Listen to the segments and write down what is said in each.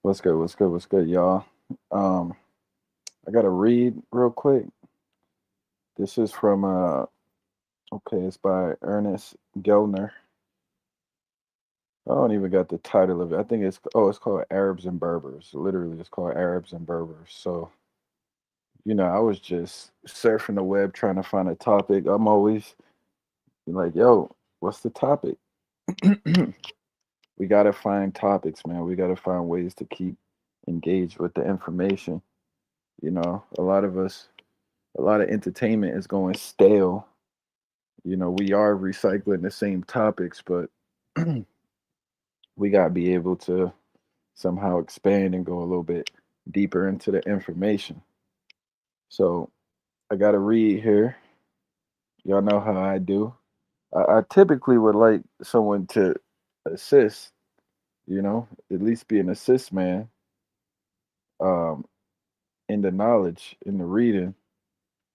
What's good? What's good? What's good, y'all? Um, I gotta read real quick. This is from okay, it's by Ernest Gellner. I don't even got the title of it. I think it's called Arabs and Berbers. Literally, it's called Arabs and Berbers. So, I was just surfing the web trying to find a topic. I'm always like, yo, what's the topic? We gotta find topics, man. We gotta find ways to keep engaged with the information. A lot of us, a lot of entertainment is going stale. We are recycling the same topics, but we got to be able to somehow expand and go a little bit deeper into the information. So I got to read here. Y'all know how I do. I typically would like someone to assist, at least be an assist man, um, in the knowledge, in the reading.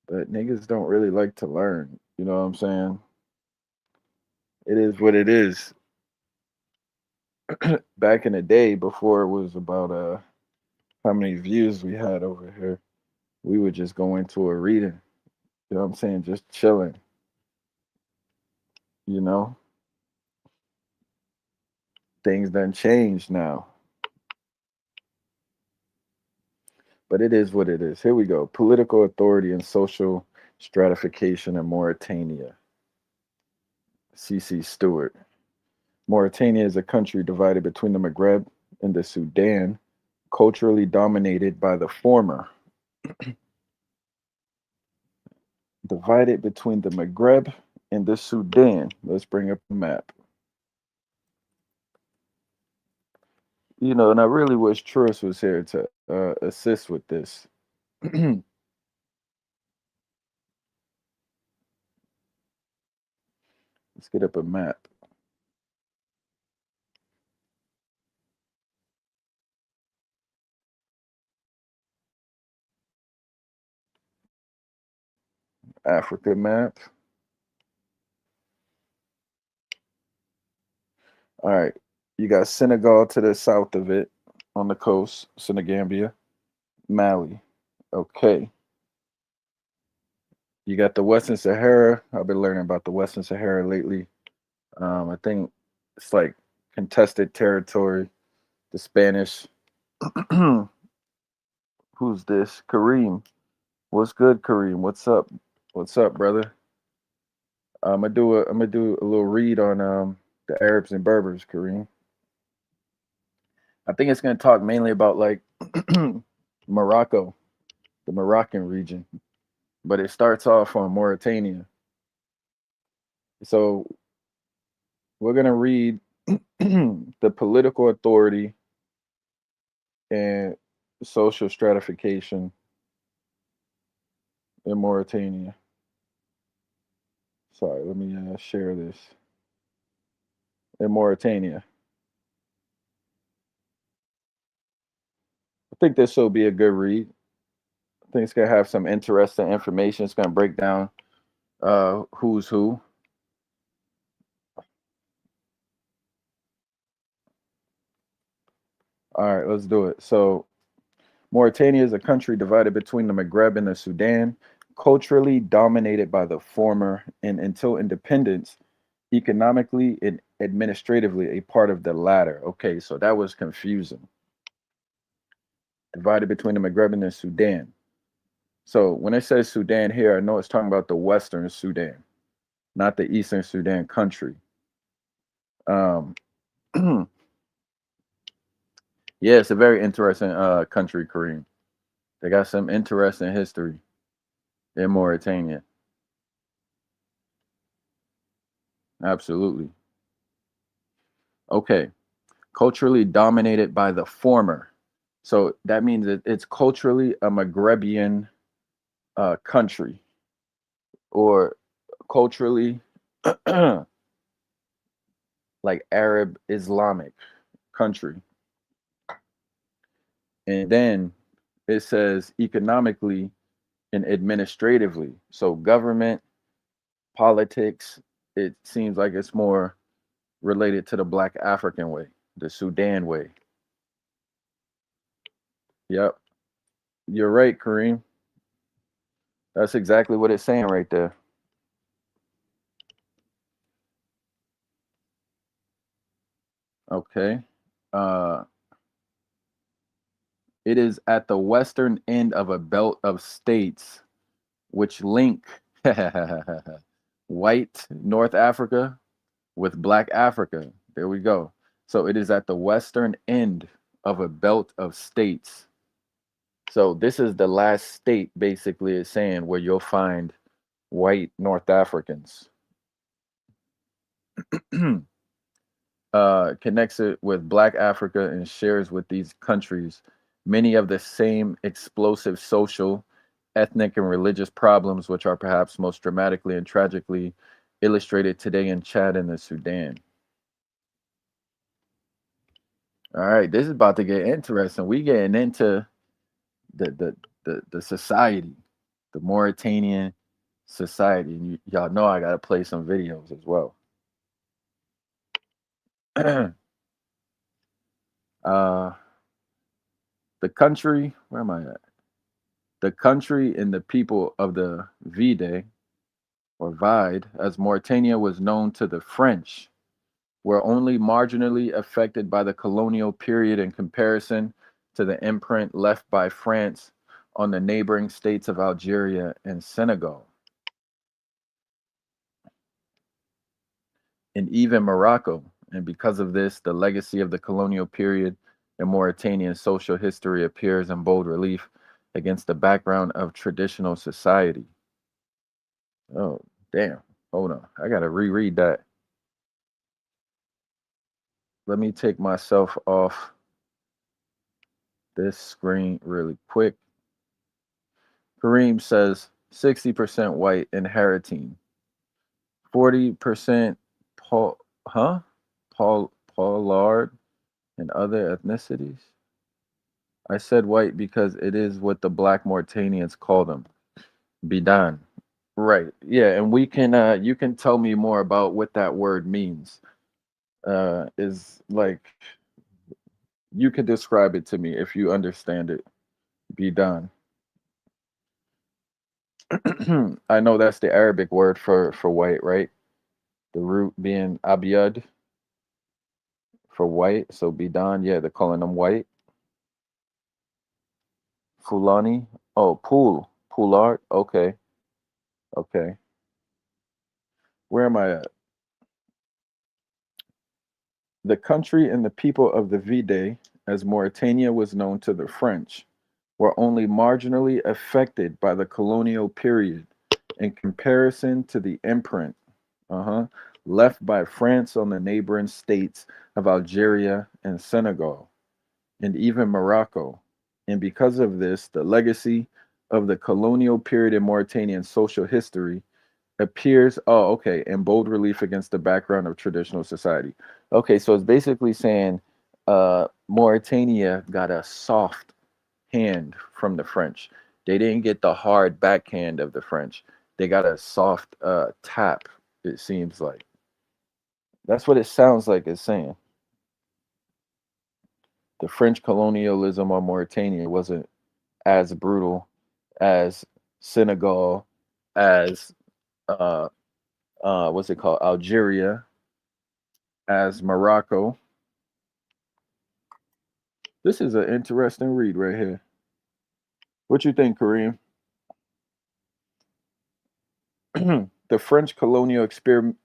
But niggas don't really like to learn. You know what I'm saying? It is what it is. Back in the day, before it was about how many views we had over here, we would just go into a reading. You know what I'm saying? Just chilling. You know, things done changed now, but it is what it is. Here we go. Political authority and social stratification in Mauritania. C.C. Stewart. Mauritania is a country divided between the Maghreb and the Sudan, culturally dominated by the former. Divided between the Maghreb and the Sudan. Let's bring up a map. And I really wish Truist was here to assist with this. Let's get up a map. Africa map. All right. You got Senegal to the south of it on the coast, Senegambia, Mali. Okay. You got the Western Sahara. I've been learning about the Western Sahara lately. I think it's like contested territory. The Spanish. Who's this? Kareem. What's good, Kareem? What's up? What's up, brother? I'm gonna do a little read on the Arabs and Berbers, Kareem. I think it's gonna talk mainly about like Morocco, the Moroccan region, but it starts off on Mauritania. So we're gonna read the political authority and social stratification in Mauritania. Sorry, let me share this. In Mauritania, I think this will be a good read. I think it's gonna have some interesting information. It's gonna break down who's who. All right, let's do it. So Mauritania is a country divided between the Maghreb and the Sudan, culturally dominated by the former, and until independence, economically and administratively a part of the latter. Okay, so that was confusing. Divided between the Maghreb and the Sudan. So when it says Sudan here, I know it's talking about the Western Sudan, not the Eastern Sudan country. Um, yeah, it's a very interesting country, Kareem. They got some interesting history in Mauritania. Absolutely. Okay. Culturally dominated by the former. So that means that it's culturally a Maghrebian country or culturally like Arab Islamic country. And then it says economically and administratively. So government, politics, it seems like it's more related to the Black African way, the Sudan way. Yep. You're right, Kareem. That's exactly what it's saying right there. Okay. Uh, it is at the western end of a belt of states which link white North Africa with black Africa. There we go. So it is at the western end of a belt of states. So this is the last state, basically, is saying where you'll find white North Africans. Connects it with Black Africa and shares with these countries many of the same explosive social, ethnic, and religious problems, which are perhaps most dramatically and tragically illustrated today in Chad and the Sudan. All right, this is about to get interesting. We getting into the society, the Mauritanian society, and y'all know I gotta play some videos as well. uh, the country, where am I at? The country and the people of the Vide or Vide, as Mauritania was known to the French, were only marginally affected by the colonial period in comparison to the imprint left by France on the neighboring states of Algeria and Senegal, and even Morocco. And because of this, the legacy of the colonial period in Mauritanian social history appears in bold relief against the background of traditional society. Oh, damn. Hold on. I got to reread that. Let me take myself off this screen really quick. Kareem says 60% white inheriting, 40% Paul, huh? Paulard and other ethnicities. I said white because it is what the black Mauritanians call them, bidan. Right. Yeah, and we can you can tell me more about what that word means. Is like you can describe it to me if you understand it. Bidan. I know that's the Arabic word for white, right? The root being abiyad for white. So bidan, yeah, they're calling them white. Fulani. Oh, Poolard. Okay. Okay. Where am I at? The country and the people of the Vide, as Mauritania was known to the French, were only marginally affected by the colonial period in comparison to the imprint left by France on the neighboring states of Algeria and Senegal, and even Morocco. And because of this, the legacy of the colonial period in Mauritanian social history appears, oh, okay, in bold relief against the background of traditional society. Okay, so it's basically saying Mauritania got a soft hand from the French. They didn't get the hard backhand of the French. They got a soft tap, it seems like. That's what it sounds like it's saying. The French colonialism on Mauritania wasn't as brutal as Senegal, as uh, what's it called, Algeria, as Morocco. This is an interesting read right here. What you think, Kareem? The French colonial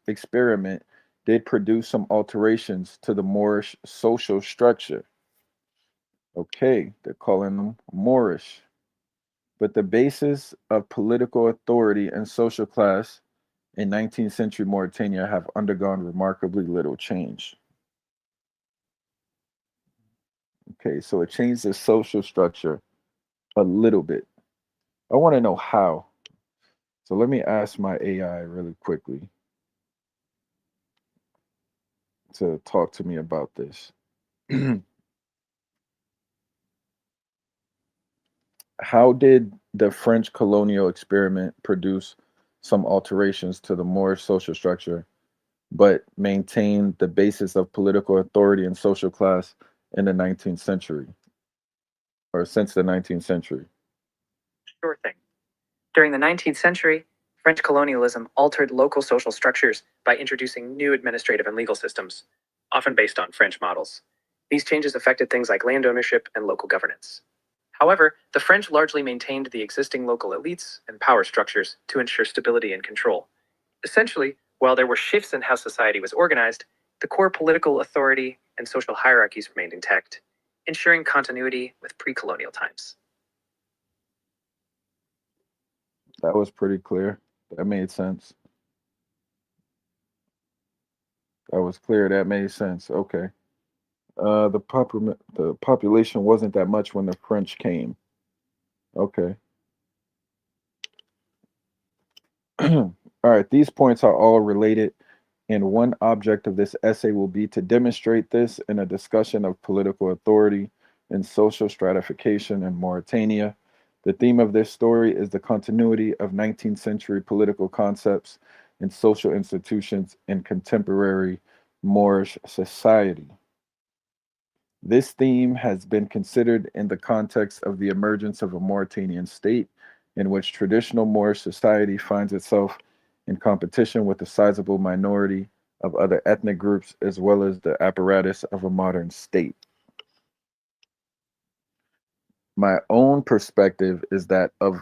experiment did produce some alterations to the Moorish social structure. Okay, they're calling them Moorish. But the basis of political authority and social class in 19th century Mauritania have undergone remarkably little change. Okay, so it changed the social structure a little bit. I want to know how. So let me ask my AI really quickly to talk to me about this. How did the French colonial experiment produce some alterations to the Moorish social structure, but maintain the basis of political authority and social class in the 19th century? or since the 19th century? Sure thing. During the 19th century, French colonialism altered local social structures by introducing new administrative and legal systems, often based on French models. These changes affected things like land ownership and local governance. However, the French largely maintained the existing local elites and power structures to ensure stability and control. Essentially, while there were shifts in how society was organized, the core political authority and social hierarchies remained intact, ensuring continuity with pre colonial times. That was pretty clear. That made sense. That was clear. That made sense. Okay. The population wasn't that much when the French came. Okay. All right. These points are all related, and one object of this essay will be to demonstrate this in a discussion of political authority and social stratification in Mauritania. The theme of this story is the continuity of 19th century political concepts and social institutions in contemporary Moorish society. This theme has been considered in the context of the emergence of a Mauritanian state, in which traditional Moorish society finds itself in competition with a sizable minority of other ethnic groups, as well as the apparatus of a modern state. My own perspective is that of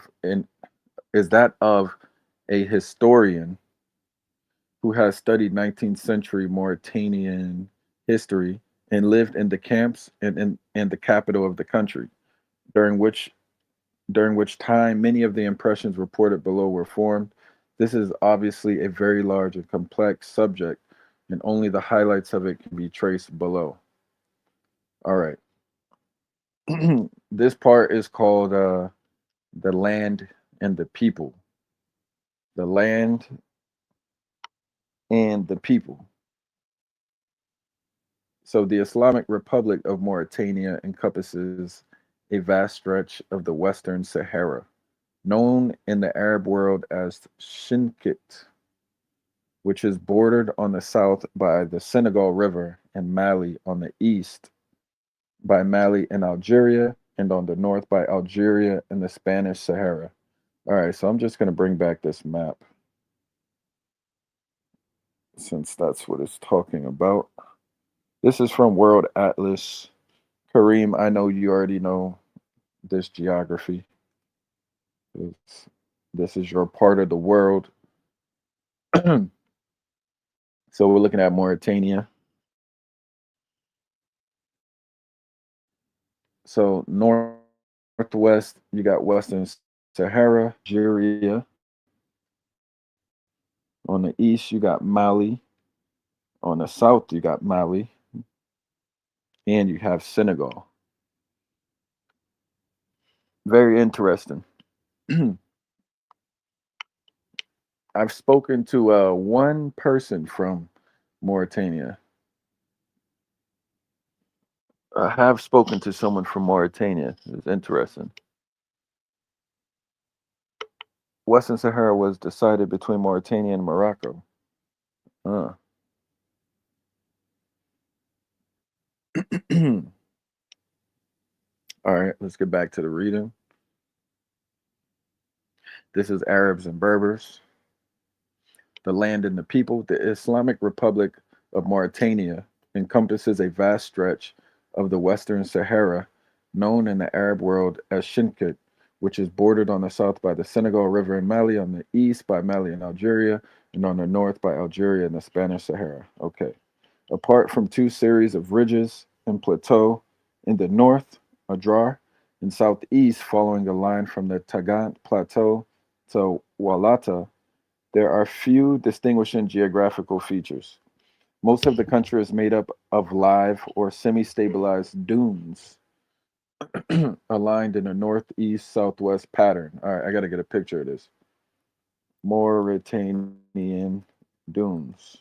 a historian who has studied 19th century Mauritanian history and lived in the camps and in the capital of the country, during which during which time many of the impressions reported below were formed. This is obviously a very large and complex subject, and only the highlights of it can be traced below. All right. This part is called the land and the people. The land and the people. So the Islamic Republic of Mauritania encompasses a vast stretch of the Western Sahara, known in the Arab world as Shinqit, which is bordered on the south by the Senegal River and Mali, on the east by Mali and Algeria, and on the north by Algeria and the Spanish Sahara. All right, so I'm just going to bring back this map since that's what it's talking about. This is from World Atlas. Kareem, I know you already know this geography. It's, this is your part of the world. So we're looking at Mauritania. So northwest, you got Western Sahara, Algeria. On the east, you got Mali. On the south, you got Mali, and you have Senegal. Very interesting. I've spoken to one person from Mauritania. I have spoken to someone from Mauritania. It's interesting. Western Sahara was decided between Mauritania and Morocco. Uh. All right, let's get back to the reading. This is Arabs and Berbers. The land and the people. The Islamic Republic of Mauritania encompasses a vast stretch of the Western Sahara, known in the Arab world as Shinqit, which is bordered on the south by the Senegal River and Mali, on the east by Mali and Algeria, and on the north by Algeria and the Spanish Sahara. Okay. Apart from two series of ridges and plateau in the north, Adrar, and southeast, following a line from the Tagant Plateau to Walata, there are few distinguishing geographical features. Most of the country is made up of live or semi stabilized dunes aligned in a northeast southwest pattern. All right, I got to get a picture of this. Mauritanian dunes.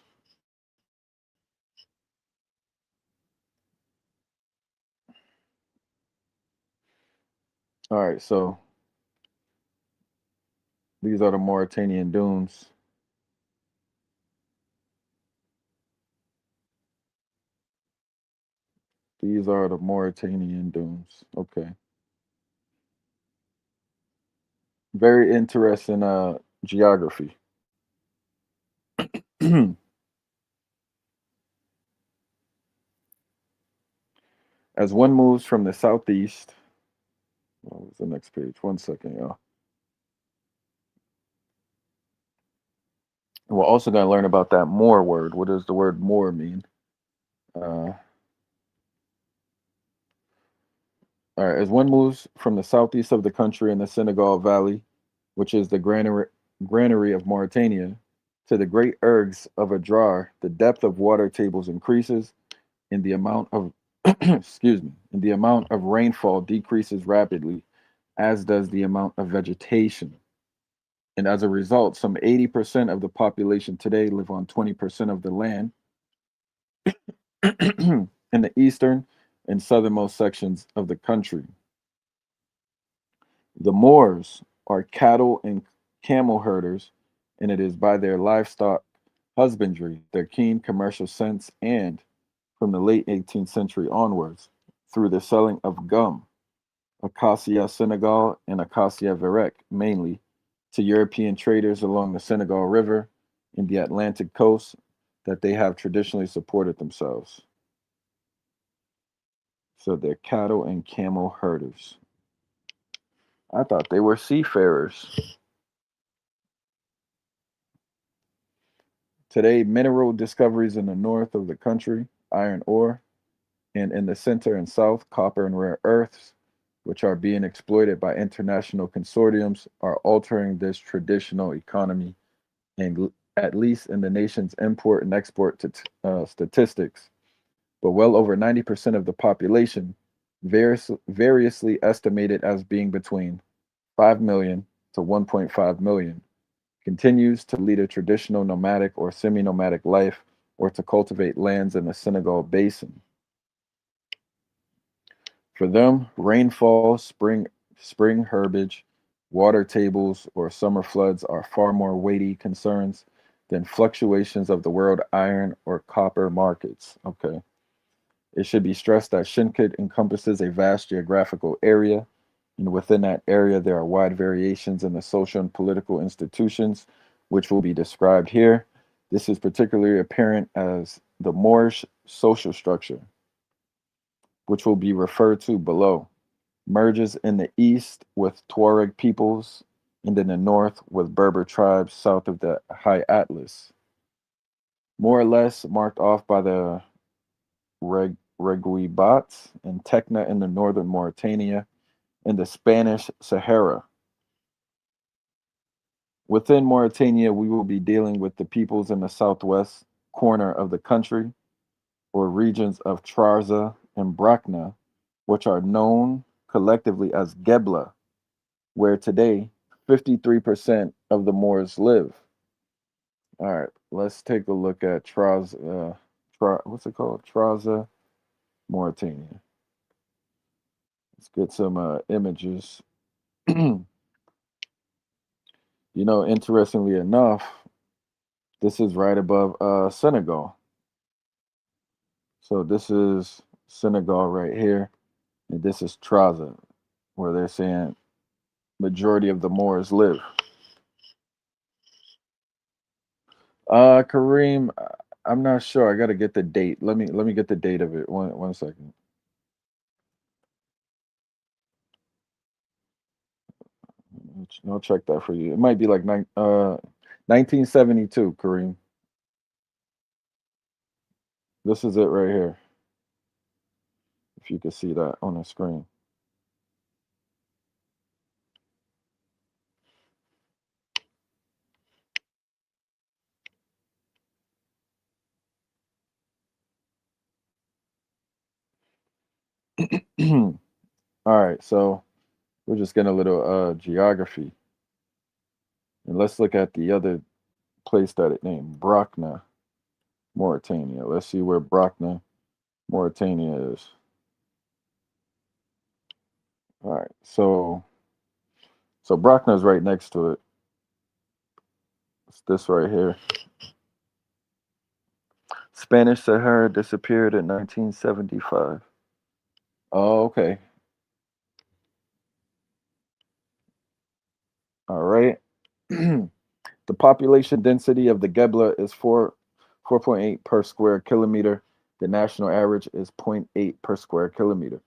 All right, so these are the Mauritanian dunes. These are the Mauritanian dunes. Okay. Very interesting geography. As one moves from the southeast, what was the next page? One second, y'all. And we're also going to learn about that Moor word. What does the word Moor mean? Uh, all right. As one moves from the southeast of the country in the Senegal Valley, which is the granary of Mauritania, to the great ergs of Adrar, the depth of water tables increases, and the amount of excuse me, and the amount of rainfall decreases rapidly, as does the amount of vegetation. And as a result, some 80% of the population today live on 20% of the land in the eastern and southernmost sections of the country. The Moors are cattle and camel herders, and it is by their livestock husbandry, their keen commercial sense, and from the late 18th century onwards, through the selling of gum, Acacia Senegal and Acacia Verrec mainly, to European traders along the Senegal River and the Atlantic coast, that they have traditionally supported themselves. So they're cattle and camel herders. I thought they were seafarers. Today, mineral discoveries in the north of the country, iron ore, and in the center and south, copper and rare earths, which are being exploited by international consortiums, are altering this traditional economy, and at least in the nation's import and export statistics. But well over 90% of the population, variously estimated as being between 5 million to 1.5 million, continues to lead a traditional nomadic or semi nomadic life or to cultivate lands in the Senegal basin. For them, rainfall, spring herbage, water tables, or summer floods are far more weighty concerns than fluctuations of the world iron or copper markets. Okay. It should be stressed that Shinkit encompasses a vast geographical area, and within that area, there are wide variations in the social and political institutions, which will be described here. This is particularly apparent as the Moorish social structure, which will be referred to below, merges in the east with Tuareg peoples, and in the north with Berber tribes south of the High Atlas, more or less marked off by the Reguibats and Tekna in the northern Mauritania and the Spanish Sahara. Within Mauritania, we will be dealing with the peoples in the southwest corner of the country, or regions of Trarza and Brakna, which are known collectively as Gebla, where today 53% of the Moors live. All right, let's take a look at what's it called? Trarza, Mauritania. Let's get some images. Interestingly enough, this is right above Senegal. So this is Senegal right here, and this is Trarza, where they're saying majority of the Moors live. Kareem, I'm not sure. I got to get the date. Let me get the date of it. One second. I'll check that for you. It might be like 1972, Kareem. This is it right here. If you can see that on the screen. All right, so we're just getting a little geography, and let's look at the other place that it named, Brakna, Mauritania. Let's see where Brakna, Mauritania is. All right, so Brakna is right next to it. It's this right here. Spanish Sahara disappeared in 1975. Oh, okay. All right. The population density of the Gebla is 4.8 per square kilometer. The national average is zero point 0.8 per square kilometer.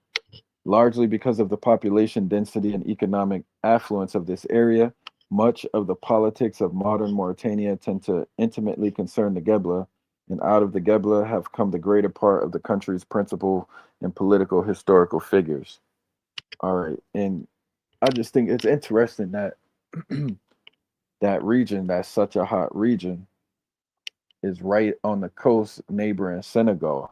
Largely because of the population density and economic affluence of this area, much of the politics of modern Mauritania tend to intimately concern the Gebla, and out of the Gebla have come the greater part of the country's principal and political historical figures. All right, and I just think it's interesting that that region, that's such a hot region, is right on the coast neighboring Senegal.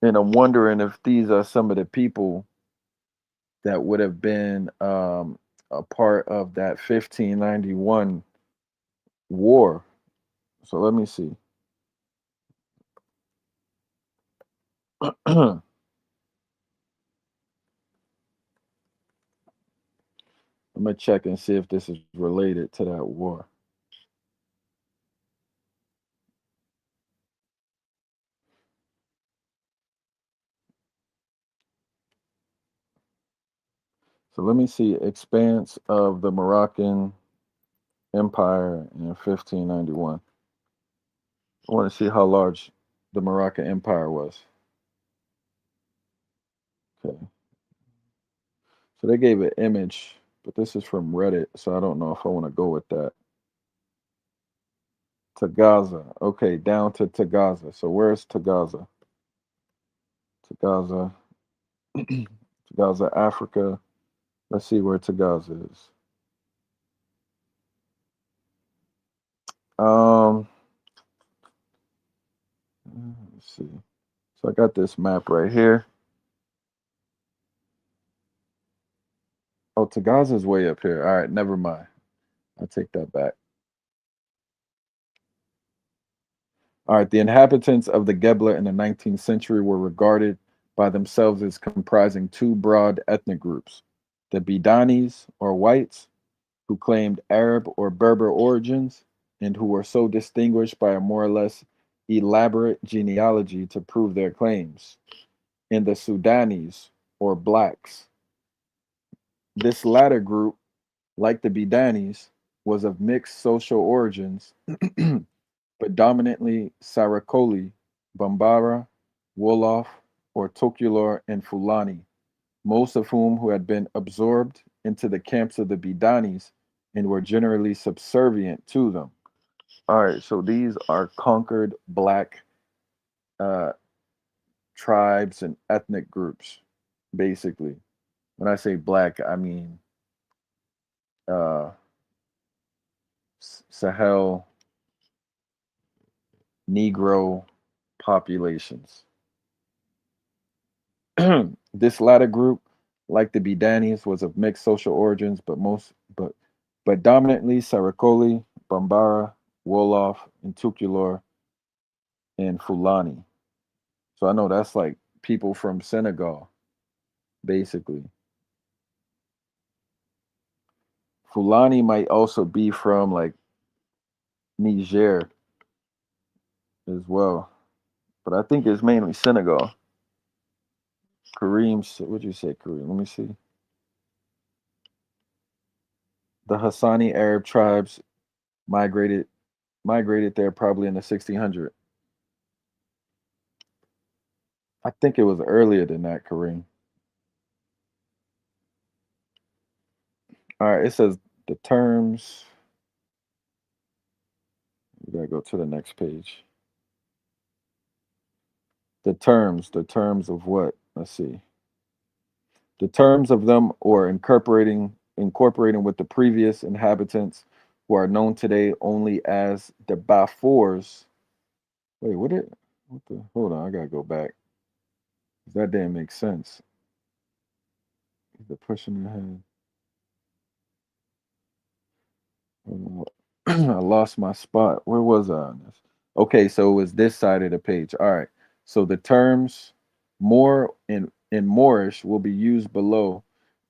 And I'm wondering if these are some of the people that would have been a part of that 1591 war. So let me see. I'm gonna check and see if this is related to that war. So let me see expanse of the Moroccan Empire in 1591. I want to see how large the Moroccan Empire was. Okay. So they gave an image, but this is from Reddit, so I don't know if I want to go with that. Tagaza. Okay, down to Tagaza. So where's Tagaza? Tagaza. Tagaza, Africa. Let's see where Tagaza is. Um, let's see. So I got this map right here. Oh, Tagaza's way up here. All right, never mind. I take that back. All right, the inhabitants of the Gebla in the 19th century were regarded by themselves as comprising two broad ethnic groups: the Bidanis, or whites, who claimed Arab or Berber origins and who were so distinguished by a more or less elaborate genealogy to prove their claims, and the Sudanis, or blacks. This latter group, like the Bidanis, was of mixed social origins, predominantly Sarakoli, Bambara, Wolof, or Tokulor and Fulani, most of whom who had been absorbed into the camps of the Bidanis and were generally subservient to them. All right, so these are conquered black uh, tribes and ethnic groups, basically. When I say black, I mean uh, Sahel Negro populations. This latter group, like the Bidanis, was of mixed social origins, but dominantly Sarakoli, Bambara, Wolof, and Tukulor and Fulani. So I know that's like people from Senegal, basically. Fulani might also be from like Niger as well, but I think it's mainly Senegal. Kareem, what'd you say, Kareem? Let me see. The Hassani Arab tribes migrated migrated there probably in the 1600. I think it was earlier than that, Kareem. All right, it says the terms. We gotta go to the next page. The terms of what? Let's see. The terms of them or incorporating with the previous inhabitants who are known today only as the Bafours. Wait, what the hold on, I gotta go back. That didn't make sense. The pushing ahead. I lost my spot. Where was I on this? Okay, so it was this side of the page. All right. So the terms more in Moorish will be used below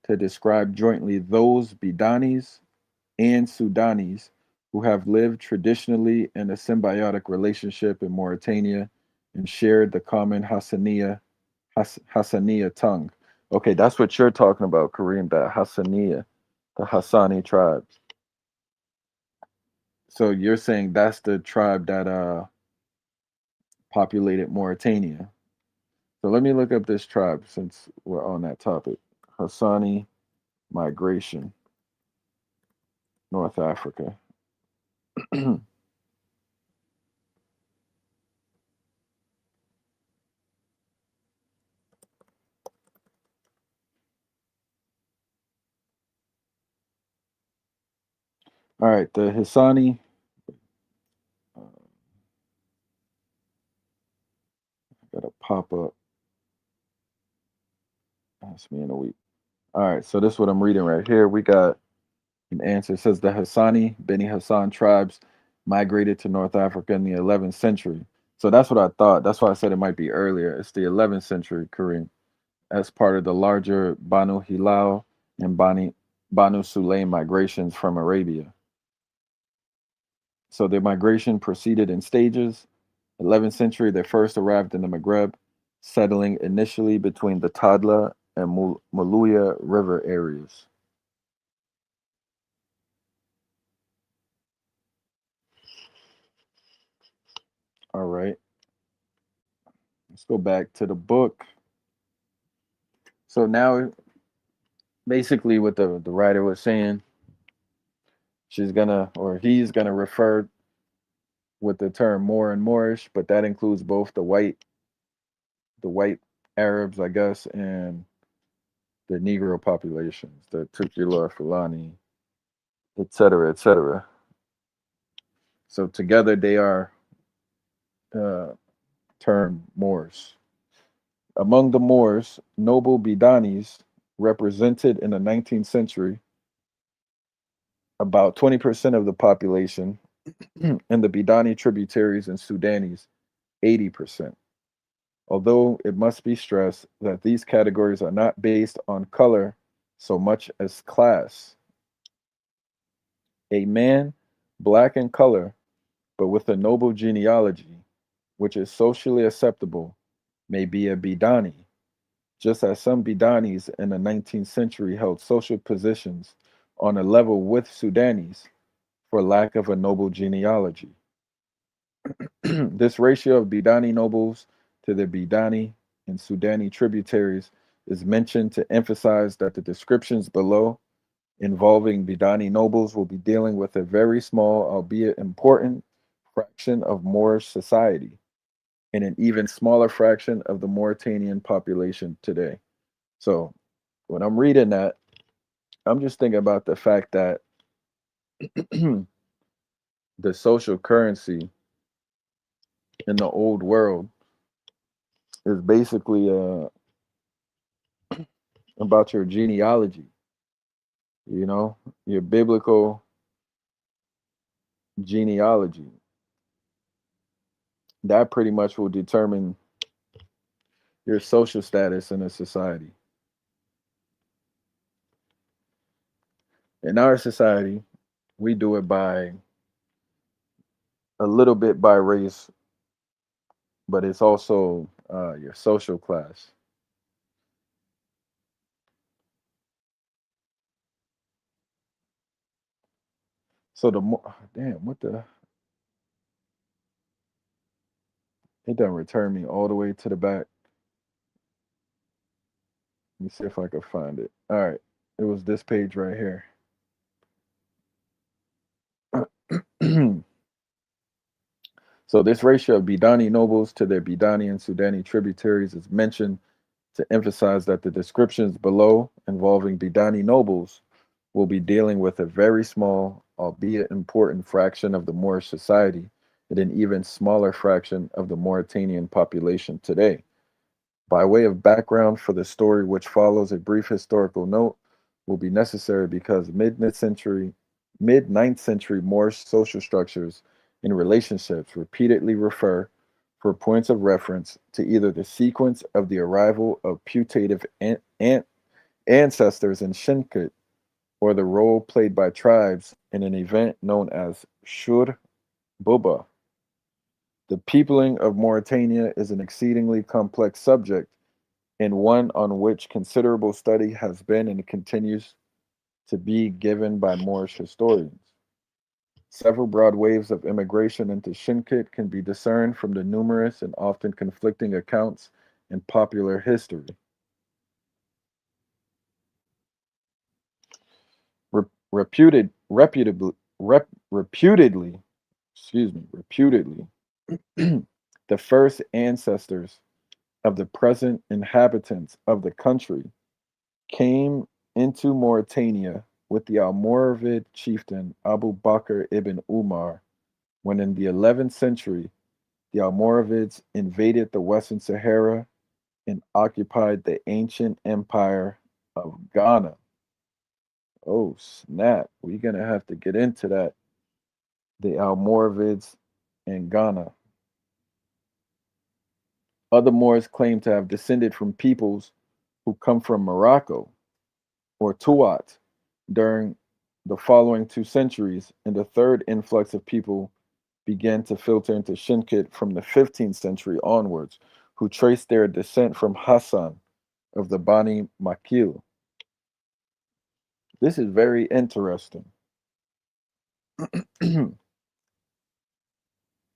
to describe jointly those Bidanis and Sudanis who have lived traditionally in a symbiotic relationship in Mauritania and shared the common Hassaniya tongue. Okay, that's what you're talking about, Kareem, that Hassaniya. The Hassani tribes. So you're saying that's the tribe that populated Mauritania. So let me look up this tribe since we're on that topic. Hassani migration, North Africa. All right, the Hassani. Uh, Got to pop up. Ask me in a week. All right, so this is what I'm reading right here. We got an answer. It says the Hassani, Beni Hassan tribes migrated to North Africa in the 11th century. So that's what I thought. That's why I said it might be earlier. It's the 11th century, Kareem, as part of the larger Banu Hilal and Banu Sulaim migrations from Arabia. So their migration proceeded in stages. 11th century, they first arrived in the Maghreb, settling initially between the Tadla and Muluya river areas. All right, let's go back to the book. So now, basically, what the writer was saying, she's gonna or he's gonna refer with the term Moor and Moorish, but that includes both the white Arabs, I guess, and the Negro populations, the Tukulor Fulani, etc., etc. So together they are uh, termed Moors. Among the Moors, noble Bidanis represented in the 19th century about 20% of the population, and the Bidani tributaries and Sudanis 80%. Although it must be stressed that these categories are not based on color so much as class. A man, black in color, but with a noble genealogy, which is socially acceptable, may be a Bidani, just as some Bidanis in the 19th century held social positions on a level with Sudanis for lack of a noble genealogy. This ratio of Bidani nobles to the Bidani and Sudani tributaries is mentioned to emphasize that the descriptions below involving Bidani nobles will be dealing with a very small, albeit important, fraction of Moorish society and an even smaller fraction of the Mauritanian population today. So when I'm reading that, I'm just thinking about the fact that the social currency in the old world is basically about your genealogy, you know, your biblical genealogy. That pretty much will determine your social status in a society. In our society, we do it by a little bit by race, but it's also your social class. So the more, damn, what the, it doesn't return me all the way to the back. Let me see if I can find it. All right, it was this page right here. So this ratio of Bidani nobles to their Bidani and Sudani tributaries is mentioned to emphasize that the descriptions below involving Bidani nobles will be dealing with a very small, albeit important, fraction of the Moorish society and an even smaller fraction of the Mauritanian population today. By way of background for the story which follows, a brief historical note will be necessary because mid-ninth century Moorish social structures and relationships repeatedly refer, for points of reference, to either the sequence of the arrival of putative ancestors in Shinkut or the role played by tribes in an event known as Shur Buba. The peopling of Mauritania is an exceedingly complex subject and one on which considerable study has been and continues to be given by Moorish historians. Several broad waves of immigration into Shinkitt can be discerned from the numerous and often conflicting accounts in popular history. Reputedly, reputedly, the first ancestors of the present inhabitants of the country came into Mauritania with the Almoravid chieftain Abu Bakr ibn Umar when in the 11th century the Almoravids invaded the Western Sahara and occupied the ancient empire of Ghana. Oh, snap. We're going to have to get into that. The Almoravids in Ghana. Other Moors claim to have descended from peoples who come from Morocco or Tuat during the following 2 centuries, and the third influx of people began to filter into Shinkitt from the 15th century onwards, who traced their descent from Hassan of the Bani Makil. This is very interesting.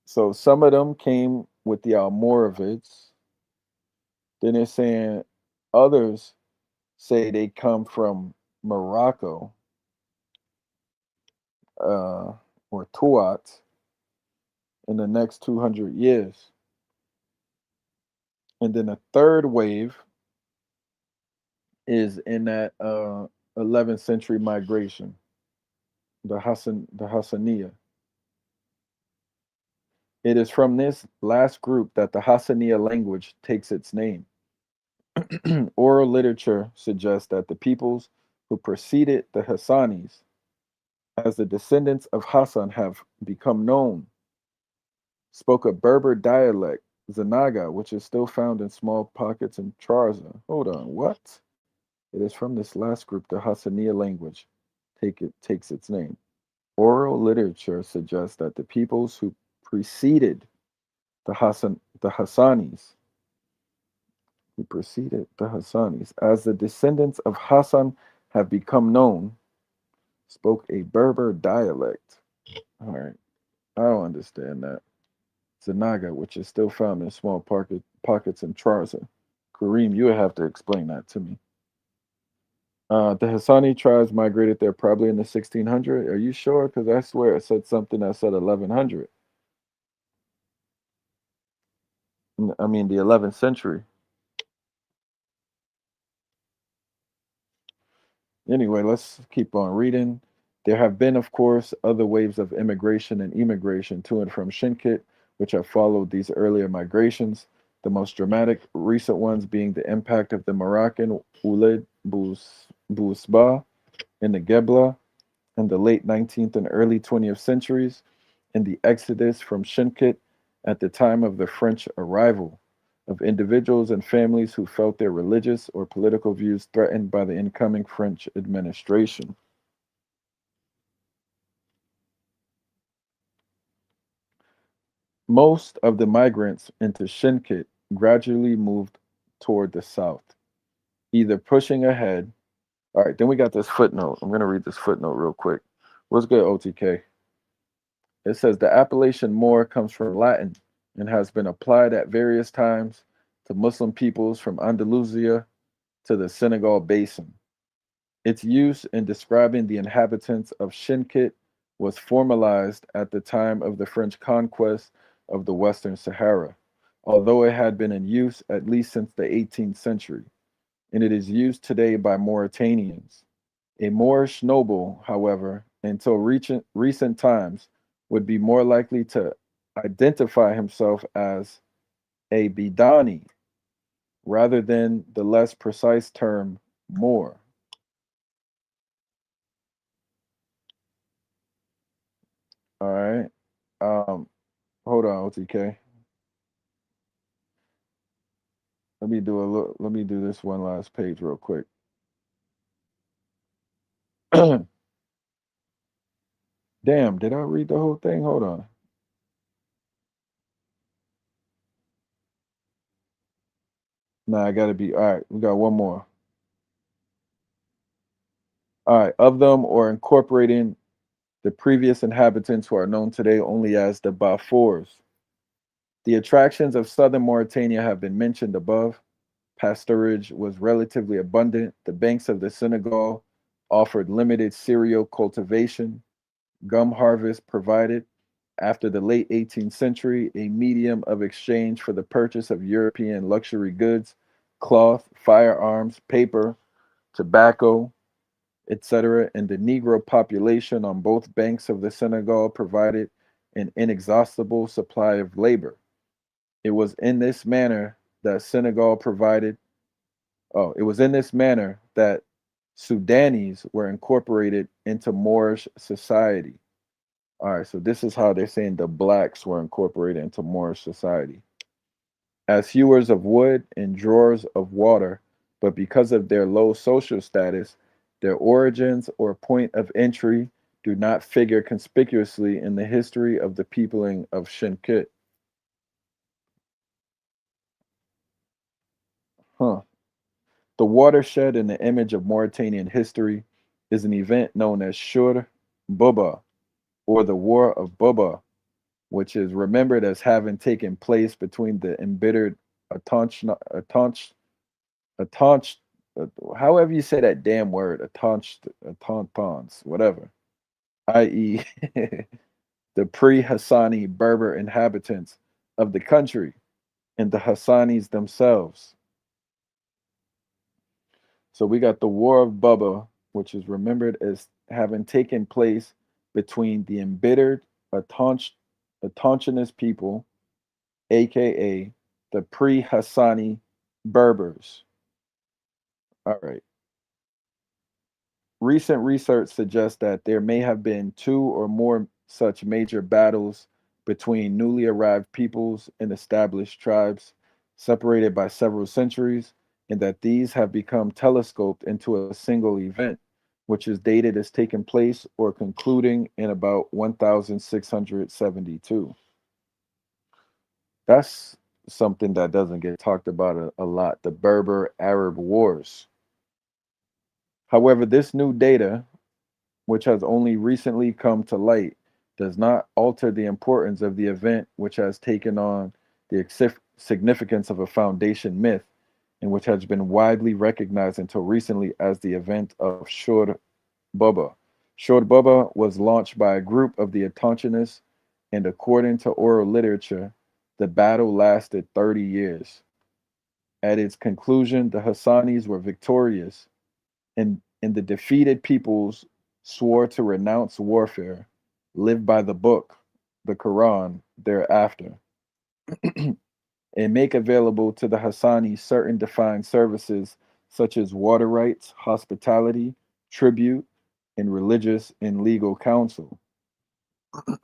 So some of them came with the Almoravids. Then they're saying others say they come from Morocco uh, or Tuat in the next 200 years. And then a third wave is in that 11th century migration, the Hassaniya. It is from this last group that the Hassaniya language takes its name. Oral literature suggests that the peoples who preceded the Hassanis, as the descendants of Hassan have become known, spoke a Berber dialect, Zanaga, which is still found in small pockets in Trarza. Hold on, what? It is from this last group the Hassaniya language takes its name. Oral literature suggests that the peoples who preceded the Hassanis, as the descendants of Hassan have become known, spoke a Berber dialect. All right, I don't understand that. Zanaga, which is still found in small pockets in Trarza. Kareem, you would have to explain that to me. The Hassani tribes migrated there probably in the 1600. Are you sure? Because I swear it said something that said 1100. I mean, the 11th century. Anyway, let's keep on reading. There have been, of course, other waves of immigration and emigration to and from Shinkitt, which have followed these earlier migrations. The most dramatic recent ones being the impact of the Moroccan Ouled Bousba in the Gebla in the late 19th and early 20th centuries, and the exodus from Shinkitt at the time of the French arrival of individuals and families who felt their religious or political views threatened by the incoming French administration. Most of the migrants into Shinkitt gradually moved toward the south, either pushing ahead. All right, then we got this footnote. I'm going to read this footnote real quick. What's good, OTK? It says the appellation Moor comes from Latin and has been applied at various times to Muslim peoples from Andalusia to the Senegal basin. Its use in describing the inhabitants of Shinkitt was formalized at the time of the French conquest of the Western Sahara, although it had been in use at least since the 18th century, and it is used today by Mauritanians. A Moorish noble, however, until recent times, would be more likely to identify himself as a Bidani rather than the less precise term Moor. All right. Um, Hold on, OTK. Let me do this one last page real quick. Damn, did I read the whole thing? Hold on. Nah, I gotta be all right. We got one more. All right, of them or incorporating the previous inhabitants who are known today only as the Bafours. The attractions of southern Mauritania have been mentioned above. Pasturage was relatively abundant. The banks of the Senegal offered limited cereal cultivation. Gum harvest provided, after the late 18th century, a medium of exchange for the purchase of European luxury goods, cloth, firearms, paper, tobacco, etc., and the Negro population on both banks of the Senegal provided an inexhaustible supply of labor. It was in this manner that Senegal provided, it was in this manner that Sudanese were incorporated into Moorish society. All right, so this is how they're saying the blacks were incorporated into Moorish society as hewers of wood and drawers of water, but because of their low social status, their origins or point of entry do not figure conspicuously in the history of the peopling of Shinkit. Huh. The watershed in the image of Mauritanian history is an event known as Shur Buba, or the War of Buba, which is remembered as having taken place between the embittered Atanch, Atanch, however you say that damn word, Atantons, whatever, i.e., the pre-Hassani Berber inhabitants of the country and the Hassanis themselves. So we got the War of Bubba, which is remembered as having taken place between the embittered Atanchinous people, aka the pre-Hassani Berbers. All right. Recent research suggests that there may have been two or more such major battles between newly arrived peoples and established tribes, separated by several centuries, and that these have become telescoped into a single event, which is dated as taking place or concluding in about 1672. That's something that doesn't get talked about a lot, the Berber Arab Wars. However, this new data, which has only recently come to light, does not alter the importance of the event, which has taken on the significance of a foundation myth and which has been widely recognized until recently as the event of Shor Baba. Shor Baba was launched by a group of the Atanchinus, and according to oral literature, the battle lasted 30 years. At its conclusion, the Hassanis were victorious, and the defeated peoples swore to renounce warfare, live by the book, the Quran, thereafter, and make available to the Hassani certain defined services such as water rights, hospitality, tribute, and religious and legal counsel.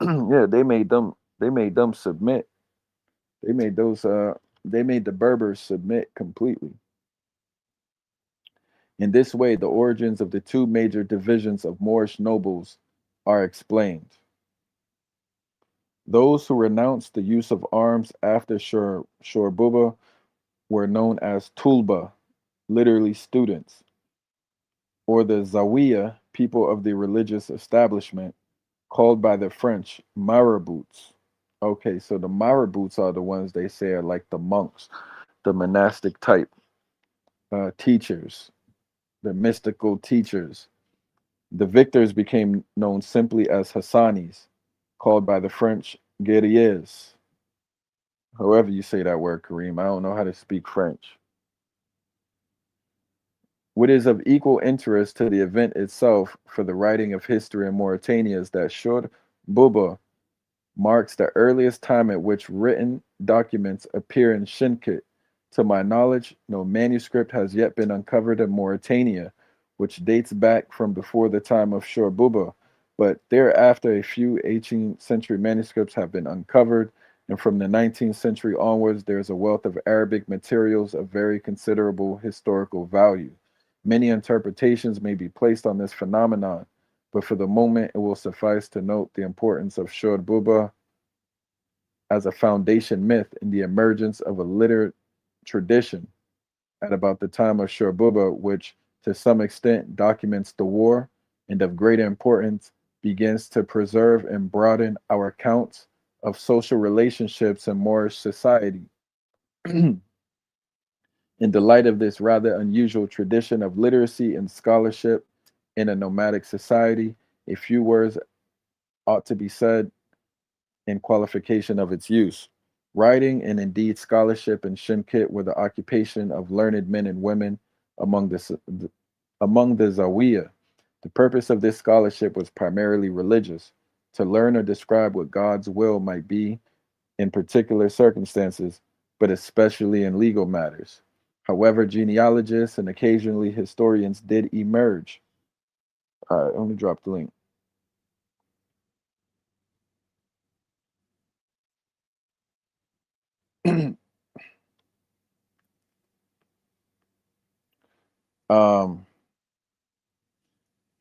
Yeah, they made them submit. They made those they made the Berbers submit completely. In this way, the origins of the two major divisions of Moorish nobles are explained. Those who renounced the use of arms after Shorbuba were known as Tulba, literally students, or the Zawiya, people of the religious establishment, called by the French marabouts. Okay, so the marabouts are the ones they say are like the monks, the monastic type teachers, the mystical teachers. The victors became known simply as Hassanis, called by the French guerriers. However you say that word, Kareem, I don't know how to speak French. What is of equal interest to the event itself for the writing of history in Mauritania is that Shor Buba marks the earliest time at which written documents appear in Shinket. To my knowledge, no manuscript has yet been uncovered in Mauritania, which dates back from before the time of Shorbuba, but thereafter a few 18th century manuscripts have been uncovered, and from the 19th century onwards there is a wealth of Arabic materials of very considerable historical value. Many interpretations may be placed on this phenomenon, but for the moment it will suffice to note the importance of Shorbuba as a foundation myth in the emergence of a literate tradition at about the time of Shorbuba, which to some extent documents the war, and of greater importance, begins to preserve and broaden our accounts of social relationships in Moorish society. In the light of this rather unusual tradition of literacy and scholarship in a nomadic society, a few words ought to be said in qualification of its use. Writing and indeed scholarship in Shinkitt were the occupation of learned men and women among among the Zawiya. The purpose of this scholarship was primarily religious, to learn or describe what God's will might be in particular circumstances, but especially in legal matters. However, genealogists and occasionally historians did emerge. All right, let me drop the link. um,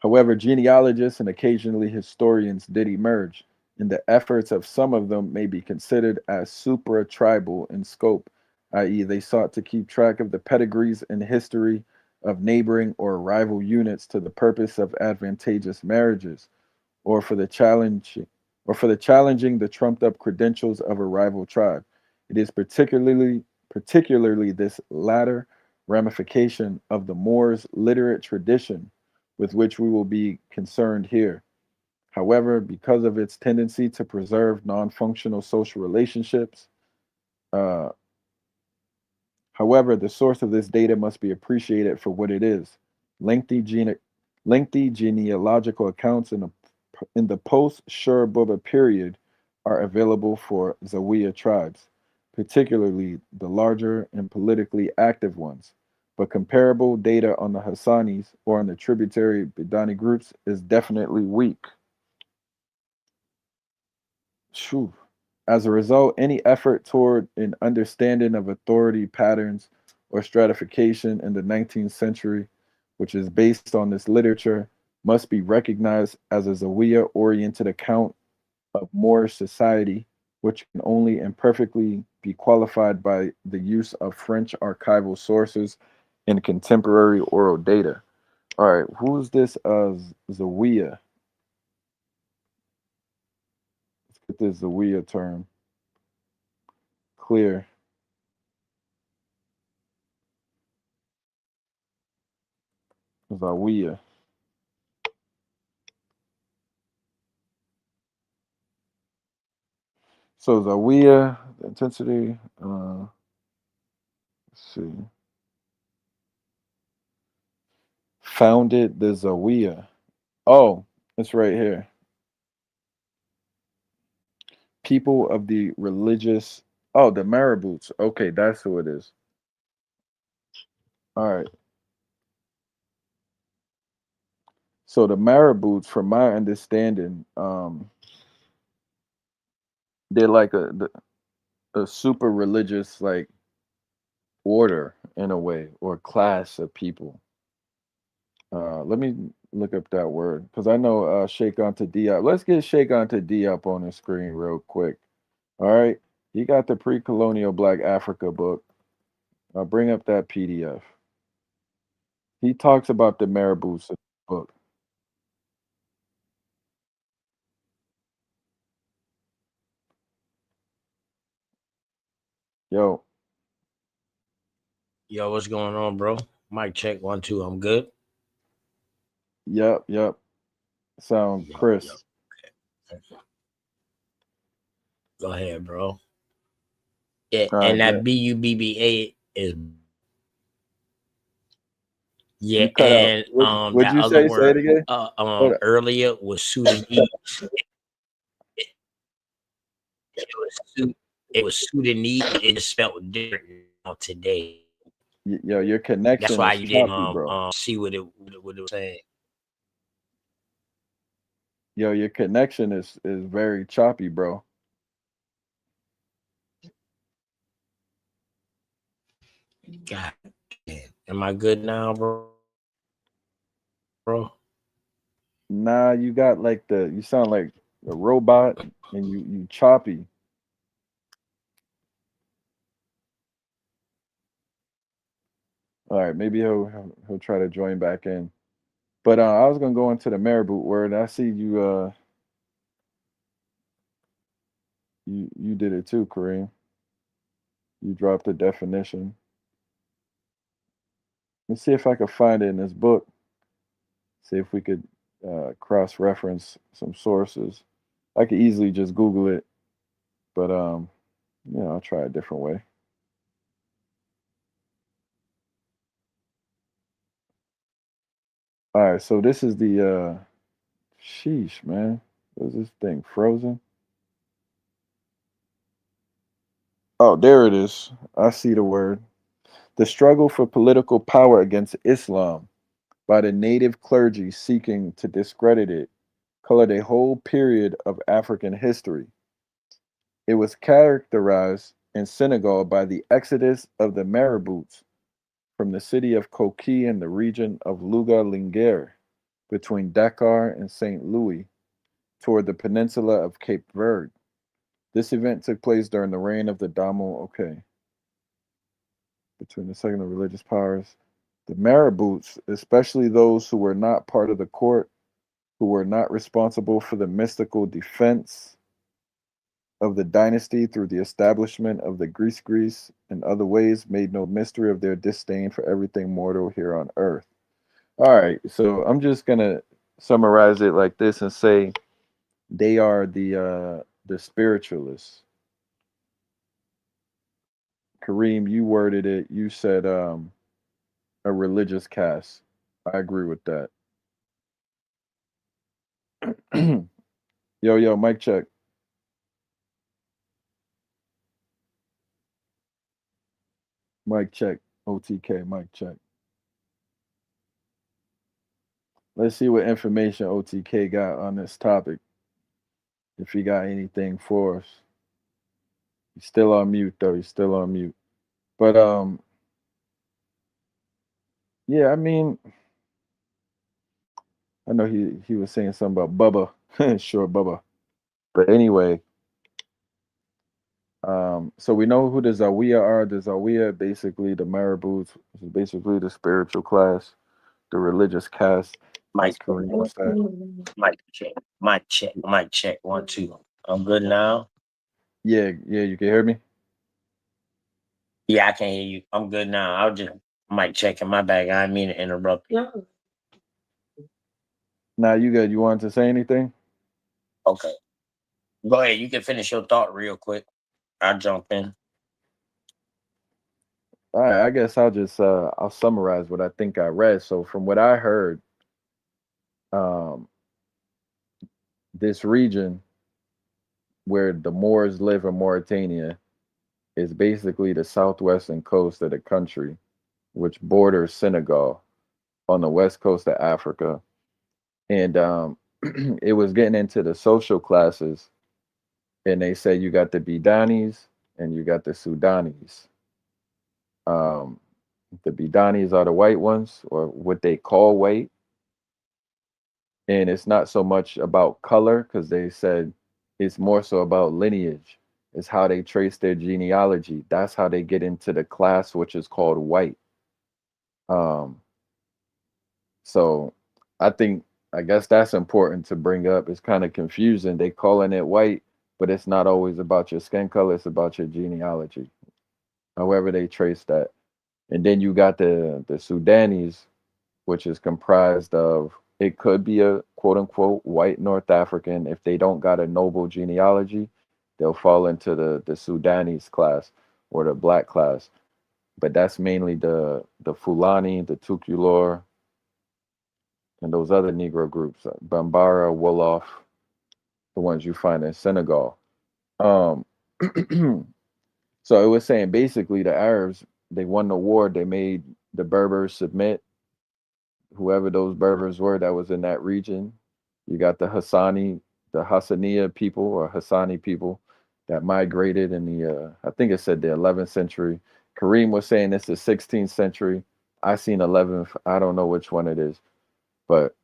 However, genealogists and occasionally historians did emerge, and the efforts of some of them may be considered as supra tribal in scope, i.e., they sought to keep track of the pedigrees and history of neighboring or rival units to the purpose of advantageous marriages, or for the challenge or for the challenging the trumped up credentials of a rival tribe. It is particularly this latter ramification of the Moors' literate tradition with which we will be concerned here. However, because of its tendency to preserve non-functional social relationships, uh, however, the source of this data must be appreciated for what it is. Lengthy, gene- Lengthy genealogical accounts in the post-Shur Buba period are available for Zawiya tribes, particularly the larger and politically active ones. But comparable data on the Hassanis or on the tributary Bidani groups is definitely weak. Phew. As a result, any effort toward an understanding of authority patterns or stratification in the 19th century, which is based on this literature, must be recognized as a Zawiya oriented account of Moorish society, which can only imperfectly be qualified by the use of French archival sources and contemporary oral data. All right, who's this Zawiya? Let's get this Zawiya term clear. Zawiya. So Zawiya, the intensity, let's see, founded the Zawiya. Oh, it's right here. People of the religious, oh, the Marabouts. Okay, that's who it is. All right. So the Marabouts, from my understanding, they're like a super religious like order in a way or class of people. Let me look up that word because I know Sheikh Anta Diop. Let's get Sheikh Anta Diop on the screen real quick. All right, he got the pre-colonial Black Africa book. I'll bring up that PDF. He talks about the marabouts in the book. Yo, Yo, what's going on, bro? Mic check 1 2. I'm good. yep, sound Yo. Chris. Go ahead, bro. Yeah, All and right, that bet. BUBBA is yeah, You cut out. and What'd that you other say? Say it word again. Hold up. earlier was Sudanese. It was it was Sudanese. It just felt different now today. Yo, your That's connection why is you didn't choppy, bro. see what it was saying. Yo, your connection is very choppy, bro. God damn. Am I good now, bro? Nah, you got like you sound like a robot and you choppy. All right, maybe he'll try to join back in. But I was gonna go into the marabouts word. I see you did it too, Kareem. You dropped the definition. Let's see if I could find it in this book. See if we could cross reference some sources. I could easily just Google it, but I'll try a different way. All right, so this is the sheesh, man. What is this thing? Frozen? Oh, there it is. I see the word. The struggle for political power against Islam by the native clergy seeking to discredit it colored a whole period of African history. It was characterized in Senegal by the exodus of the marabouts from the city of Koki in the region of Louga Linguère between Dakar and St. Louis toward the peninsula of Cape Verde. This event took place during the reign of the Damo, okay, between the second of religious powers. The marabouts, especially those who were not part of the court, who were not responsible for the mystical defense of the dynasty through the establishment of the Greece and other ways, made no mystery of their disdain for everything mortal here on earth. All right, so I'm just gonna summarize it like this and say they are the spiritualists. Kareem, you worded it. You said a religious caste. I agree with that. Yo, mic check. Mic check. OTK, mic check. Let's see what information OTK got on this topic. If he got anything for us. He's still on mute though. He's still on mute. But yeah, I mean, I know he was saying something about Bubba. Sure, Bubba. But anyway, so we know who the Zawiya are. The Zawiya, basically the marabouts, is basically the spiritual class, the religious caste, as Mic, Kareem would say. mic check, mic check, mic check. 1, 2. I'm good now. Yeah, you can hear me. Yeah, I can hear you. I'm good now. I was just mic checking my bag. I didn't mean to interrupt you. Now you good. You wanted to say anything? Okay. Go ahead. You can finish your thought real quick. I'll jump in. All right, I guess I'll summarize what I think I read. So from what I heard, um, this region where the Moors live in Mauritania is basically the southwestern coast of the country, which borders Senegal on the west coast of Africa. And it was getting into the social classes, and they said you got the Bidanis and you got the Sudanis. Um, the Bidanis are the white ones, or what they call white, and it's not so much about color because they said it's more so about lineage. It's how they trace their genealogy. That's how they get into the class which is called white. Um, so I think I guess that's important to bring up. It's kind of confusing. They calling it white, but it's not always about your skin color. It's about your genealogy. However they trace that. And then you got the Sudanese, which is comprised of it could be a quote unquote white North African. If they don't got a noble genealogy, they'll fall into the Sudanese class or the black class. But that's mainly the Fulani, the Tukulor, and those other Negro groups, Bambara, Wolof, the ones you find in Senegal. Um, so it was saying basically the Arabs, they won the war, they made the Berbers submit, whoever those Berbers were that was in that region. You got the Hassaniya people or Hassani people that migrated in I think it said the 11th century. Kareem was saying it's the 16th century. I seen 11th. I don't know which one it is, but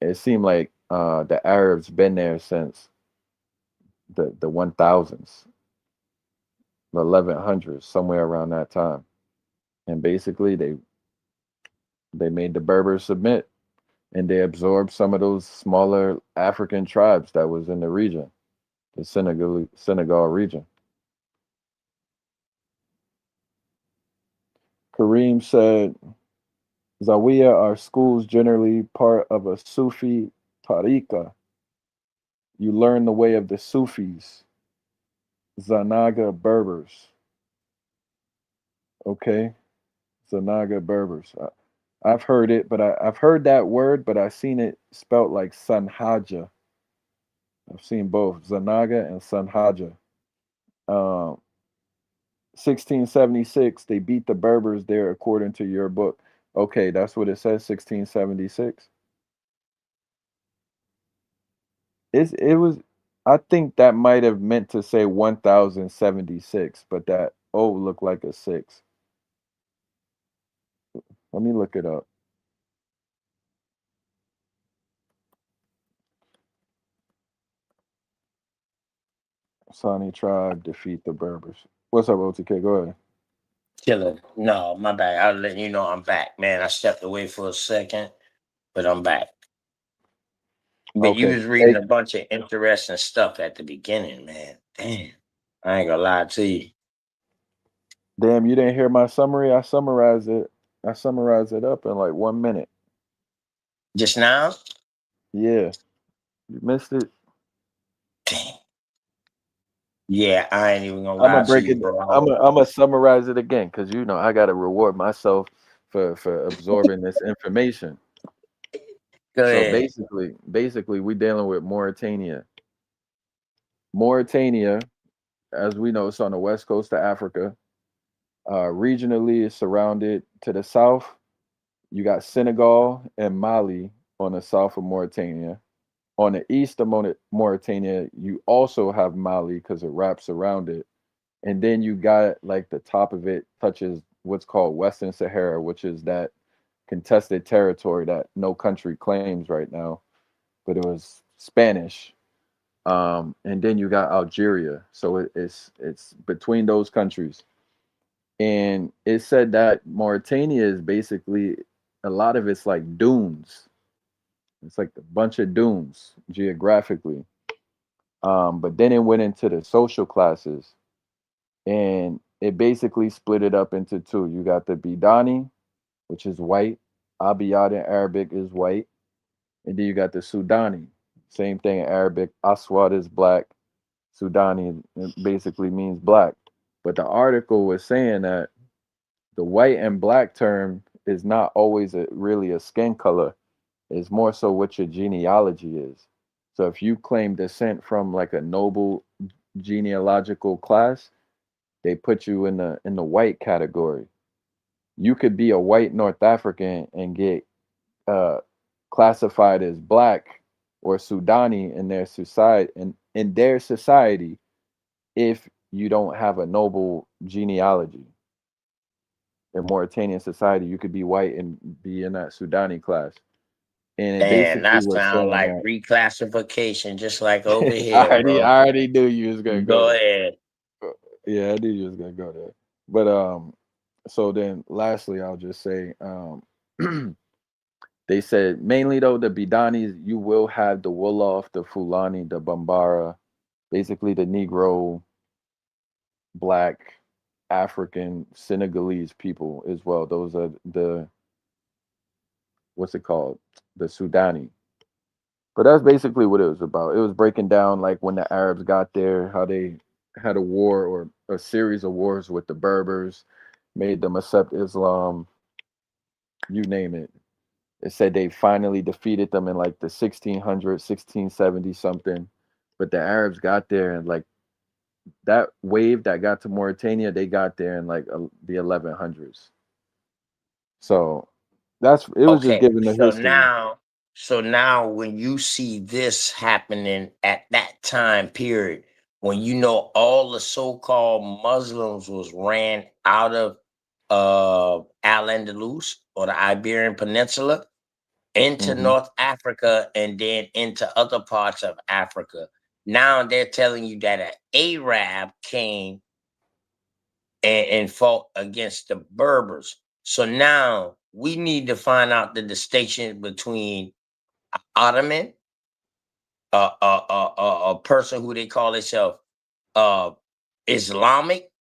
it seemed like the Arabs been there since the 1000s, the 1100s, somewhere around that time. And basically they made the Berbers submit. and they absorbed some of those smaller African tribes that was in the region, the Senegal region. Kareem said, Zawiya are schools generally part of a Sufi tariqa. You learn the way of the Sufis, Zanaga Berbers. Okay, Zanaga Berbers. I've heard it, but I've heard that word, but I've seen it spelt like Sanhaja. I've seen both Zanaga and Sanhaja. Um, 1676, they beat the Berbers there, according to your book. Okay, that's what it says. 1676. It was. I think that might have meant to say 1076, but that O looked like a six. Let me look it up. Sani tribe defeat the Berbers. What's up, OTK? Go ahead. Chilling. No, my bad. I'll let you know I'm back, man. I stepped away for a second, but I'm back. But you Okay. was reading Hey, a bunch of interesting stuff at the beginning, man. Damn. I ain't gonna lie to you. damn, you didn't hear my summary? I summarized it. I summarized it up in like 1 minute. Just now? Yeah, you missed it. Damn. Yeah, I ain't even gonna I'm lie gonna to break you, it. bro. I'm gonna summarize it again because you know I gotta reward myself for absorbing this information. Go So ahead. basically, we dealing with Mauritania. Mauritania, as we know, it's on the west coast of Africa. Regionally, it's surrounded to the south. You got Senegal and Mali on the south of Mauritania. On the east of Mauritania, you also have Mali because it wraps around it. And then you got like the top of it touches what's called Western Sahara, which is that contested territory that no country claims right now, but it was Spanish. And then you got Algeria, so it's between those countries. And it said that Mauritania is basically a lot of it's like dunes. It's like a bunch of dunes geographically. But then it went into the social classes, and it basically split it up into two. You got the Bidani, which is white. Abiyad in Arabic is white. And then you got the Sudani. Same thing in Arabic. Aswad is black. Sudani basically means black. But the article was saying that the white and black term is not always really a skin color. It's more so what your genealogy is. So if you claim descent from like a noble genealogical class, they put you in the white category. You could be a white North African and get uh, classified as black or Sudani in their society if you don't have a noble genealogy. In Mauritanian society, you could be white and be in that Sudani class. And it Damn, basically that was sound saying like that reclassification, just like over here, I bro. already knew you was gonna go Go there. ahead. Yeah, I knew you was gonna go there. But so then lastly I'll just say they said mainly though the Bidanis, you will have the Wolof, the Fulani, the Bambara, basically the Negro, black, African, Senegalese people as well. Those are the what's it called? The Sudani. But that's basically what it was about. It was breaking down like when the Arabs got there, how they had a war or a series of wars with the Berbers, made them accept Islam, you name it. It said they finally defeated them in like the 1600s, 1670 something. But the Arabs got there and like that wave that got to Mauritania, they got there in like the 1100s. So that's it was just Okay, giving the history. so now when you see this happening at that time period, when you know all the so-called Muslims was ran out of Al Andalus or the Iberian Peninsula into Hmm. North Africa and then into other parts of Africa. Now they're telling you that an Arab came and fought against the Berbers. So now we need to find out the distinction between Ottoman, a person who they call themselves Islamic,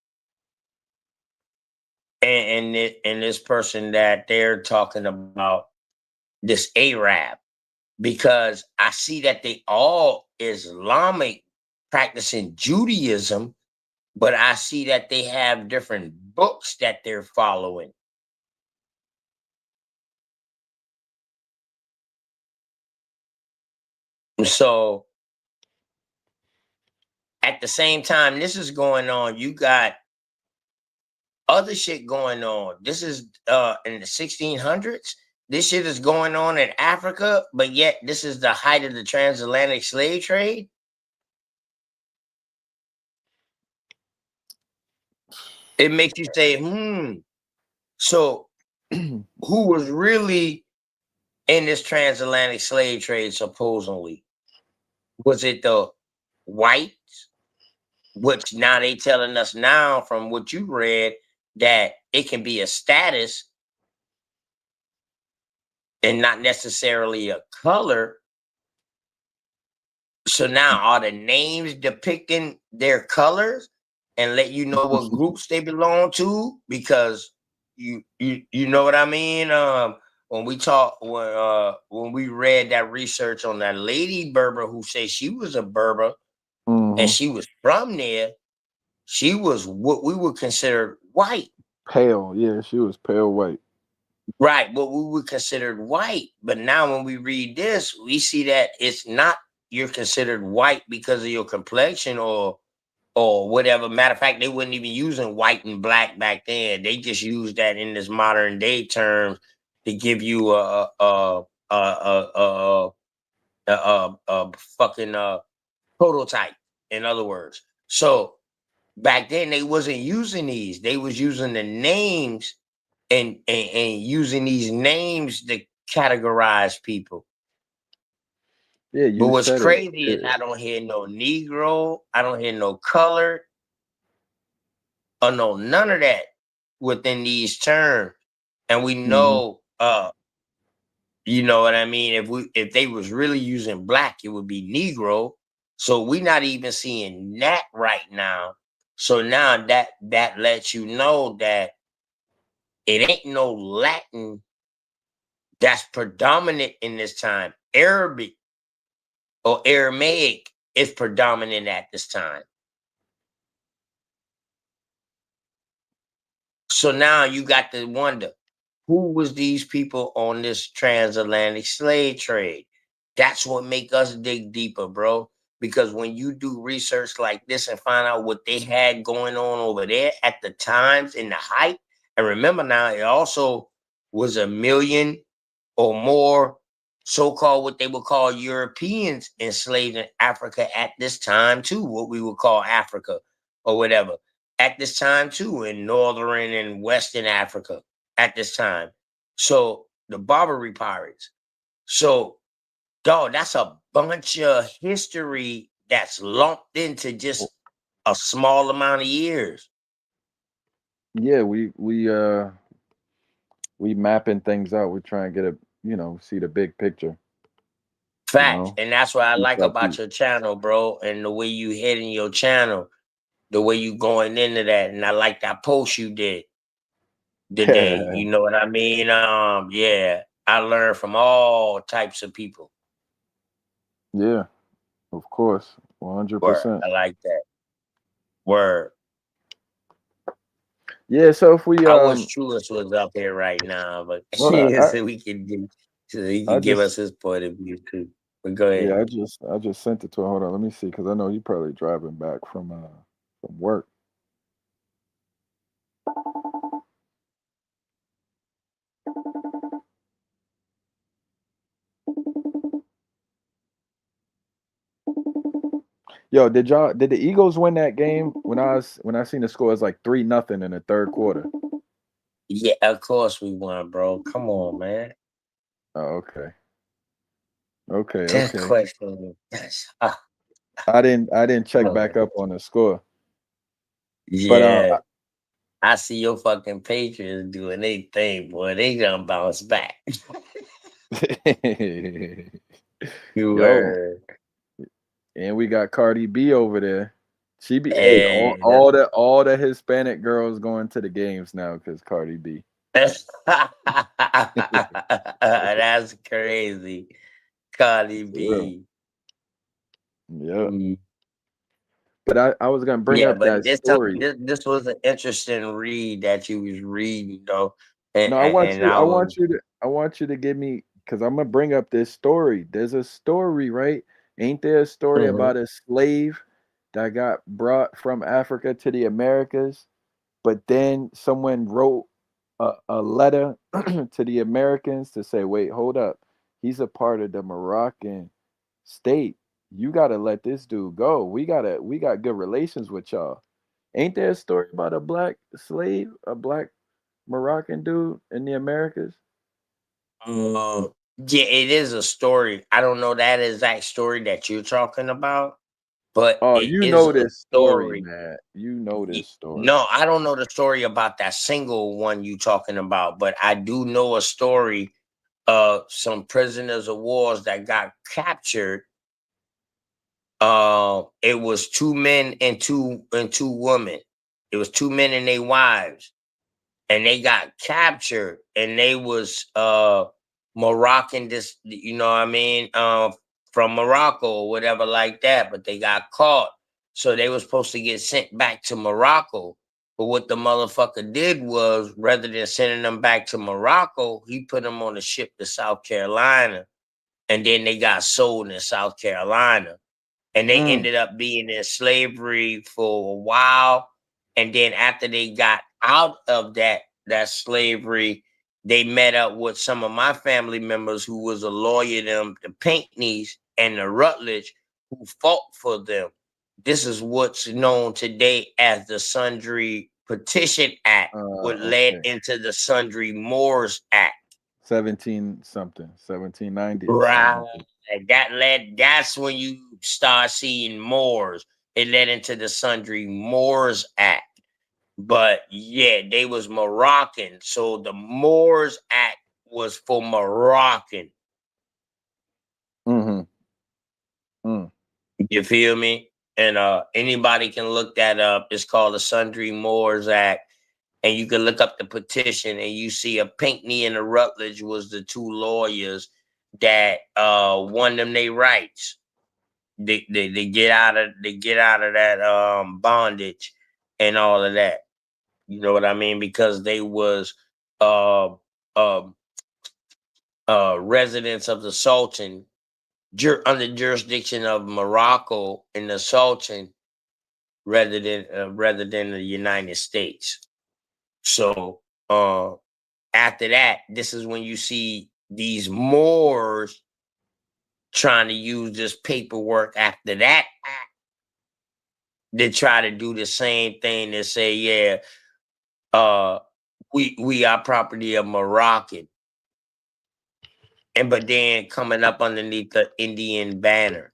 and this person that they're talking about, this Arab, because I see that they all Islamic practicing Judaism, but I see that they have different books that they're following. So at the same time this is going on, you got other shit going on. This is in the 1600s. This shit is going on in Africa, but yet this is the height of the transatlantic slave trade. It makes you say, so who was really in this transatlantic slave trade supposedly? Was it the whites? Which now they telling us now from what you read that it can be a status and not necessarily a color. So now are the names depicting their colors and let you know what groups they belong to? Because you know what I mean? When we read that research on that lady Berber who said she was a Berber and she was from there, she was what we would consider white. Pale, yeah, she was pale white. Right, what we would consider white. But now when we read this, we see that it's not you're considered white because of your complexion or whatever. Matter of fact, they wasn't even using white and black back then. They just used that in this modern day terms to give you a fucking prototype. In other words, so back then they wasn't using these. They was using the names and using these names to categorize people. Yeah, But you what's said it. crazy is I don't hear no Negro, I don't hear no color, or no none of that within these terms. And we know, you know what I mean? If they was really using black, it would be Negro. So we're not even seeing that right now. So now that lets you know that it ain't no Latin that's predominant in this time. Arabic or Aramaic is predominant at this time. So now you got to wonder, who was these people on this transatlantic slave trade? That's what make us dig deeper, bro. Because when you do research like this and find out what they had going on over there at the times in the height, and remember now, it also was 1,000,000 or more so-called what they would call Europeans enslaved in Africa at this time too, what we would call Africa or whatever at this time too, in northern and western Africa at this time. So the Barbary pirates. So dog, that's a bunch of history that's lumped into just a small amount of years. Yeah, we mapping things out. We try and get see the big picture. You Facts. know, And that's what I piece like by about piece. your channel, bro. And the way you hitting your channel, the way you going into that. And I like that post you did today. You know what I mean? Yeah. I learned from all types of people. Yeah, of course, Word. 100%. I like that. Word. Yeah, so if we I wish Truist was up here right now, but well, so we can do so he I can give just us his point of view too. But go ahead. yeah, I just sent it to her. Hold on, let me see, because I know you probably driving back from work. Yo, did the Eagles win that game? When I seen the score, it's like 3-0 in the third quarter. Yeah, of course we won, bro. Come on, man. Oh, okay. Okay, That okay. question. I didn't check Oh, back up on the score. But yeah. I see your fucking Patriots doing their thing, boy. They gonna bounce back. You Yo, were. and we got Cardi B over there. She be hey And all the Hispanic girls going to the games now because Cardi B. that's crazy. Cardi For real. B. Yeah. Mm. But I was gonna bring Yeah, up but that story. this was an interesting read that you was reading though. And, No, and I was I want you to give me because I'm gonna bring up this story. There's a story, right? Ain't there a story Mhm. about a slave that got brought from Africa to the Americas, but then someone wrote a letter to the Americans to say, wait, hold up. He's a part of the Moroccan state. You gotta let this dude go. We got good relations with y'all. Ain't there a story about a black slave, a black Moroccan dude in the Americas? Yeah, it is a story. I don't know that exact story that you're talking about, but Oh, it you is know a this story, story. man. You know Y- this story. No, I don't know the story about that single one you talking about, but I do know a story of some prisoners of wars that got captured. It was two men and two women. It was two men and their wives, and they got captured, and they was Moroccan, this you know what I mean, from Morocco or whatever like that, but they got caught. So they were supposed to get sent back to Morocco. But what the motherfucker did was, rather than sending them back to Morocco, he put them on a ship to South Carolina, and then they got sold in South Carolina, and they Mm, ended up being in slavery for a while. And then after they got out of that slavery, they met up with some of my family members who was a lawyer, them the Pinckneys and the Rutledge, who fought for them. This is what's known today as the Sundry Petition Act, what led okay. into the Sundry Moors Act. 17 something, 1790 or Right. something. That's when you start seeing Moors. It led into the Sundry Moors Act. But yeah, they was Moroccan. So the Moors Act was for Moroccan. Mm-hmm. Mm. You feel me? And anybody can look that up. It's called the Sundry Moors Act. And you can look up the petition and you see a Pinckney and a Rutledge was the two lawyers that won them their rights. They get out of that bondage and all of that. You know what I mean? Because they was uh uh residents of the Sultan under jurisdiction of Morocco and the Sultan rather than the United States. So after that, this is when you see these Moors trying to use this paperwork after that act. They try to do the same thing and say, yeah, uh, we are property of Moroccan, and but then coming up underneath the Indian banner.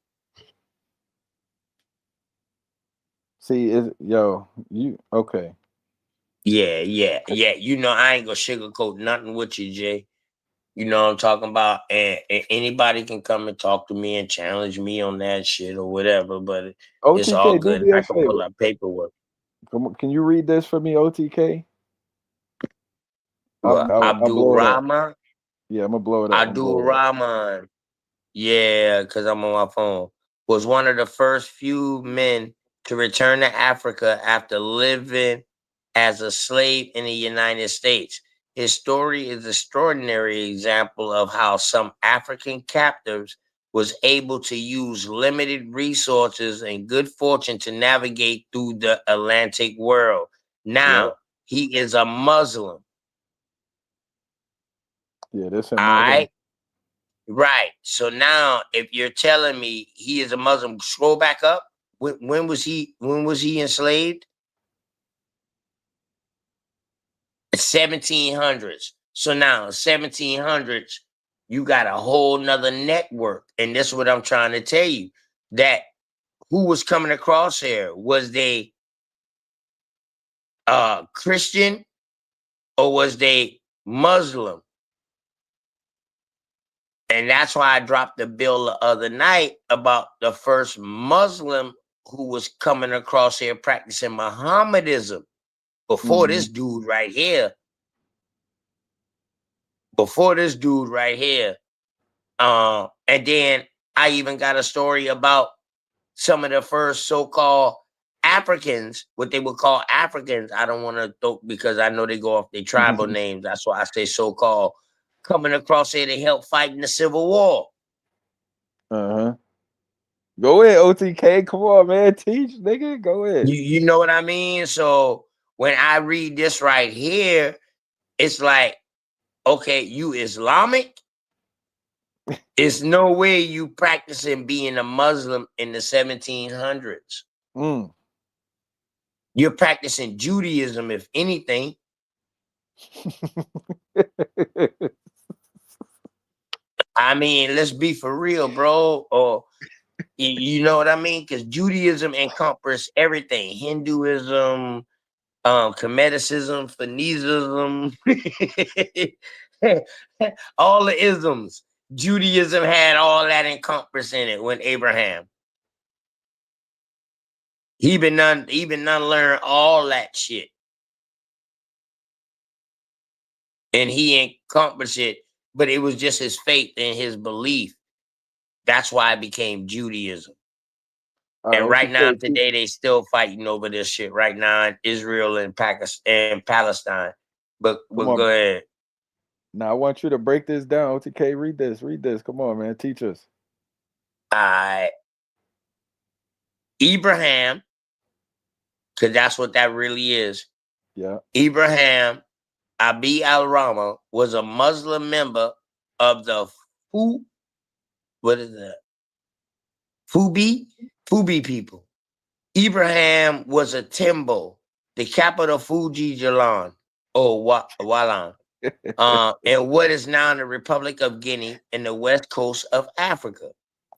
See, yo, you okay. Yeah, yeah, yeah. You know, I ain't gonna sugarcoat nothing with you, Jay. You know what I'm talking about? And anybody can come and talk to me and challenge me on that shit or whatever, but it's all OTK, do good. me I a can pull favor. up paperwork. Come on, can you read this for me, OTK? Well, I'll Abdul blow it up. Rahman, Yeah, I'm gonna blow it up. I'm Abdul blow it up. Rahman. Yeah, because I'm on my phone. Was one of the first few men to return to Africa after living as a slave in the United States. His story is an extraordinary example of how some African captives was able to use limited resources and good fortune to navigate through the Atlantic world. Yep. Now, he is a Muslim. Yeah, this All him right here. right. Right. So now, if you're telling me he is a Muslim, scroll back up. When was he? When was he enslaved? 1700s. So now, 1700s, you got a whole nother network, and this is what I'm trying to tell you. That who was coming across here? Was they Christian or was they Muslim? And that's why I dropped the bill the other night about the first Muslim who was coming across here practicing Mohammedism before Mm-hmm. this dude right here. Before this dude right here. And then I even got a story about some of the first so-called Africans, what they would call Africans. I don't want to talk because I know they go off their tribal names. That's why I say so-called, coming across here to help fight in the Civil War. Uh-huh. Go ahead, OTK. Come on, man. Teach, nigga. Go ahead. You know what I mean? So when I read this right here, it's like, okay, you Islamic? It's no way you practicing being a Muslim in the 1700s. Mm. You're practicing Judaism, if anything. I mean, let's be for real, bro. Or you know what I mean? Because Judaism encompasses everything: Hinduism, Comedicism, Phoenicism, all the isms. Judaism had all that encompassed in it when Abraham. He been unlearn all that shit. And he encompassed it, but it was just his faith and his belief. That's why it became Judaism. All right, And right now, OTK. today, they still fighting over this shit right now in Israel and Pakistan and Palestine. But Come go on. ahead. Now I want you to break this down. OTK, read this. Read this. Come on, man. Teach us. Abraham, because that's what that really is. Yeah. Abraham Abi al-Rama was a Muslim member of the what is that? Fubi people. Ibrahim was a Timbo, the capital of Fuji Jalan, or Walan, in what is now the Republic of Guinea in the west coast of Africa.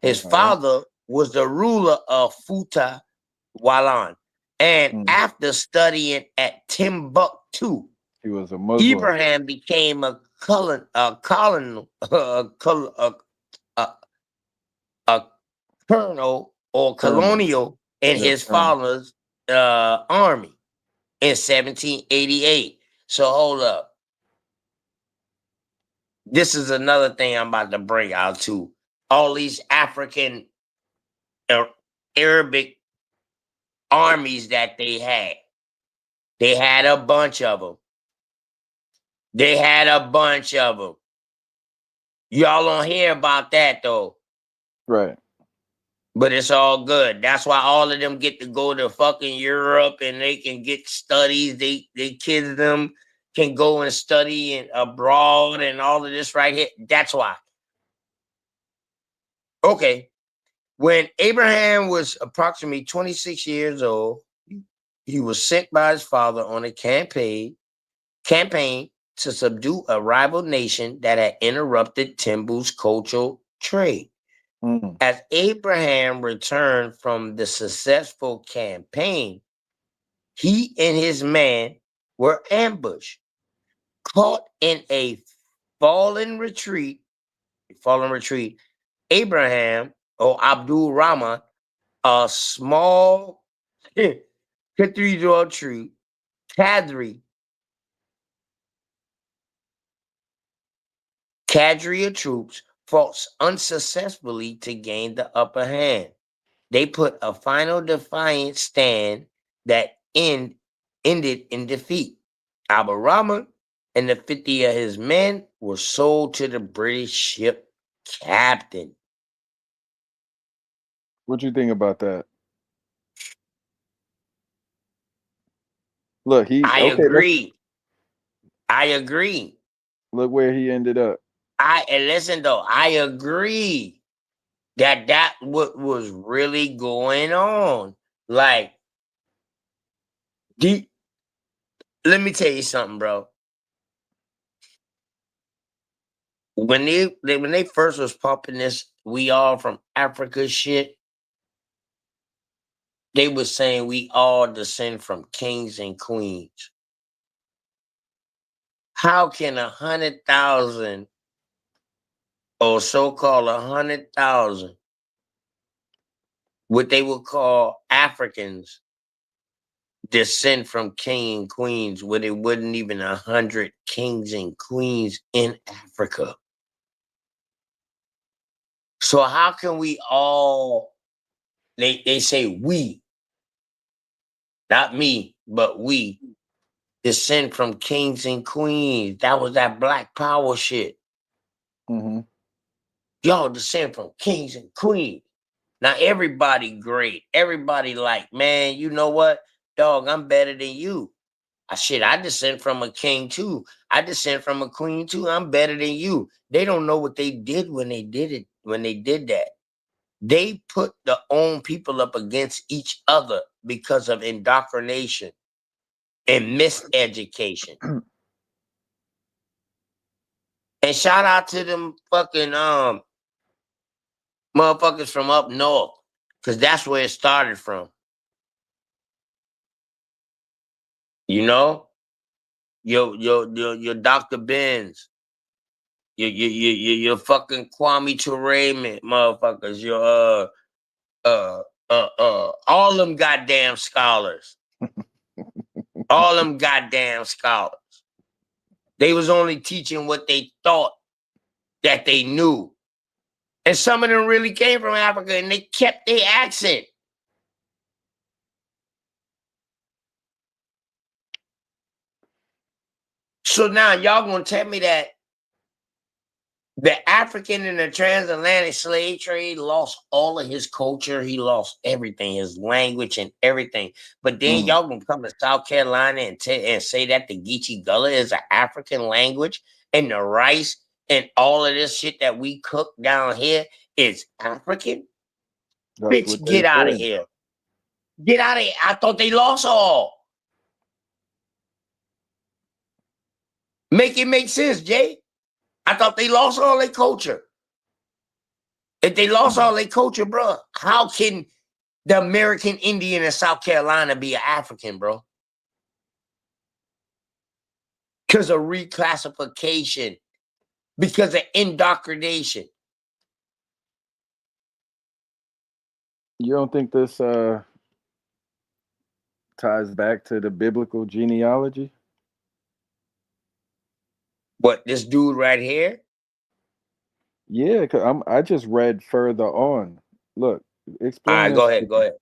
His father was the ruler of Futa Walan. And after studying at Timbuktu, he was a Muslim. Ibrahim became a colonel or colonial in his father's army in 1788. So hold up. This is another thing I'm about to bring out too. All these African Arabic armies that they had. They had a bunch of them. Y'all don't hear about that though. Right. But it's all good. That's why all of them get to go to fucking Europe and they can get studies. They kids them can go and study abroad and all of this right here. That's why. Okay. When Abraham was approximately 26 years old, he was sent by his father on a campaign to subdue a rival nation that had interrupted Timbuktu's cultural trade. As Abraham returned from the successful campaign, he and his men were ambushed, caught in a fallen retreat. Abraham or Abdul Rahman, a small cathedral troop, cadre of troops fought unsuccessfully to gain the upper hand. They put a final defiant stand that ended in defeat. Aburama and the 50 of his men were sold to the British ship captain. What you think about that? Look, I agree. Look where he ended up. Listen though, I agree that what was really going on. Like, let me tell you something, bro. When they first was pumping this "we all from Africa" shit, they was saying we all descend from kings and queens. How can 100,000 or so-called 100,000, what they would call Africans, descend from king and queens, where there wasn't even 100 kings and queens in Africa. So how can we all, they say we, not me, but we, descend from kings and queens? That was that black power shit. Mm-hmm. Y'all descend from kings and queens. Now everybody great. Everybody like, man, you know what? Dog, I'm better than you. I descend from a king too. I descend from a queen too. I'm better than you. They don't know what they did when they did it, when they did that. They put their own people up against each other because of indoctrination and miseducation. And shout out to them fucking motherfuckers from up north, because that's where it started from. You know, your Dr. Benz, your fucking Kwame Ture, motherfuckers, your all them goddamn scholars, all them goddamn scholars. They was only teaching what they thought that they knew, and some of them really came from Africa, and they kept their accent. So now y'all gonna tell me that the African in the transatlantic slave trade lost all of his culture. He lost everything, his language and everything. But then Mm. y'all gonna come to South Carolina and say that the Geechee Gullah is an African language, and the rice and all of this shit that we cook down here is African? That's Bitch, what they get out of say. here. Get out of here. I thought they lost all. Make it make sense, Jay. I thought they lost all their culture. If they lost all their culture, bro, how can the American Indian in South Carolina be an African, bro? Because of reclassification, because of indoctrination. You don't think this ties back to the biblical genealogy? What, this dude right here? Yeah, cause I just read further on. Look, All explain right, this go to ahead, go me. ahead.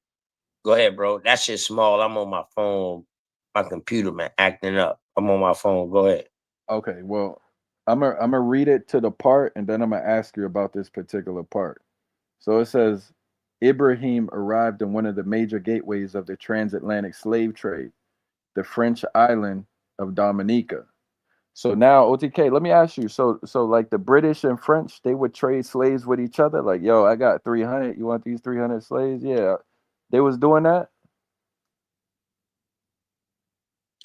Go ahead, bro. That shit's small. I'm on my phone, my computer, man, acting up. I'm on my phone. Go ahead. Okay, well, I'm gonna read it to the part, and then I'm gonna ask you about this particular part. So it says Ibrahim arrived in one of the major gateways of the transatlantic slave trade, the French island of Dominica. So now, OTK, let me ask you. So like the British and French, they would trade slaves with each other. Like, yo, I got 300. You want these 300 slaves? Yeah, they was doing that.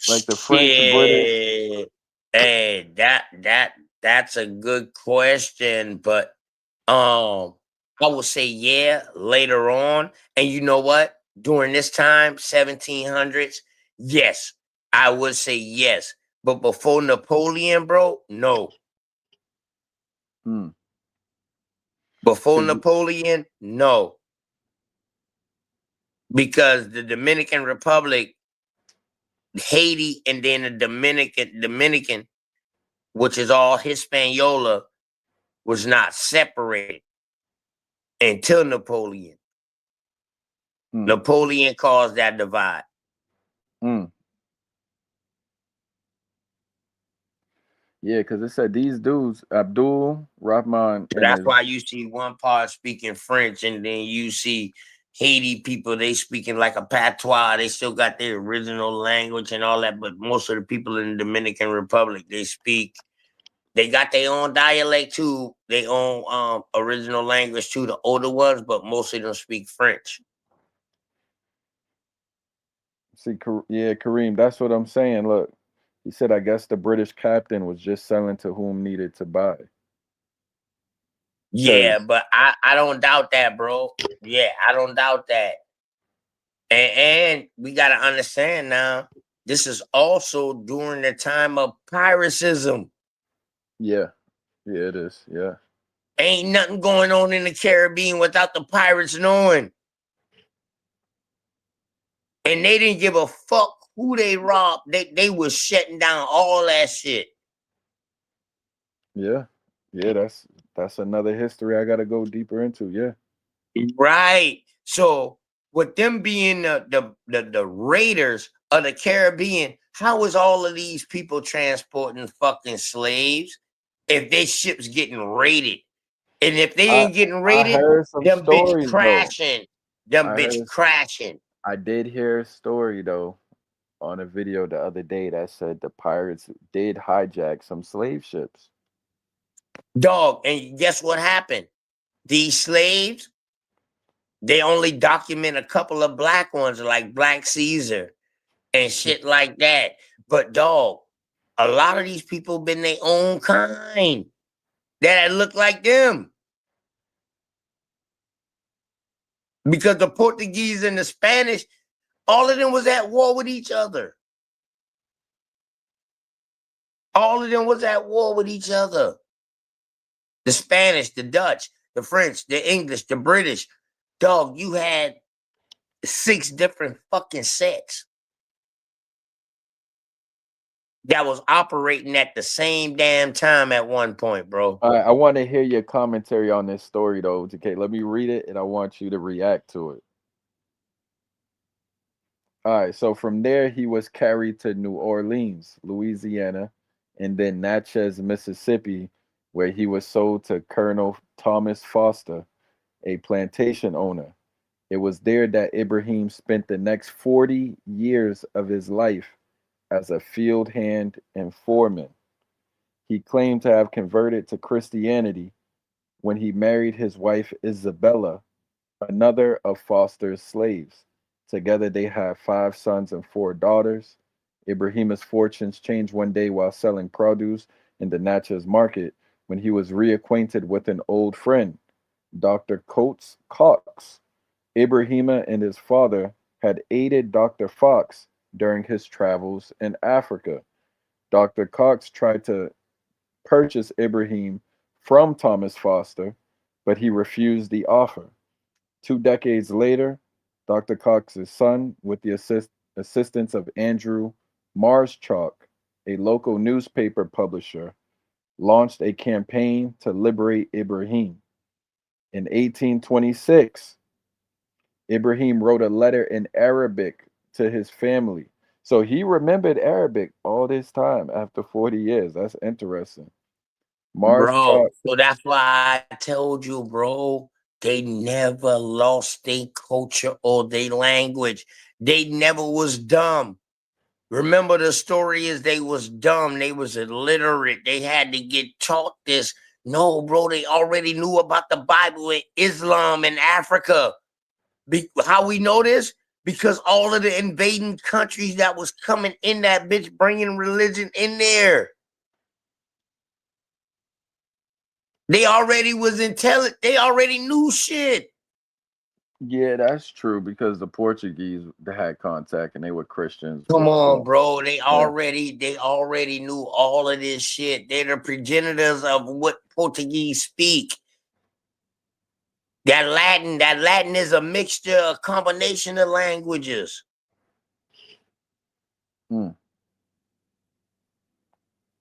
Like the French, British. Shit. Hey, that's a good question, but I would say yeah later on. And you know what? During this time, 1700s, yes, I would say yes. But before Napoleon, bro, no. Hmm. Before Cause Napoleon, no. Because the Dominican Republic, Haiti, and then the Dominican, which is all Hispaniola, was not separated until Napoleon. hmm, Napoleon caused that divide. hmm. Yeah, because it said these dudes, Abdul Rahman So and that's his. why you see one part speaking French, and then you see Haiti people, they speaking like a patois. They still got their original language and all that, but most of the people in the Dominican Republic, they got their own dialect too, their own original language too, the older ones, but most of them speak French. See, yeah, Kareem, that's what I'm saying. Look, he said, I guess the British captain was just selling to whom needed to buy. Yeah, Because, but I don't doubt that, bro. Yeah, I don't doubt that. And we got to understand now, this is also during the time of piracism. yeah, yeah, it is. Yeah. Ain't nothing going on in the Caribbean without the pirates knowing. And they didn't give a fuck who they robbed. They was shutting down all that shit. Yeah. Yeah, that's another history I gotta go deeper into. Yeah. Right. So with them being the raiders of the Caribbean, how is all of these people transporting fucking slaves if their ships getting raided? And if they I ain't getting I raided, heard some them bitch stories though. crashing. Them I bitch heard crashing. I did hear a story though on a video the other day that said the pirates did hijack some slave ships. Dog, and guess what happened? These slaves, they only document a couple of black ones like Black Caesar and shit like that. But dog, a lot of these people been their own kind that look like them. Because the Portuguese and the Spanish, all of them was at war with each other. All of them was at war with each other. The Spanish, the Dutch, the French, the English, the British. Dog, you had 6 different fucking sets that was operating at the same damn time at one point, bro. I want to hear your commentary on this story though, TK. Let me read it and I want you to react to it. All right, so from there he was carried to New Orleans, Louisiana, and then Natchez, Mississippi, where he was sold to Colonel Thomas Foster, a plantation owner. It was there that Ibrahim spent the next 40 years of his life as a field hand and foreman. He claimed to have converted to Christianity when he married his wife Isabella, another of Foster's slaves. Together they had 5 sons and 4 daughters. Ibrahim's fortunes changed one day while selling produce in the Natchez market when he was reacquainted with an old friend, Dr. Coates Cox. Ibrahima and his father had aided Dr. Fox during his travels in Africa. Dr. Cox tried to purchase Ibrahim from Thomas Foster, but he refused the offer. 2 decades later, Dr. Cox's son, with the assistance of Andrew Marschalk, a local newspaper publisher, launched a campaign to liberate Ibrahim. In 1826, Ibrahim wrote a letter in Arabic to his family. So he remembered Arabic all this time after 40 years. That's interesting. Bro, Marschalk, so that's why I told you, bro, they never lost their culture or their language. They never was dumb. Remember, the story is they was dumb. They was illiterate. They had to get taught this. No, bro, they already knew about the Bible and Islam in Africa. How we know this? Because all of the invading countries that was coming in that bitch bringing religion in there. They already was intelligent. They already knew shit. yeah, that's true because the Portuguese they had contact and they were Christians Come on, before. bro. Yeah. They already knew all of this shit. They're the progenitors of what Portuguese speak. That Latin is a mixture, a combination of languages. Mm.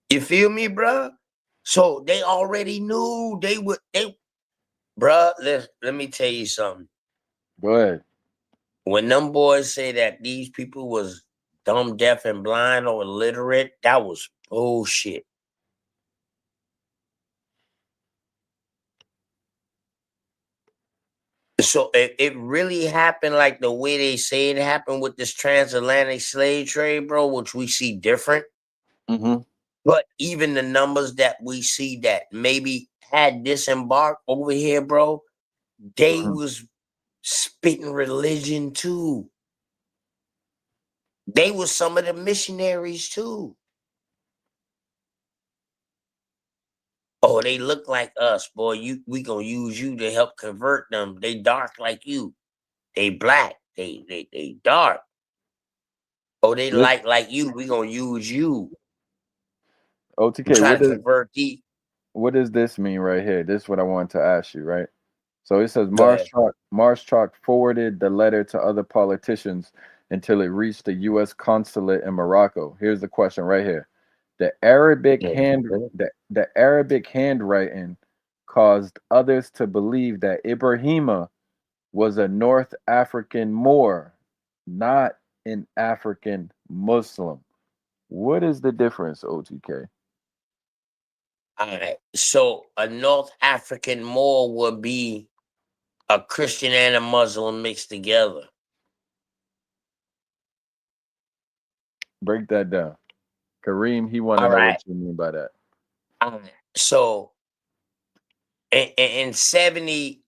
You feel me, bruh? So they already knew bruh, let me tell you something. Go ahead. When them boys say that these people was dumb, deaf, and blind or illiterate, that was bullshit. So it really happened like the way they say it happened with this transatlantic slave trade, bro, which we see different. Mm-hmm. But even the numbers that we see that maybe had disembarked over here, bro, they Mm-hmm. was spitting religion too. They were some of the missionaries too. Oh, they look like us, boy. We gonna use you to help convert them. They dark like you. They black. They dark. Oh, they This like you. We gonna use you. I'm OTK, trying to convert these. what does this mean right here? This is what I wanted to ask you, right? So it says Go ahead. Marshchalk forwarded the letter to other politicians until it reached the U.S. consulate in Morocco. Here's the question right here: Yeah. the Arabic handwriting caused others to believe that Ibrahima was a North African Moor, not an African Muslim. What is the difference, OTK? All right. So a North African Moor would be a Christian and a Muslim mixed together. Break that down. Kareem, he want to All know right. what you mean by that. All right. So in 70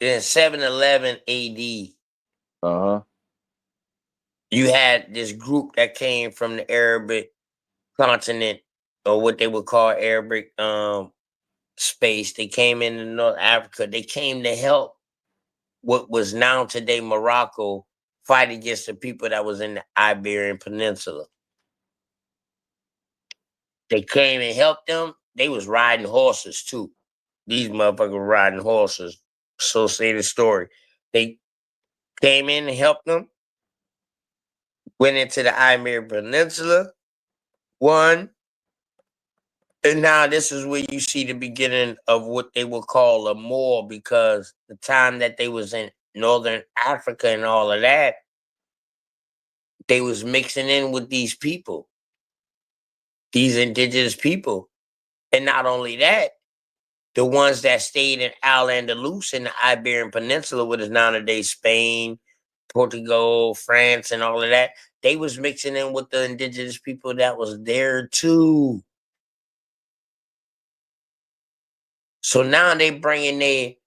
in 711 AD, Uh-huh. you had this group that came from the Arabic continent, or what they would call Arabic space. They came into North Africa. They came to help what was now today Morocco fight against the people that was in the Iberian Peninsula. They came and helped them. They was riding horses too. These motherfuckers were riding horses. Associated story. They came in and helped them. Went into the Iberian Peninsula. Won. And now this is where you see the beginning of what they would call a Moor, because the time that they was in Northern Africa and all of that, they was mixing in with these people, these indigenous people. And not only that, the ones that stayed in Al Andalus in the Iberian Peninsula, what is nowadays Spain, Portugal, France, and all of that, they was mixing in with the indigenous people that was there too. So now they bringing they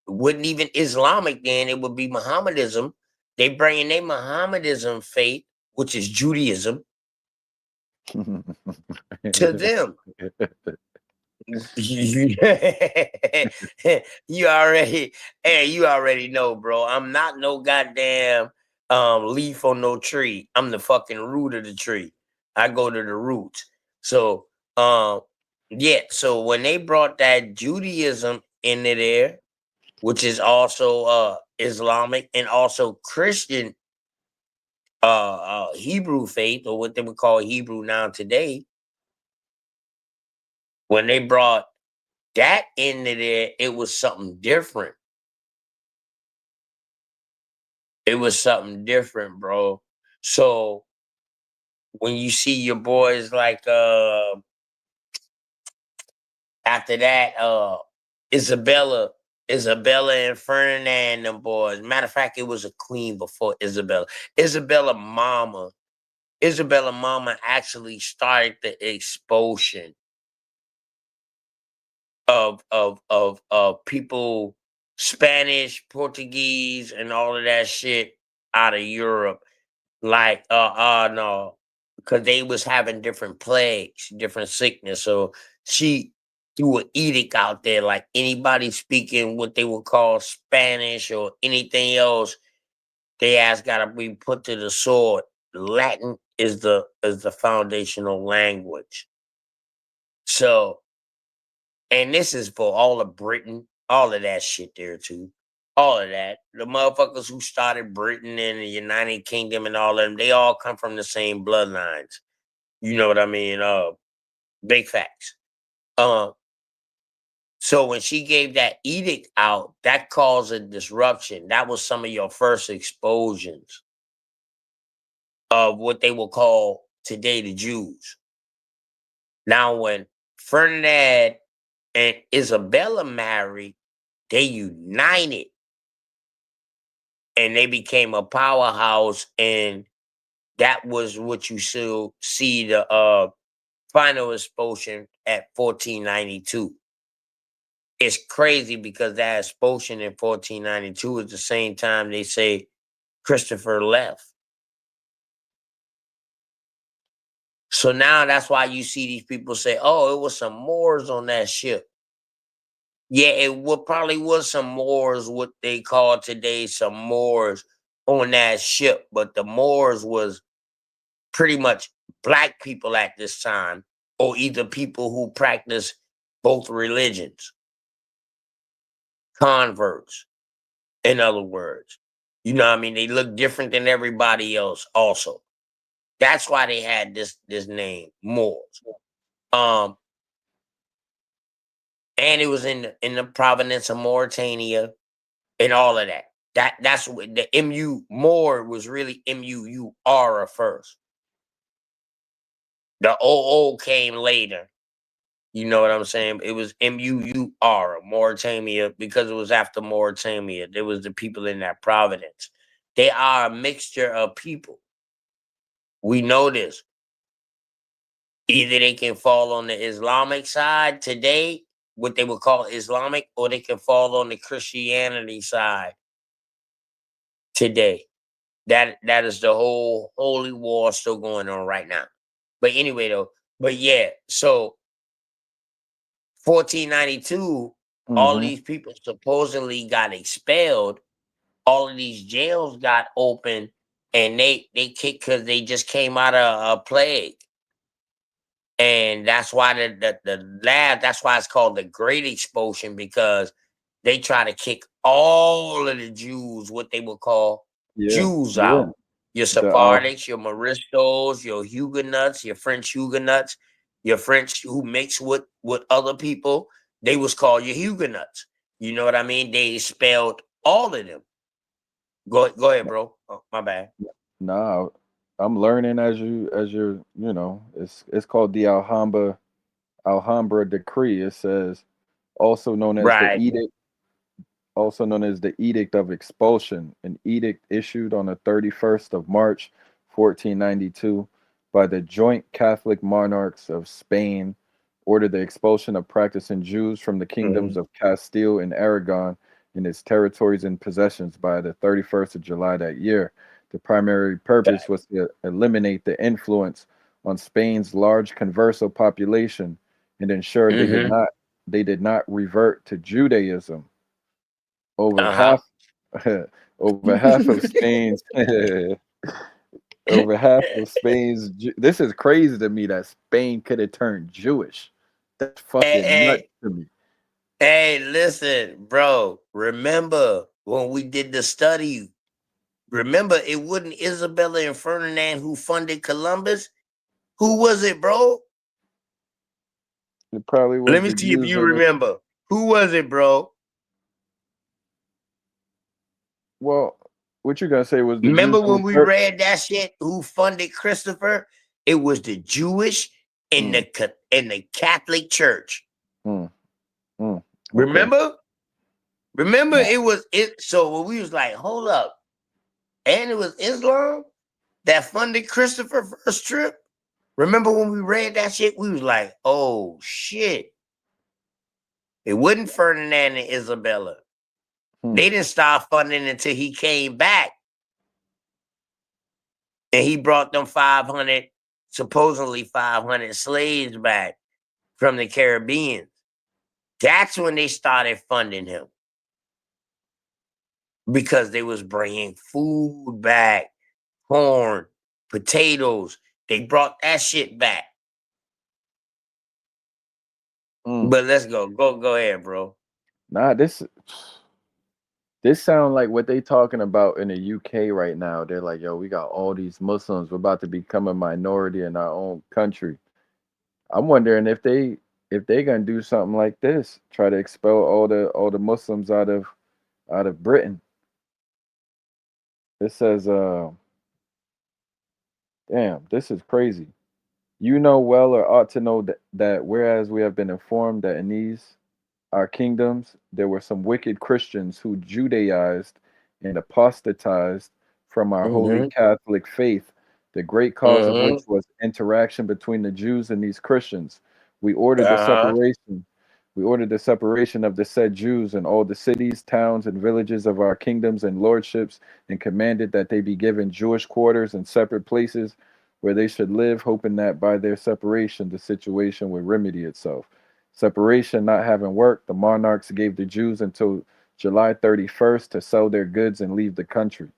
wouldn't even Islamic then, it would be Mohammedanism. They bringing their Mohammedanism faith, which is Judaism, to them. you already, hey, you already know, bro. I'm not no goddamn leaf on no tree. I'm the fucking root of the tree. I go to the roots. So yeah, so when they brought that Judaism into there, which is also Islamic and also Christian Hebrew faith, or what they would call Hebrew now today, when they brought that into there, it was something different. It was something different, bro. So when you see your boys like after that, Isabella, Isabella and Ferdinand, them boys. Matter of fact, it was a queen before Isabella. Isabella mama. Isabella mama actually started the expulsion of people, Spanish, Portuguese, and all of that shit out of Europe. Like no, because they was having different plagues, different sickness. So she threw an edict out there, like anybody speaking what they would call Spanish or anything else, they ass gotta be put to the sword. Latin is the foundational language. So, and this is for all of Britain, all of that shit there too. All of that. The motherfuckers who started Britain and the United Kingdom and all of them, they all come from the same bloodlines. You know what I mean? Big facts. Um, so when she gave that edict out, that caused a disruption. That was some of your first explosions of what they will call today the Jews. Now, when Ferdinand and Isabella married, they united and they became a powerhouse. And that was what you see the final expulsion at 1492. It's crazy because that expulsion in 1492 is the same time they say Christopher left. So now that's why you see these people say, oh, it was some Moors on that ship. Yeah, probably was some Moors, what they call today some Moors on that ship, but the Moors was pretty much black people at this time, or either people who practice both religions, converts, in other words. You know what I mean? They look different than everybody else also. That's why they had this name, Moors. Um, and it was in the province of Mauritania and all of that. That's what the MU Moor was really MUUR first. The OO came later. You know what I'm saying? It was MUUR, Mauritania, because it was after Mauritania. There was the people in that province. They are a mixture of people. We know this. Either they can fall on the Islamic side today, what they would call Islamic, or they can fall on the Christianity side today. That is the whole holy war still going on right now. But anyway, though, but yeah, so 1492, all of Mm-hmm. these people supposedly got expelled. All of these jails got open, and they kicked because they just came out of a plague. And that's why the lab, that's why it's called the Great Expulsion, because they try to kick all of the Jews, what they would call Yeah, Jews, yeah. out. Your The Sephardics, your Moriscos, your Huguenots, your French Huguenots, your French who mix with other people, they was called your Huguenots. You know what I mean? They expelled all of them. Go ahead, bro. Oh, my bad. nah, I'm learning as you're, it's called the Alhambra Decree. It says, also known as the Right. Edict, also known as the Edict of Expulsion, an edict issued on the 31st of March, 1492, by the joint Catholic monarchs of Spain, ordered the expulsion of practicing Jews from the kingdoms Mhm. of Castile and Aragon and its territories and possessions by the 31st of July that year. The primary purpose was to eliminate the influence on Spain's large converso population and ensure Mm-hmm. they did not revert to Judaism. Over Uh-huh. half over half of Spain's over half of Spain's this is crazy to me that Spain could have turned Jewish. That's Hey, fucking nuts hey, to me. hey, listen, bro. Remember when we did the study? Remember, it wasn't Isabella and Ferdinand who funded Columbus? Who was it, bro? It probably Let was me the see if Jews you and the remember. Who was it, bro? well, what you gonna say was the Remember Jews when who we first read that shit? Who funded Christopher? It was the Jewish and mm, the Catholic Church. mm, mm, okay. Remember? Remember, Nah. it was it. So when we was like, hold up, and it was Islam that funded Christopher first trip. Remember when we read that shit? We was like, oh shit. It wasn't Ferdinand and Isabella. Hmm. They didn't start funding until he came back. And he brought them 500, supposedly 500 slaves back from the Caribbean. That's when they started funding him because they was bringing food back, corn, potatoes. They brought that shit back. Mm. But let's go. Go ahead, bro. Nah, this sound like what they talking about in the UK right now. They're like, yo, we got all these Muslims. We're about to become a minority in our own country. I'm wondering if they gonna do something like this, try to expel all the Muslims out of Britain. It says, damn, this is crazy. You know well or ought to know that whereas we have been informed that in these our kingdoms there were some wicked Christians who Judaized and apostatized from our holy Mm-hmm. Catholic faith, the great cause of which Mm-hmm. was interaction between the Jews and these Christians. We ordered the Uh-huh. separation. We ordered the separation of the said Jews in all the cities, towns, and villages of our kingdoms and lordships, and commanded that they be given Jewish quarters and separate places where they should live, hoping that by their separation the situation would remedy itself. Separation not having worked, the monarchs gave the Jews until July 31st to sell their goods and leave the country.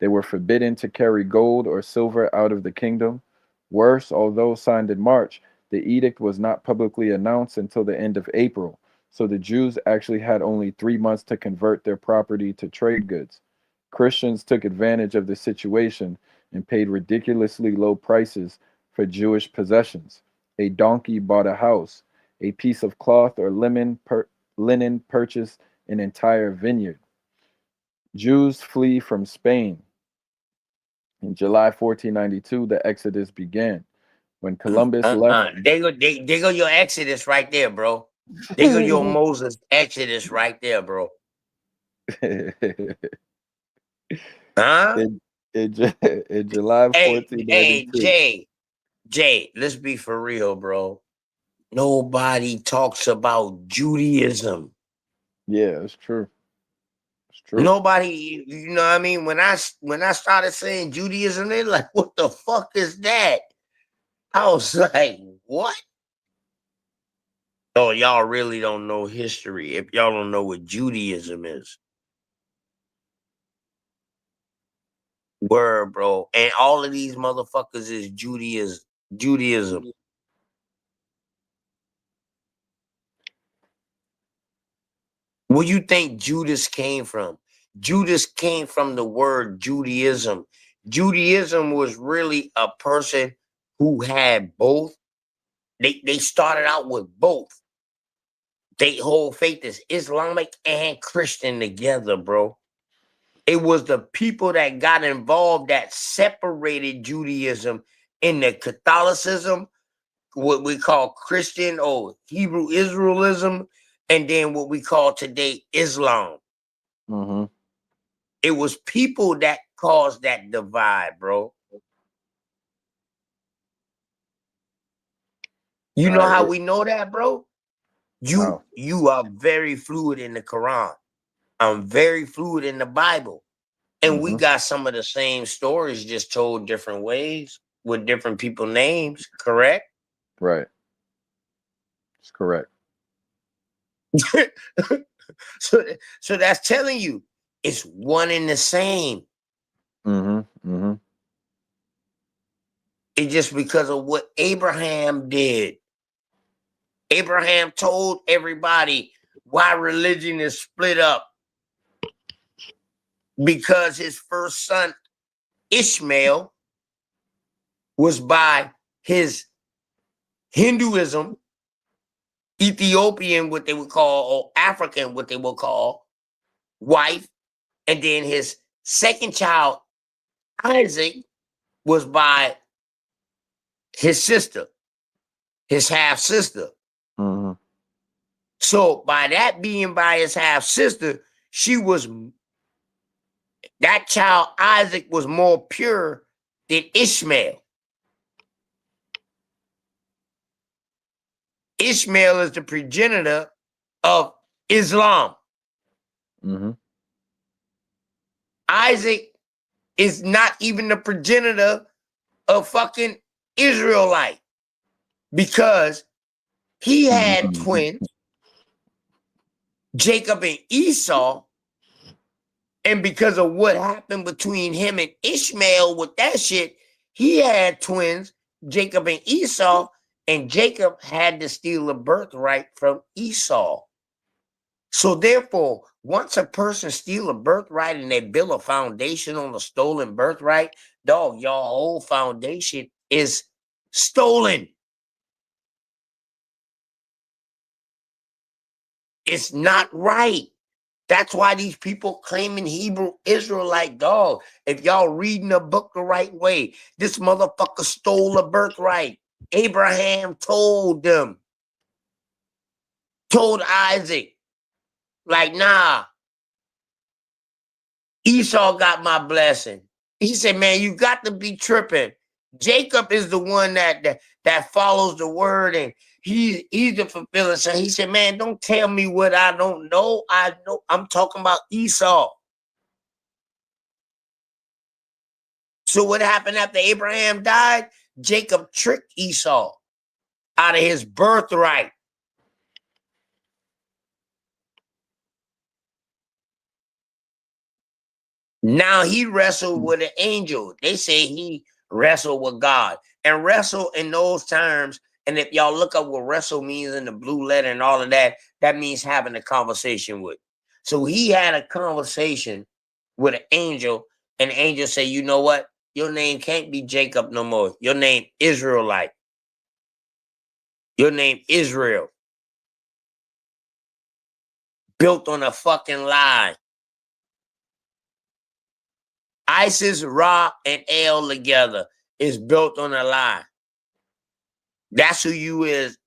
They were forbidden to carry gold or silver out of the kingdom. Worse, although signed in March, The edict was not publicly announced until the end of April, so the Jews actually had only 3 months to convert their property to trade goods. Christians took advantage of the situation and paid ridiculously low prices for Jewish possessions. A donkey bought a house, a piece of cloth or linen purchased an entire vineyard. Jews flee from Spain. In July 1492, the Exodus began. When Columbus left, There go your Exodus right there, bro. There go your Moses Exodus right there, bro. Huh? in, in July Hey, 1492. Jay, let's be for real, bro. Nobody talks about Judaism. Yeah, it's true. It's true. Nobody, you know what I mean? When I started saying Judaism, they're like, what the fuck is that? I was like, what? Oh, y'all really don't know history if y'all don't know what Judaism is. Word, bro. And all of these motherfuckers is Judaism. Where you think Judas came from? Judas came from the word Judaism. Judaism was really a person who had both. They started out with both. They whole faith is Islamic and Christian together, bro. It was the people that got involved that separated Judaism into Catholicism, what we call Christian or Hebrew Israelism, and then what we call today Islam. Mm-hmm. It was people that caused that divide, bro. You know how we know that, bro? You are very fluid in the Quran. I'm very fluid in the Bible. And we Mm-hmm. got some of the same stories just told different ways with different people names, correct? Right. It's correct. so that's telling you it's one and the same. Mm-hmm. Mm-hmm. It's just because of what Abraham did. Abraham told everybody why religion is split up because his first son, Ishmael, was by his Hinduism, Ethiopian, what they would call, or African, what they would call, wife. And then his second child, Isaac, was by his sister, his half sister. Mm-hmm. So by that being by his half sister, that child, Isaac, was more pure than Ishmael. Ishmael is the progenitor of Islam. Mm-hmm. Isaac is not even the progenitor of fucking Israelite because he had twins, Jacob and Esau, and because of what happened between him and Ishmael with that shit, he had twins, Jacob and Esau, and Jacob had to steal a birthright from Esau. So therefore, once a person steal a birthright and they build a foundation on a stolen birthright, dog, your whole foundation is stolen. It's not right. That's why these people claiming Hebrew Israelite, dog. If y'all reading the book the right way, this motherfucker stole a birthright. Abraham told Isaac, like, nah, Esau got my blessing. He said, man, you got to be tripping. Jacob is the one that follows the word, and he's the fulfiller. So he said, man, don't tell me what I don't know. I know. I'm talking about Esau. So what happened after Abraham died? Jacob tricked Esau out of his birthright. Now he wrestled with an angel. They say he wrestled with God. And wrestle in those terms And if y'all look up what wrestle means in the blue letter and all of that, that means having a conversation with. So he had a conversation with an angel, and the angel said, you know what? Your name can't be Jacob no more. Your name Israelite. Your name Israel. Built on a fucking lie. Isis, Ra, and El together is built on a lie. That's who you is.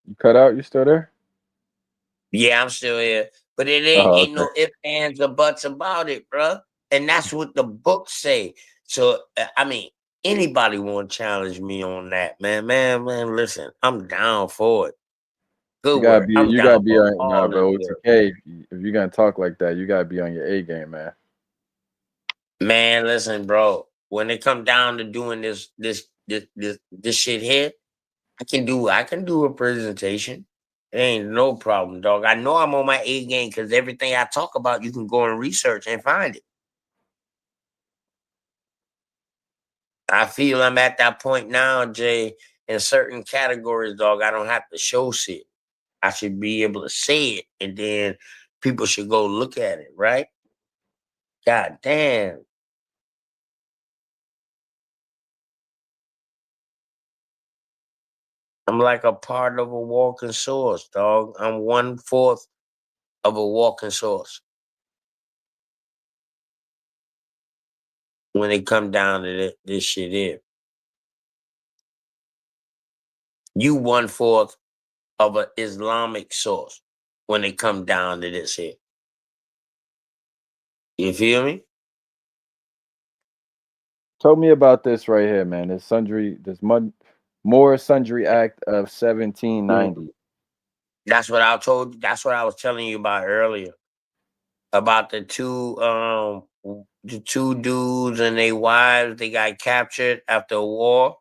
You cut out? You still there? Yeah, I'm still here. But it Oh, ain't okay. no ifs, ands, or buts about it, bro. And that's what the books say. So, I mean, anybody want to challenge me on that, man, listen, I'm down for it. Good work. I'm You gotta down be for on nah, all but this work. OTK. If you're gonna talk like that, you gotta be on your A game, man. Man, listen, bro. When it come down to doing this shit here, I can do a presentation. It ain't no problem, dog. I know I'm on my A game because everything I talk about, you can go and research and find it. I feel I'm at that point now, Jay, in certain categories, dog. I don't have to show shit. I should be able to say it, and then people should go look at it, right? God damn. I'm like a part of a walking source, dog. I'm 1/4 of a walking source when it come down to this shit here. You 1/4 of an Islamic source when it come down to this here. You feel me? Tell me about this right here, man. Moore Sundry Act of 1790. That's what I told you. That's what I was telling you about earlier. About the two dudes and their wives, they got captured after a war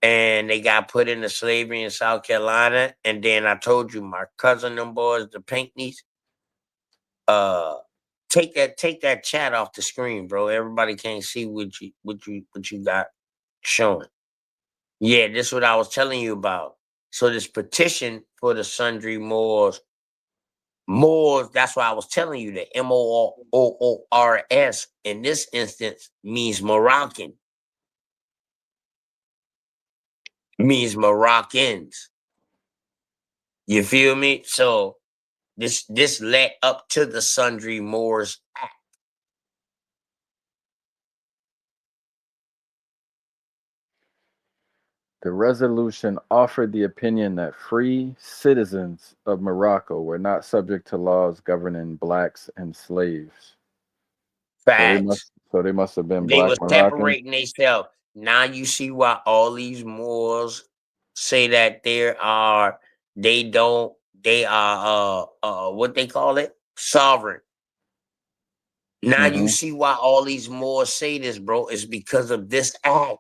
and they got put into slavery in South Carolina. And then I told you my cousin them boys, the Pinckneys, uh take that chat off the screen, bro. Everybody can't see what you got showing. Yeah, this is what I was telling you about. So this petition for the sundry Moors, that's why I was telling you that Moors in this instance means Moroccan, means Moroccans. You feel me? So this led up to the Sundry Moors Act. The resolution offered the opinion that free citizens of Morocco were not subject to laws governing blacks and slaves. Facts. So they must have been They black were Moroccans. separating themselves. Now you see why all these Moors say that they are what they call it? Sovereign. Now you Hmm. see why all these Moors say this, bro. It's because of this act.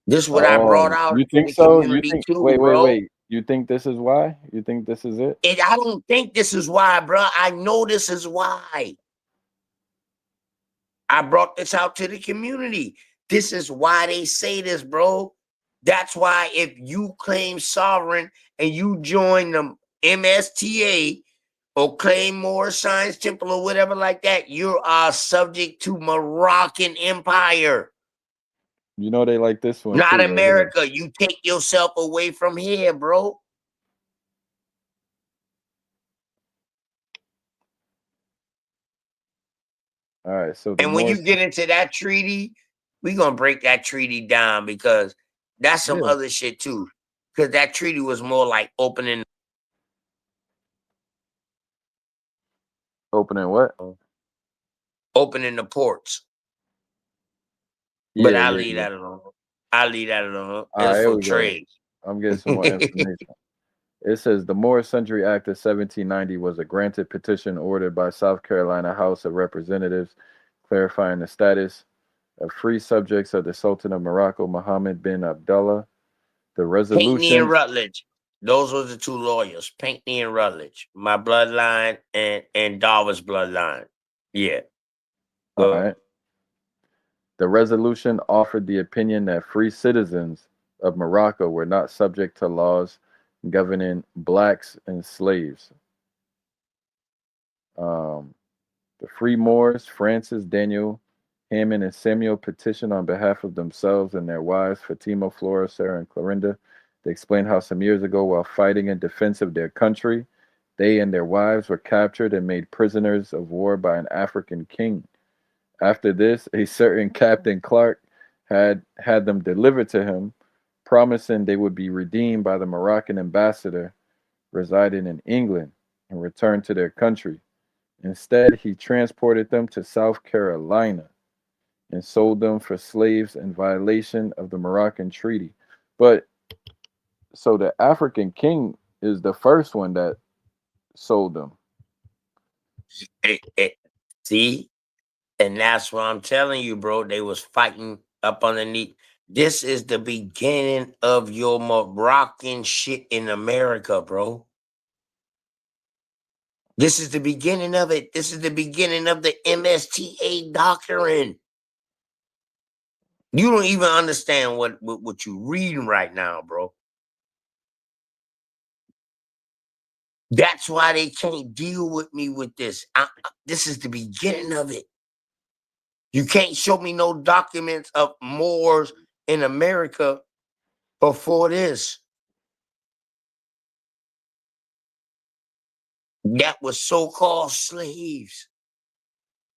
This is what I brought Oh, out you to think the so? You community think? too, Wait, wait, bro. wait. You think this is why? You think this is it? And I don't think this is why, bro. I know this is why. I brought this out to the community. This is why they say this, bro. That's why if you claim sovereign and you join the MSTA or claim Moorish Science Temple or whatever like that, you are subject to Moroccan Empire. You know they like this one Not too, right here. America. You take yourself away from here, bro. All right. So the And when you Moors. get into that treaty, we're gonna break that treaty down because that's some Yeah. other shit too. Because that treaty was more like Opening what? opening the ports. But Yeah, I'll yeah, leave yeah. that alone. I'll leave that alone. All right, It's here for we go. trade. I'm getting some more information. It says the Moorish Sundry Act of 1790 was a granted petition ordered by South Carolina House of Representatives, clarifying the status of free subjects of the Sultan of Morocco, Mohammed bin Abdullah. The Pinckney and resolution, Rutledge. Those were the two lawyers, Pinckney and Rutledge. My bloodline and Darvin's bloodline. Yeah. All right. The resolution offered the opinion that free citizens of Morocco were not subject to laws governing blacks and slaves. Um, the free Moors, Francis, Daniel, Hammond, and Samuel petitioned on behalf of themselves and their wives, Fatima, Flora, Sarah, and Clorinda. They explained how some years ago, while fighting in defense of their country, they and their wives were captured and made prisoners of war by an African king. After this, a certain Captain Clark had them delivered to him, promising they would be redeemed by the Moroccan ambassador residing in England and return to their country. Instead, he transported them to South Carolina and sold them for slaves in violation of the Moroccan treaty. But so the African king is the first one that sold them. See, and that's what I'm telling you, bro. They was fighting up underneath. This is the beginning of your Moroccan shit in America, bro. This is the beginning of it. This is the beginning of the MSTA doctrine. You don't even understand what you're reading right now, bro. That's why they can't deal with me with this. This is the beginning of it. You can't show me no documents of Moors in America before this. That was so-called slaves.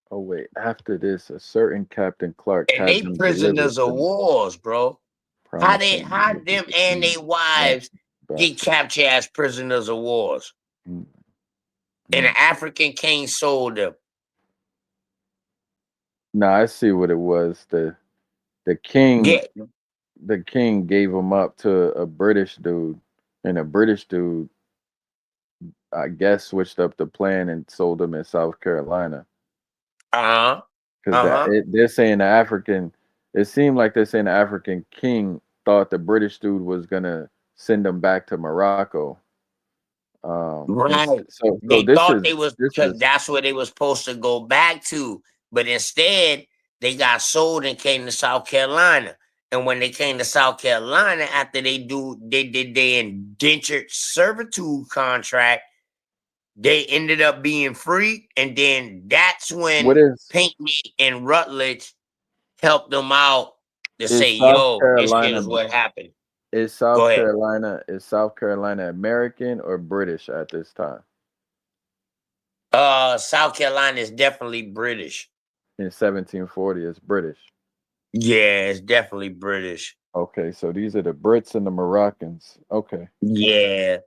Oh wait, after this, a certain Captain Clark And had they them delivered prisoners of to wars, bro. How promising them and their wives get bastard. captured as prisoners of wars? Mm, And mm. an African king sold them. Nah, I see what it was. The Yeah. king the king gave him up to a British dude, and a British dude, I guess, switched up the plan and sold him in South Carolina. Uh-huh. Because Uh-huh. they're saying the African, it seemed like they're saying the African king thought the British dude was gonna send him back to Morocco. Right. So They thought they was this because is that's where they was supposed to go back to. But instead, they got sold and came to South Carolina. And when they came to South Carolina, after they did their indentured servitude contract, they ended up being free. And then that's what when is Pinckney and Rutledge helped them out to say, is South yo, this Carolina is what happened. is Go South ahead. Carolina is South Carolina American or British at this time? South Carolina is definitely British. In 1740, it's British. Yeah, it's definitely British. Okay, so these are the Brits and the Moroccans. Okay. Yeah,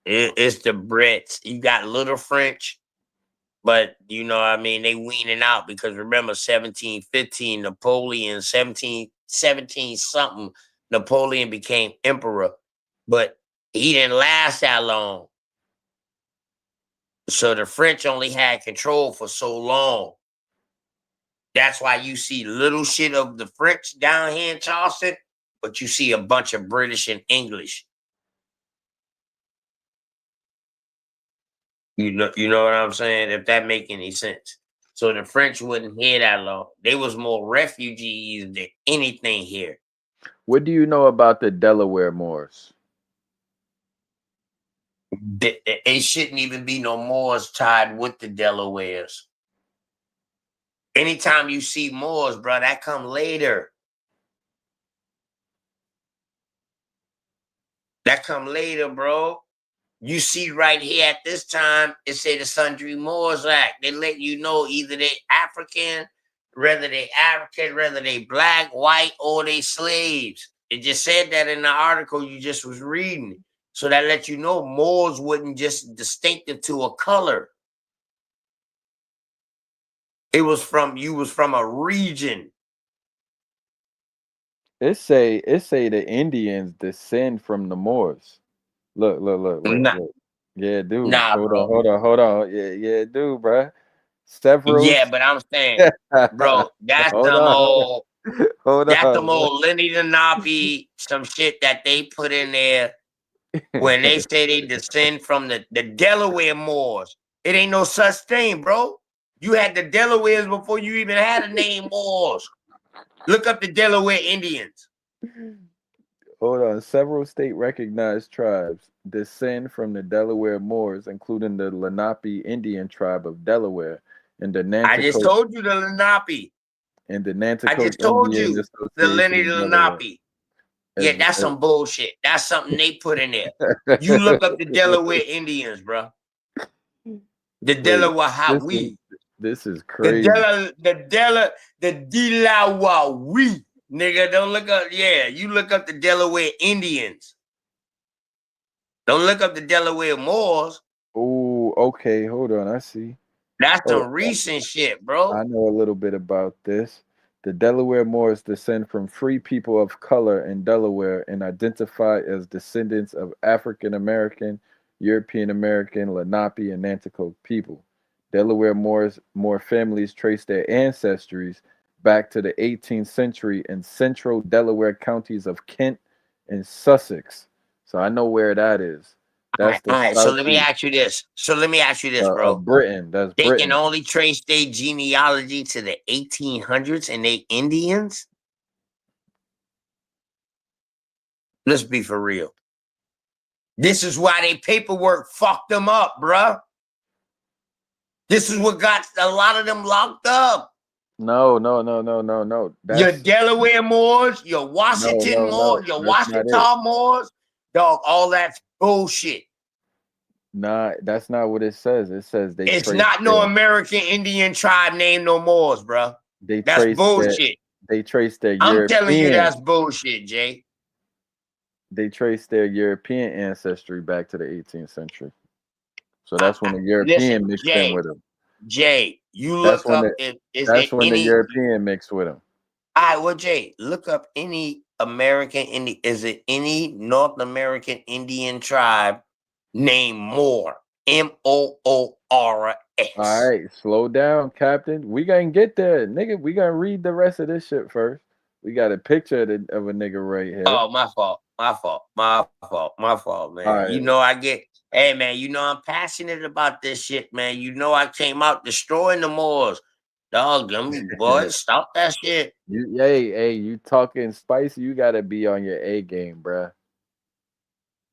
it's the Brits. You got little French, but you know, what I mean, they weaning out because remember 1715, Napoleon, 1717 something, Napoleon became emperor, but he didn't last that long. So the French only had control for so long. That's why you see little shit of the French down here in Charleston, but you see a bunch of British and English. You know what I'm saying? If that make any sense. So the French wouldn't here that long. They was more refugees than anything here. What do you know about the Delaware Moors? It shouldn't even be no Moors tied with the Delawares. Anytime you see Moors, bro, that come later. That come later, bro. You see right here at this time, it say the Sundry Moors Act. They let you know either they African, whether they black, white, or they slaves. It just said that in the article you just was reading. So that let you know Moors wasn't just distinctive to a color. You was from a region. It say the Indians descend from the Moors. Look, wait, Nah, look. Yeah, dude. nah, bro. Hold on. Yeah, dude, bruh. Several. Yeah, but I'm saying, bro, Hold on, hold that's the on. old Lenny Lenape, some shit that they put in there when they say they descend from the Delaware Moors. It ain't no such thing, bro. You had the Delawares before you even had a name Moors. Look up the Delaware Indians. Hold on. Several state-recognized tribes descend from the Delaware Moors, including the Lenape Indian tribe of Delaware and the I just Nanticoke told you the Lenape. I Nanticoke just told Indian you the Association Lenny of Delaware. Lenape. Yeah, that's As, some bullshit. That's something they put in there. You look up the Delaware Indians, bro. The Wait, Delaware Hawi. this is The crazy. Delaware, nigga. Don't look up. Yeah, you look up the Delaware Indians. Don't look up the Delaware Moors. Oh, okay. Hold on. I see. That's Oh, some recent shit, bro. I know a little bit about this. The Delaware Moors descend from free people of color in Delaware and identify as descendants of African American, European American, Lenape, and Nanticoke people. Delaware Moor families trace their ancestries back to the 18th century in central Delaware counties of Kent and Sussex. So I know where that is. That's the All right. So let me southeast ask you this. of Bro. Britain. That's They can Britain. only trace their genealogy to the 1800s and they Indians? Let's be for real. This is why they paperwork fucked them up, bruh. This is what got a lot of them locked up. No. Your That's Delaware Moors, your Washington no. Moors, your That's not it. Washington Moors, dog, all that's bullshit. Nah, that's not what it says. It says It's not no American Indian tribe named no Moors, bruh. they That's trace their bullshit. they trace their I'm telling you European that's bullshit, Jay. they trace their European ancestry back to the 18th century. So that's when the Listen, European mixed in with them. Jay, you That's look when up the if is there that's when the any. European mixed with them. All right, well, Jay, look up any American Indian. Is it any North American Indian tribe named Moor? Moors. All right, slow down, Captain. We gonna get there, nigga. We gonna read the rest of this shit first. We got a picture of a nigga right here. Oh, my fault, All man. right, You know I get. Hey, man. You know I'm passionate about this shit, man. You know I came out destroying the Moors. Dog, them boys, stop that shit, hey, you talking spicy? You gotta be on your A game, bruh.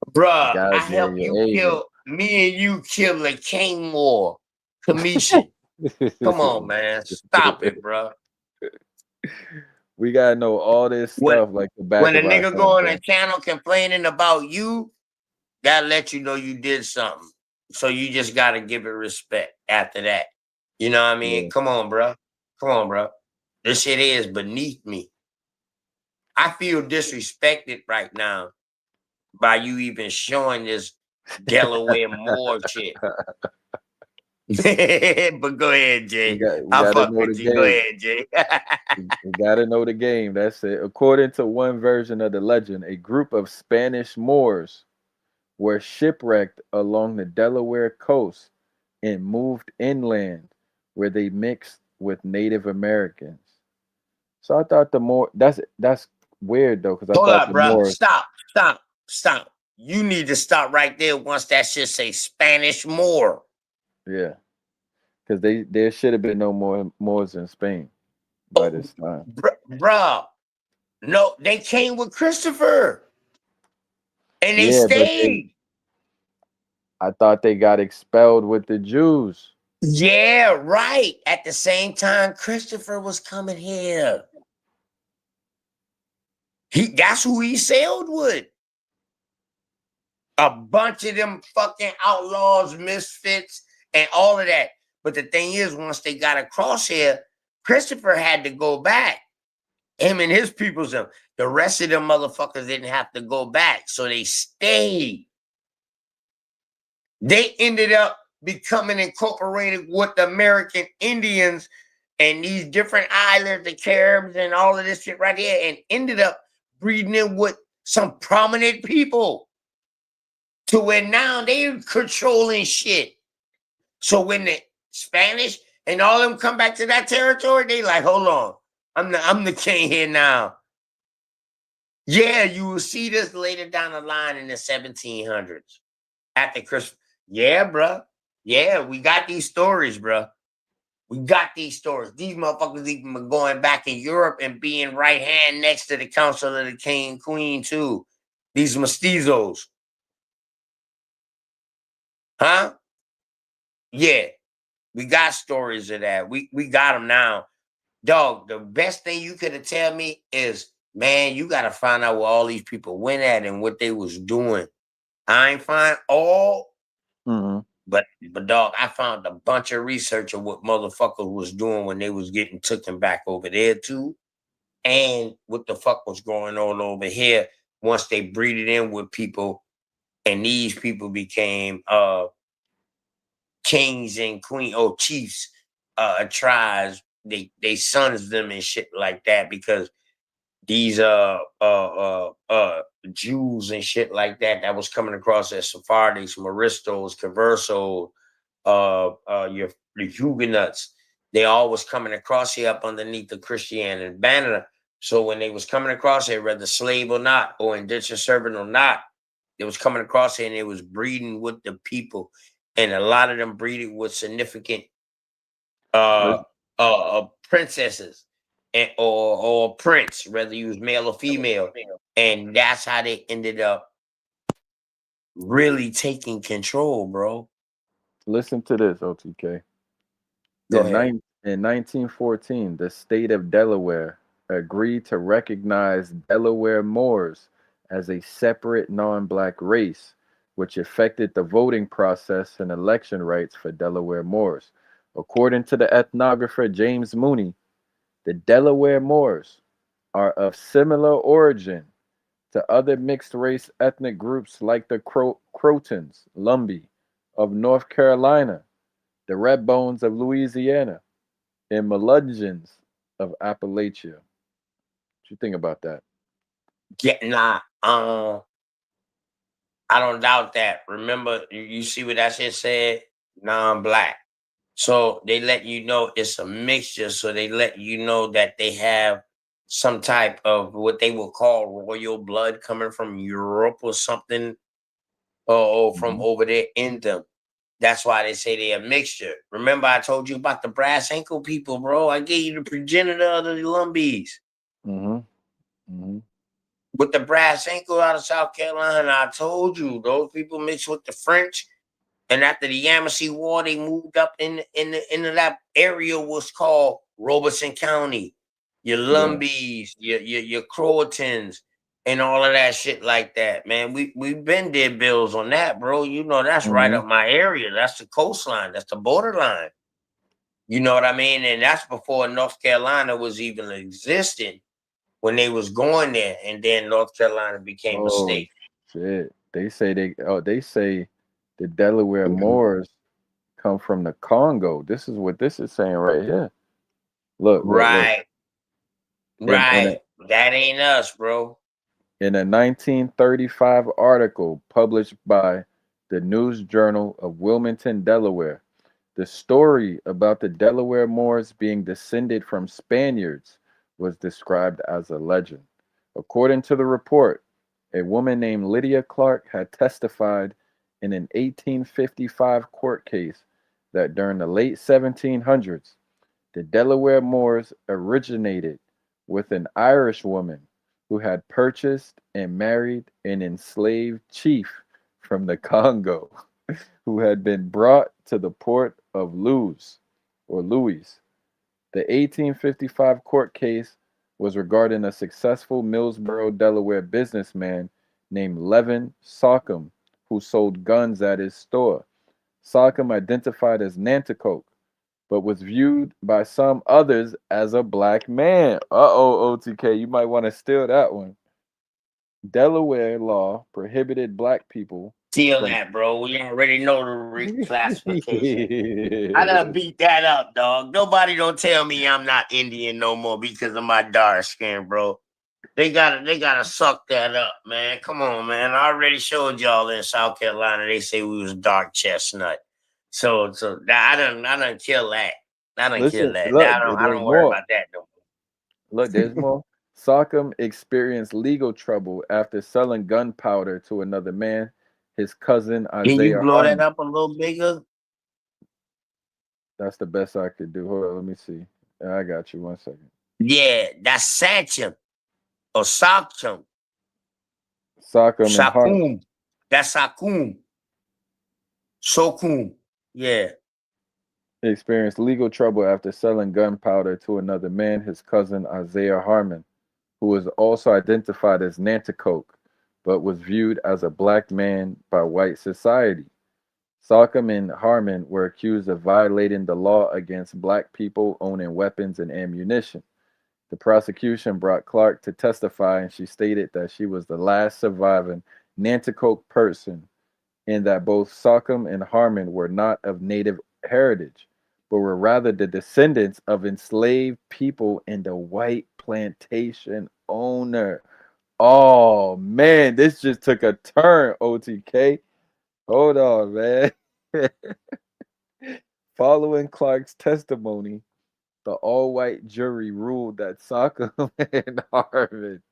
You bruh. gotta I be on helped you your A game. kill me and you kill the King Moor commission. Come on, man. Stop it, bro. We gotta know all this When stuff like the back when a of our nigga head, go on bro. a channel complaining about you, that let you know you did something. So you just gotta give it respect after that. You know what I mean? Yeah. Come on, bro. This shit is beneath me. I feel disrespected right now by you even showing this Delaware Moor shit. But go ahead, Jay. We I'll gotta fuck know the with you. Go game. ahead, Jay. We gotta know the game. That's it. According to one version of the legend, a group of Spanish Moors were shipwrecked along the Delaware coast and moved inland, where they mixed with Native Americans. So I thought the Moor that's weird though, because I Hold thought up, the bro. Moors, Stop. You need to stop right there once that shit say Spanish Moor. yeah, because there should have been no more Moors in Spain by this time. Bruh. No, they came with Christopher. And they Yeah, but stayed. I thought they got expelled with the Jews. Yeah, right. At the same time, Christopher was coming here. That's who he sailed with. A bunch of them fucking outlaws, misfits, and all of that. But the thing is, once they got across here, Christopher had to go back. Him and his peoples, them. The rest of them motherfuckers didn't have to go back. So they stayed. They ended up becoming incorporated with the American Indians and these different islands, the Caribs, and all of this shit right here, and ended up breeding in with some prominent people to where now they're controlling shit. So when the Spanish and all of them come back to that territory, they like, hold on, I'm the king here now. Yeah, you will see this later down the line in the 1700s after Christmas. Yeah, bro. Yeah, we got these stories, bro. We got these stories. These motherfuckers even been going back in Europe and being right hand next to the Council of the King and Queen too. These mestizos. Huh? Yeah. We got stories of that. We got them now. Dog, the best thing you could have tell me is, man, you got to find out where all these people went at and what they was doing. I ain't find all, Mm-hmm. but dog, I found a bunch of research of what motherfuckers was doing when they was getting taken back over there too, and what the fuck was going on over here once they breeded in with people, and these people became kings and queen or chiefs, tribes. They sons them and shit like that because these Jews and shit like that was coming across as Sephardics, Moristos, Conversos, the Huguenots. They all was coming across here up underneath the Christianity banner. So when they was coming across here, whether slave or not, or indentured servant or not, they was coming across here and they was breeding with the people, and a lot of them breeded with significant Let's princesses and or prince, whether you was male or female, and that's how they ended up really taking control, bro. listen to this, OTK. Go ahead. In 1914, the state of Delaware agreed to recognize Delaware Moors as a separate non-black race, which affected the voting process and election rights for Delaware Moors. According to the ethnographer James Mooney, the Delaware Moors are of similar origin to other mixed race ethnic groups like the Crotons, Lumbee of North Carolina, the Red Bones of Louisiana, and Melungeons of Appalachia. What you think about that? Nah, I don't doubt that. Remember, you see what that shit said? Non-black. So they let you know it's a mixture. So they let you know that they have some type of what they will call royal blood coming from Europe or something, or from Hmm. over there in them. That's why they say they're a mixture. Remember, I told you about the brass ankle people, bro. I gave you the progenitor of the Lumbees Hmm. Hmm. with the brass ankle out of South Carolina. I told you those people mixed with the French. And after the Yamasee War, they moved up into that area was called Robeson County. Your Yeah. Lumbees, your Croatans, and all of that shit like that, man. We've been did bills on that, bro. You know that's right Hmm. up my area. That's the coastline. That's the borderline. You know what I mean? And that's before North Carolina was even existing when they was going there, and then North Carolina became a Oh state. shit. They say the Delaware Moors come from the Congo. This is what this is saying right here. Look, look, look. Right, In in a right. That ain't us, bro. in a 1935 article published by the News Journal of Wilmington, Delaware, the story about the Delaware Moors being descended from Spaniards was described as a legend. According to the report, a woman named Lydia Clark had testified in an 1855 court case that during the late 1700s, the Delaware Moors originated with an Irish woman who had purchased and married an enslaved chief from the Congo who had been brought to the port of Louis. The 1855 court case was regarding a successful Millsboro, Delaware businessman named Levin Sockham, who sold guns at his store. Sockham identified as Nanticoke, but was viewed by some others as a black man. Uh-oh, OTK, you might want to steal that one. Delaware law prohibited black people Steal from that, bro. We already know the reclassification. I done beat that up, dog. Nobody don't tell me I'm not Indian no more because of my dark skin, bro. They gotta suck that up, man. Come on, man. I already showed y'all in South Carolina. They say we was dark chestnut. So that I done kill that. I done kill Listen, that. look, I there's don't worry more. about that no Look, there's more. more. Sockham experienced legal trouble after selling gunpowder to another man, his cousin Can you Isaiah blow that Harmon. up a little bigger? That's the best I could do. Hold on, let me see. I got you. 1 second. Yeah, that's Sachem or Sachem. Sockham and Hart Sakum. That's Sakum. Sokum. Yeah. experienced legal trouble after selling gunpowder to another man, his cousin Isaiah Harmon, who was also identified as Nanticoke, but was viewed as a black man by white society. Salcom and Harmon were accused of violating the law against black people owning weapons and ammunition. The prosecution brought Clark to testify, and she stated that she was the last surviving Nanticoke person, and that both Salcom and Harmon were not of native heritage, but were rather the descendants of enslaved people and the white plantation owner. Oh man, this just took a turn, OTK. Hold on, man. Following Clark's testimony, the all-white jury ruled that Sockham and Harmon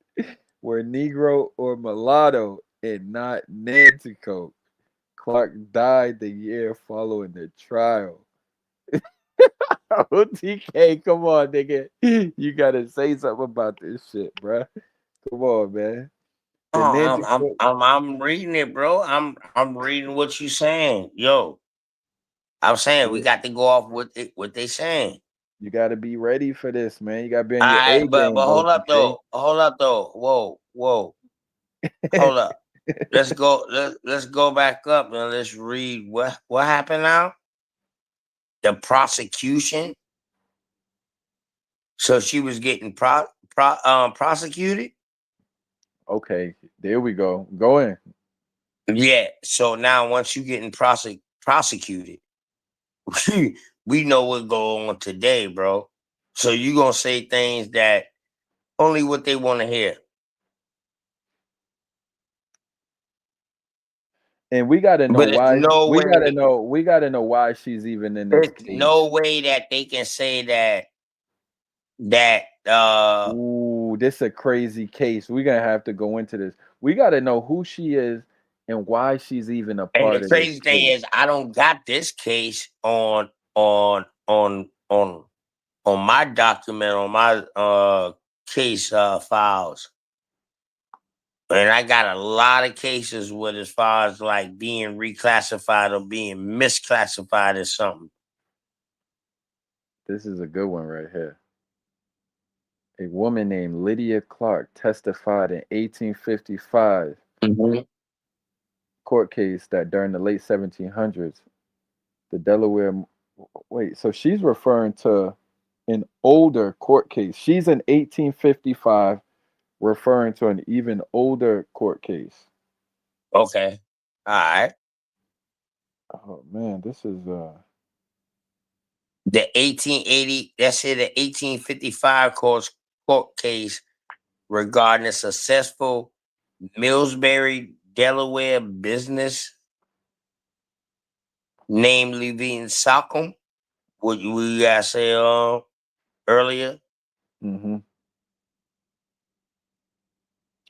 were Negro or mulatto and not Nanticoke. Clark died the year following the trial. OTK, come on, nigga. You gotta say something about this shit, bruh. Come on, man. The Oh, Nanticoke, I'm reading it, bro. I'm reading what you saying. Yo, I'm saying we got to go off with it, what they saying. you gotta be ready for this, man. You gotta be on All your right, A but game, hold up OTK. though. Hold up though. Whoa. Hold up. Let's go back up and let's read what happened now. The prosecution. So she was getting prosecuted. Okay, there we go. Go in. Yeah. So now once you getting prosecuted, we know what's going on today, bro. So you gonna say things that only what they want to hear. And we gotta know But it's why. no We gotta way. know. We gotta know why she's even in this It's case. no way that they can say that Ooh, this a crazy case. We're gonna have to go into this. We gotta know who she is and why she's even a and the part of this crazy thing case. is I don't got this case on my document on my case files. And I got a lot of cases with as far as like being reclassified or being misclassified as something. This is a good one right here. A woman named Lydia Clark testified in 1855 Mhm. court case that during the late 1700s, the Delaware. Wait, so she's referring to an older court case. She's in 1855 referring to an even older court case. Okay. All right. Oh man, this is The 1880, that's it, the 1855 court case regarding a successful Millsbury, Delaware business named Levine Sockham. What we guys say earlier. hmm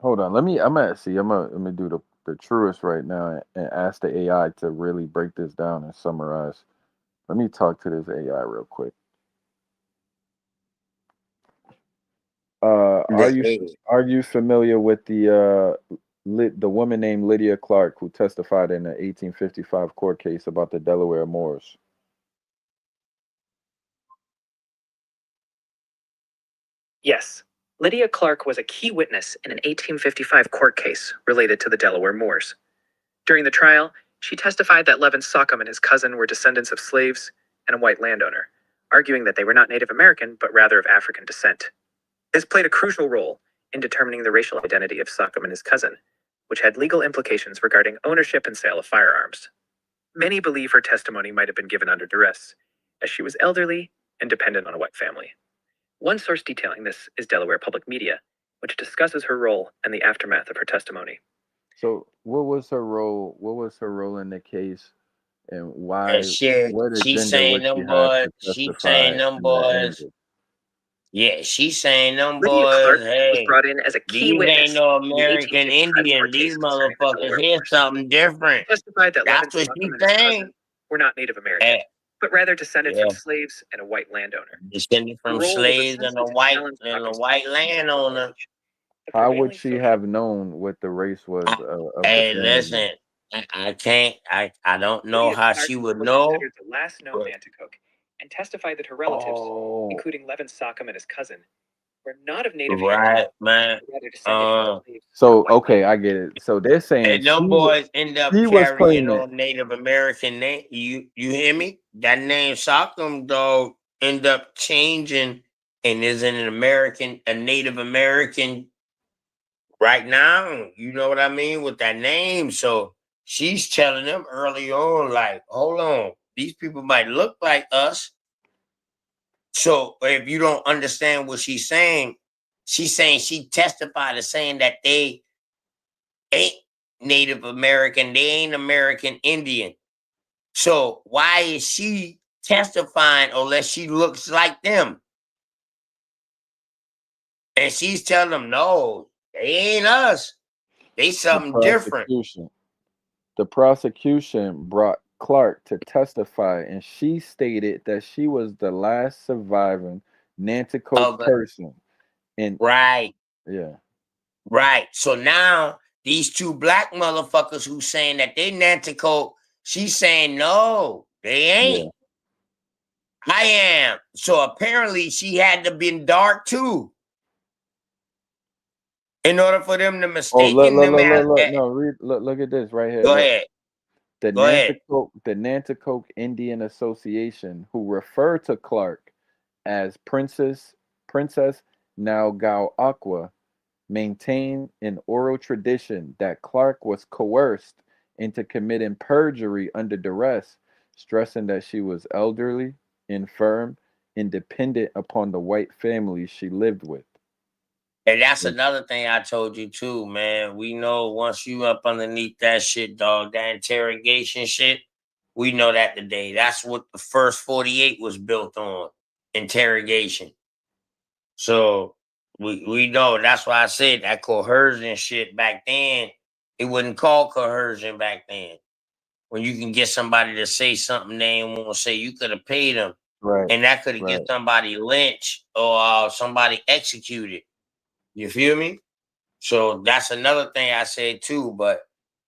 hold on. I'm gonna see. Let me do the truest right now and ask the AI to really break this down and summarize. Let me talk to this AI real quick. The A. Are you familiar with the woman named Lydia Clark who testified in the 1855 court case about the Delaware Moors? Yes, Lydia Clark was a key witness in an 1855 court case related to the Delaware Moors. During the trial, she testified that Levin Sockham and his cousin were descendants of slaves and a white landowner, arguing that they were not Native American but rather of African descent. This played a crucial role in determining the racial identity of Sockham and his cousin, which had legal implications regarding ownership and sale of firearms. Many believe her testimony might have been given under duress, as she was elderly and dependent on a white family. One source detailing this is Delaware Public Media, which discusses her role and the aftermath of her testimony. So, what was her role? What was her role in the case, and And why? What she agenda saying would she them have boys, to she testify saying them in that boys, angle? yeah, she saying them Lydia boys, Clark was hey, brought in as a key these ain't witness no in the American 1855 Indian. court These case concerning the motherfuckers Delaware hear Moors. something She different. testified that Levin That's what Sockham she's and his saying. cousin were not Native American, And, but rather descended from Yeah. slaves and a white landowner. Descended The from role was slaves essentially to challenge and a Hawkins' white landowner. the How would prevailing she social. have known what the race was I, of the hey, family? listen, I can't. I don't know Lydia how Clark she would was know. considered the last known But Nanticoke, and testified that her relatives, Oh, including Levin Sockham and his cousin, were not of native heritage, right, man. but rather descended from slaves and a so white okay, landowner. I get it. So they're saying And them boys end up she was carrying claiming. on Native American name. You hear me? That name Sockham dog end up changing and is a Native American right now. You know what I mean with that name. So she's telling them early on, like, hold on, these people might look like us. So if you don't understand what she's saying she testified as saying that they ain't Native American, they ain't American Indian. So why is she testifying unless she looks like them? And she's telling them, no, they ain't us. They the something different. prosecution. The prosecution brought Clark to testify, and she stated that she was the last surviving Nanticoke Of it. person. And Right, yeah, right. So now these two black motherfuckers who saying that they Nanticoke, she's saying no, they ain't. yeah. I am. So apparently she had to been dark too. In order for them to Oh, look, mistaken look, them look, as look, look. No, read. Look at this right here. go Look, ahead. the Go ahead. Nanticoke Indian Association, who refer to Clark as Princess Nalgau Aqua, maintained an oral tradition that Clark was coerced into committing perjury under duress, stressing that she was elderly, infirm, and dependent upon the white family she lived with. And that's another thing I told you too, man. We know once you up underneath that shit, dog, that interrogation shit, we know that today. That's what the first 48 was built on. Interrogation. So we know that's why I said that coercion shit back then, it wasn't called coercion back then. When you can get somebody to say something they ain't want to say, you could have paid them. Right, And that could have get right. somebody lynched or somebody executed. You feel me? So that's another thing I said too, but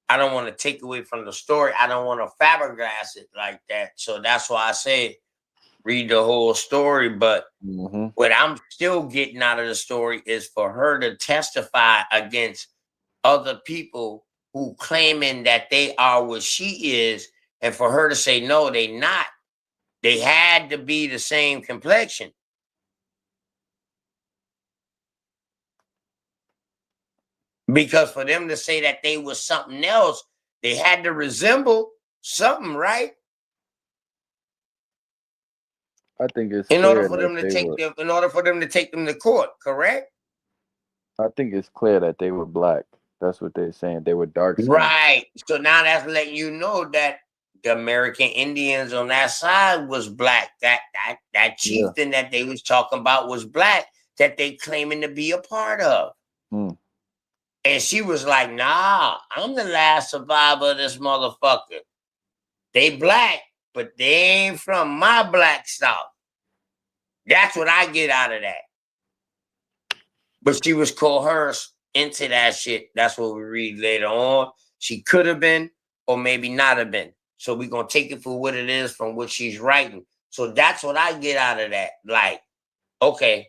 I don't want to take away from the story. I don't want to fabricate it like that. So that's why I said read the whole story. But Hmm. what I'm still getting out of the story is for her to testify against other people who claiming that they are what she is, and for her to say no, they not. They had to be the same complexion. Because for them to say that they was something else, they had to resemble something, right? I think it's In order clear for that them to they take were. them, in order for them to take them to court, correct? I think it's clear that they were black. That's what they're saying. They were dark skinned. Right. So now that's letting you know that the American Indians on that side was black. That Yeah. chieftain that they was talking about was black that they claiming to be a part of. Mm. And she was like, nah, I'm the last survivor of this motherfucker. They black, but they ain't from my black stuff. That's what I get out of that. But she was coerced into that shit. That's what we read later on. She could have been, or maybe not have been. So we're gonna take it for what it is from what she's writing. So that's what I get out of that. Like, okay,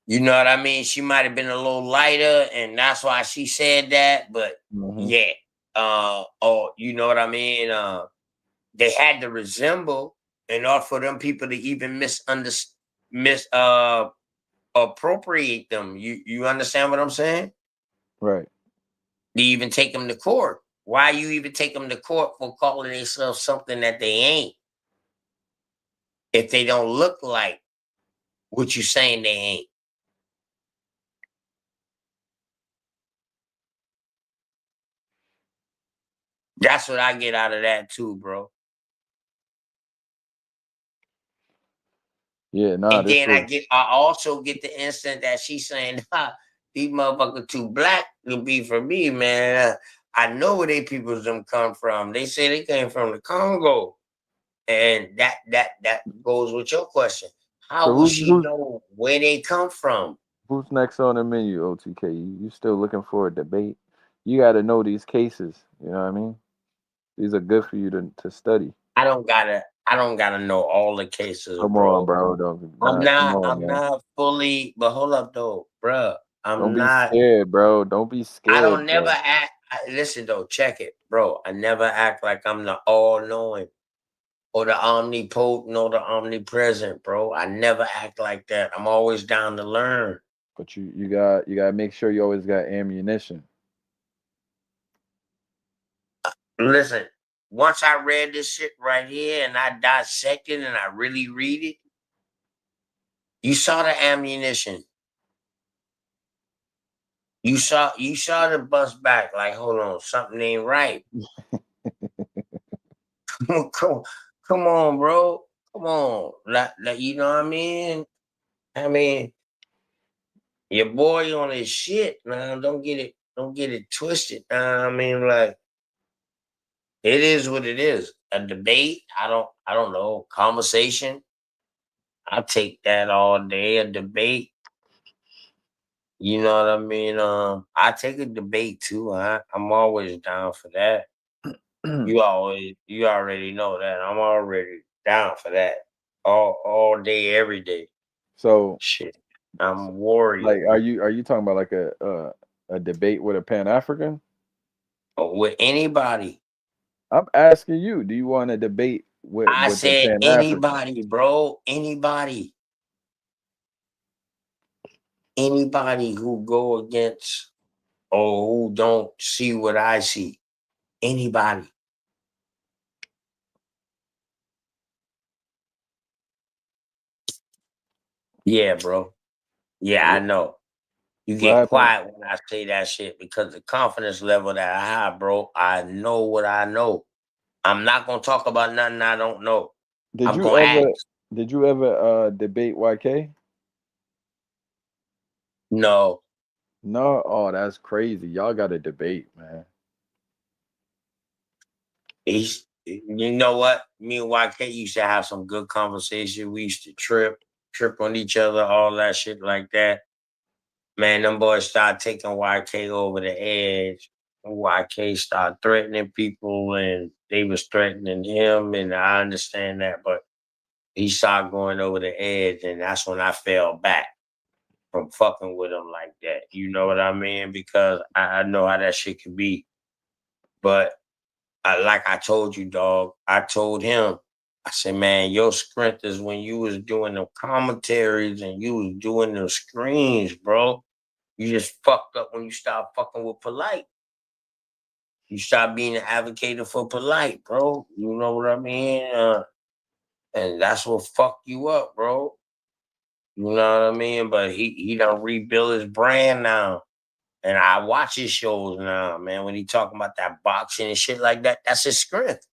you know what I mean? She might have been a little lighter, and that's why she said that. But Hmm. yeah, or you know what I mean? They had to resemble in order for them people to even mis appropriate them. You understand what I'm saying? Right. To even take them to court. Why you even take them to court for calling themselves something that they ain't if they don't look like what you saying they ain't? That's what I get out of that too, bro. Yeah. Nah. And This then was. I also get the instant that she's saying, these motherfuckers too black to be for me, man. I know where they peoples them come from. They say they came from the Congo. And that goes with your question. So How will she know where they come from? who's next on the menu, OTK? You still looking for a debate? You got to know these cases. You know what I mean? These are good for you to study. I don't gotta know all the cases, Come on, bro. bro. Don't I'm not come not on, I'm man. not fully, but hold up though, bruh. Don't I'm be not scared, bro. Don't be I don't scared, never bro. act listen though, check it, bro. I never act like I'm the all knowing or the omnipotent or the omnipresent, bro. I never act like that. I'm always down to learn. But you got to make sure you always got ammunition. Listen, once I read this shit right here and I dissected and I really read it, you saw the ammunition. You saw the bust back. Like, hold on, something ain't right. come, come on, bro. Come on. Like, you know what I mean? I mean, your boy on his shit, man. Don't get it twisted. I mean, like, it is what it is. A debate, I don't know, conversation. I take that all day. A debate, you know what I mean? I take a debate too. I'm always down for that. You already know that. I'm already down for that. All day, every day. So, Shit. I'm a warrior. like, are you talking about like a debate with a Pan African? With anybody. I'm asking you. Do you want to debate with I the said Pan African? anybody, bro. Anybody. Anybody who go against or who don't see what I see. Anybody. Yeah, bro. Yeah, I What, know. You what get happened? quiet when I say that shit because the confidence level that I have, bro, I know what I know. I'm not gonna talk about nothing I don't know. Did I'm you gonna ask. ever did you ever debate YK? No, No. Oh, that's crazy. Y'all got to debate, man. you know what? Me and YK used to have some good conversation. We used to trip on each other, all that shit like that. Man, them boys started taking YK over the edge. YK started threatening people and they was threatening him, and I understand that, but he started going over the edge, and that's when I fell back from fucking with him like that. You know what I mean? Because I know how that shit can be. But like I told you, dog, I told him, I said, man, your strength is when you was doing the commentaries and you was doing the screens, bro. You just fucked up when you start fucking with polite. You start being an advocate for polite, bro. You know what I mean? And that's what fucked you up, bro. You know what I mean? But he done rebuild his brand now. And I watch his shows now, man. When he talking about that boxing and shit like that, that's his strength.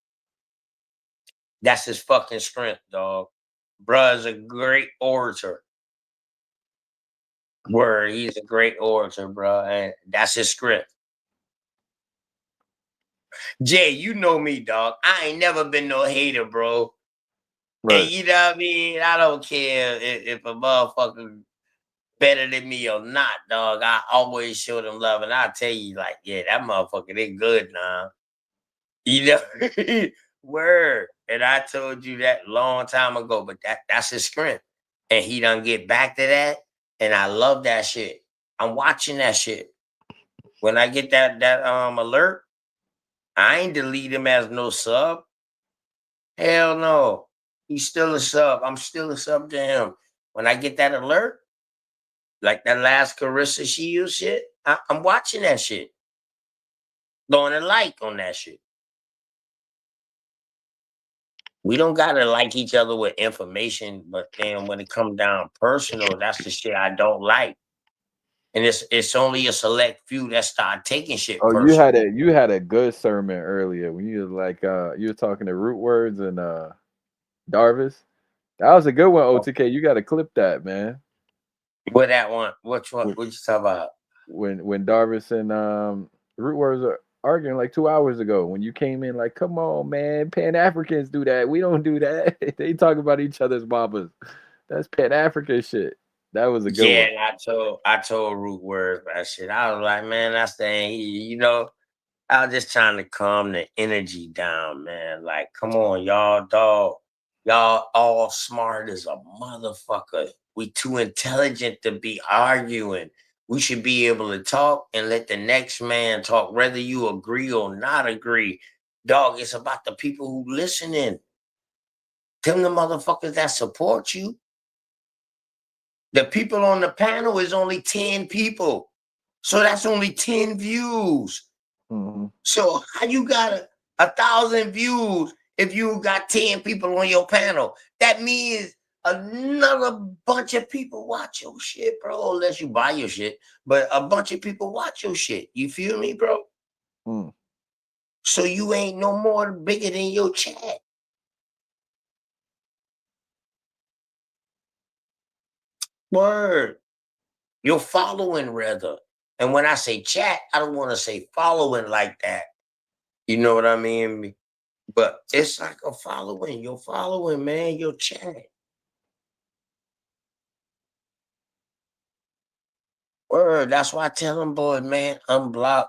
That's his fucking strength, dog. Bruh is a great orator. Word, he's a great orator, bro. And that's his strength. Jay, you know me, dog. I ain't never been no hater, bro. And Right. you know what I mean? I don't care if a motherfucker better than me or not, dog. I always show them love. And I'll tell you, like, yeah, that motherfucker, they good now. You know? Word. And I told you that long time ago, but that's his strength. And he done get back to that. And I love that shit. I'm watching that shit. When I get that alert, I ain't delete him as no sub. Hell no. He's still a sub. I'm still a sub to him. When I get that alert, like that last Carissa Shield shit, I'm watching that shit. Throwing a like on that shit. We don't gotta like each other with information, but then when it comes down personal, that's the shit I don't like. And it's only a select few that start taking shit Oh, personal. you had a good sermon earlier when you was like you were talking to Root Words and Darvis. That was a good one, OTK. You got to clip that, man. What that one? Which one? When What you talk about? when Darvis and Root Words arguing like 2 hours ago when you came in like, come on, man, Pan Africans do that. We don't do that. They talk about each other's mamas. That's Pan African shit. That was a good Yeah, one. and I told Root Word that shit. I was like, man, that's the you know. I was just trying to calm the energy down, man. Like, come on, y'all, dog. Y'all all smart as a motherfucker. We too intelligent to be arguing. We should be able to talk and let the next man talk, whether you agree or not agree. Dog, it's about the people who listening. Them the motherfuckers that support you. The people on the panel is only 10 people. So that's only 10 views. Mm-hmm. So how you got 1,000 views if you got 10 people on your panel? That means another bunch of people watch your shit, bro. Unless you buy your shit, but a bunch of people watch your shit. You feel me, bro? Mm. So you ain't no more bigger than your chat. Word. Your following, rather. And when I say chat, I don't want to say following like that. You know what I mean? But it's like a following. Your following, man. Your chat. Word. That's why I tell them, boys, man, unblock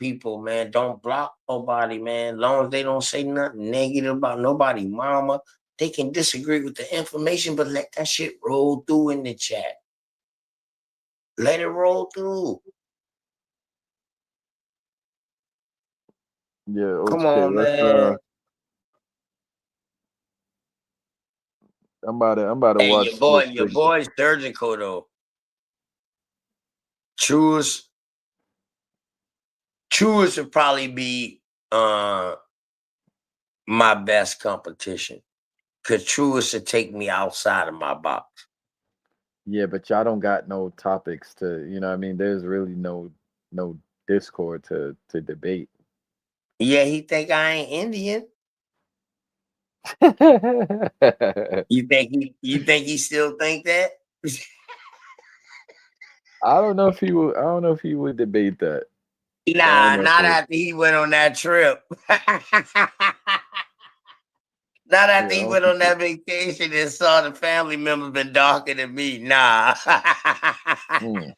people, man. Don't block nobody, man. As long as they don't say nothing negative about nobody, mama. They can disagree with the information, but let that shit roll through in the chat. Let it roll through. Yeah, Come OTK. on, Let's man. I'm about to Hey, watch Smoke your Signal. boy's surgical though. Truest would probably be my best competition. Cause Truist would take me outside of my box. Yeah, but y'all don't got no topics to, you know what I mean? There's really no discord to debate. Yeah, he think I ain't Indian. I You think he still think that? I don't know if he would debate that. I don't Nah, know if not it, after he went on that trip. Not yeah, after I he don't went think on that vacation and saw the family members been darker than me. Nah. mm,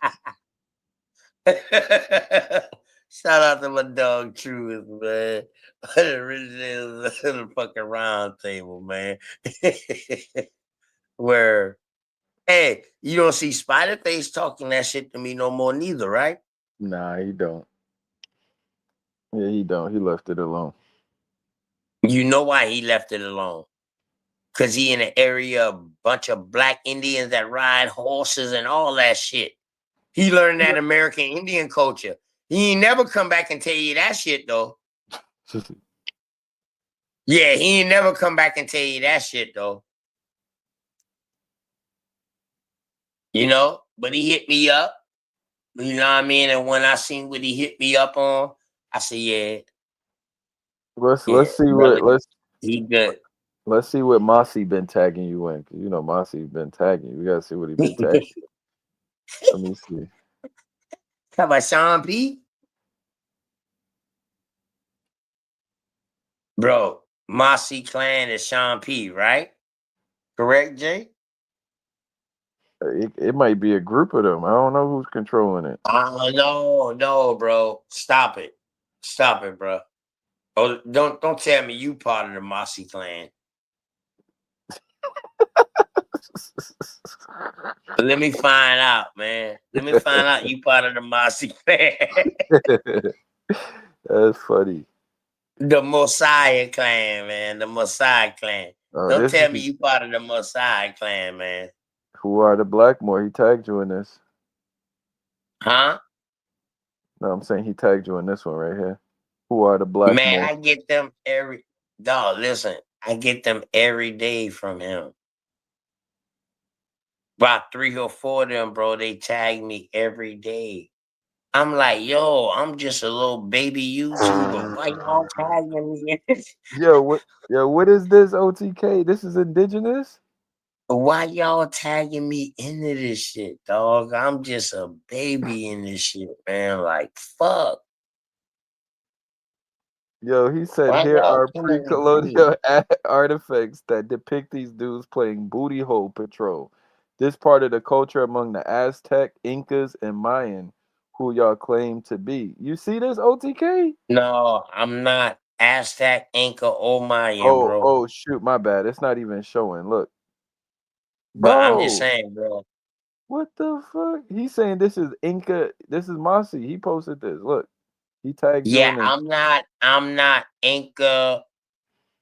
Shout out to my dog Truth, man. The original the fucking round table, man. Where, hey, you don't see Spider Face talking that shit to me no more, neither, right? nah, he don't. Yeah, he don't. He left it alone. You know why he left it alone? Cause he in an area, a bunch of black Indians that ride horses and all that shit. He learned that American Indian culture. He ain't never come back and tell you that shit though. Yeah, he ain't never come back and tell you that shit though. You know, but he hit me up. You know what I mean? And when I seen what he hit me up on, I said, yeah, let's yeah, let's see brother, what let's he good. let's see what Mossy been tagging you in. 'Cause you know Mossy been tagging you. We gotta see what he been tagging. Let me see. How about Sean P? Bro, Mossy Clan is Sean P, right? Correct, Jay? It might be a group of them. I don't know who's controlling it. No, bro. Stop it, bro. Oh, don't tell me you part of the Mossy clan. Let me find out, man. Let me find out you part of the Mossy clan. That's funny. The Mosiah clan, man. The Mosiah clan. Don't This tell me is you part of the Mosiah clan, man. Who Are the Blackmore. He tagged you in this. Huh? No, I'm saying he tagged you in this one right here. Who Are the Man, Blackmore? I get them every dog. Listen, I get them every day from him. About 3 or 4 of them, bro. They tag me every day. I'm like, yo, I'm just a little baby YouTuber. Why y'all tagging me? What is this OTK? This is indigenous? Why y'all tagging me into this shit, dog? I'm just a baby in this shit, man. Like, fuck. Yo, he said Why here y'all are playing with me? pre-colonial artifacts that depict these dudes playing booty hole patrol. This part of the culture among the Aztec, Incas, and Mayan, who y'all claim to be. You see this, OTK? No, I'm not Aztec, Inca, or Mayan, Oh, bro. oh shoot, my bad. It's not even showing. Look, But I'm just bro, saying, bro. what the fuck? He's saying this is Inca. This is Mossy. He posted this. Look, he tagged you Yeah, in it. I'm not Inca.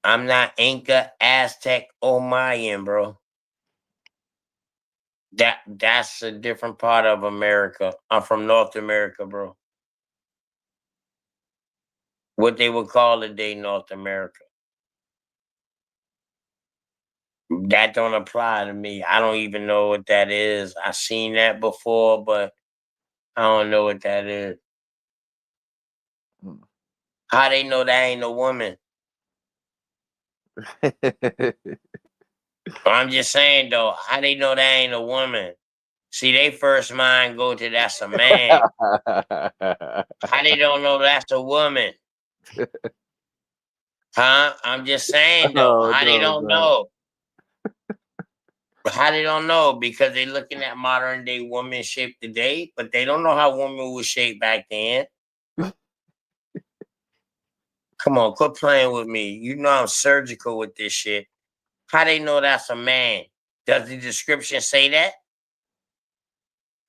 I'm not Inca, Aztec, or Mayan, bro. That's a different part of America. I'm from North America, bro. What they would call today North America. That don't apply to me. I don't even know what that is. I seen that before, but I don't know what that is. Hmm. How they know that ain't a woman? I'm just saying though, how they know that ain't a woman? See, they first mind go to that's a man. How they don't know that's a woman? Huh? I'm just saying though, Oh how they no, don't no. know? How they don't know? Because they looking at modern day woman shaped today, but they don't know how woman was shaped back then. Come on, quit playing with me. You know I'm surgical with this shit. How they know that's a man? Does the description say that?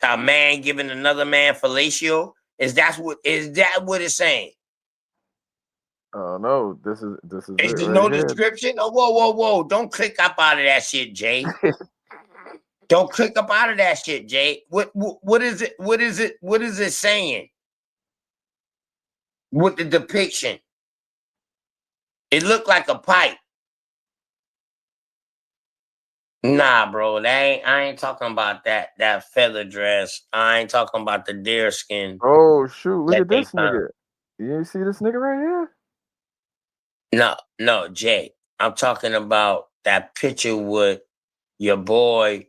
A man giving another man fellatio? Is that what it's saying? Oh no, this is it Is there right no here. description? Oh, whoa, whoa, whoa. Don't click up out of that shit, Jay. Don't click up out of that shit, Jay. What is it? What is it? What is it saying? With the depiction. It looked like a pipe. Nah, bro. I ain't talking about that feather dress. I ain't talking about the deer skin Oh shoot, look that at they this found. nigga. You see this nigga right here? No, no, Jay. I'm talking about that picture with your boy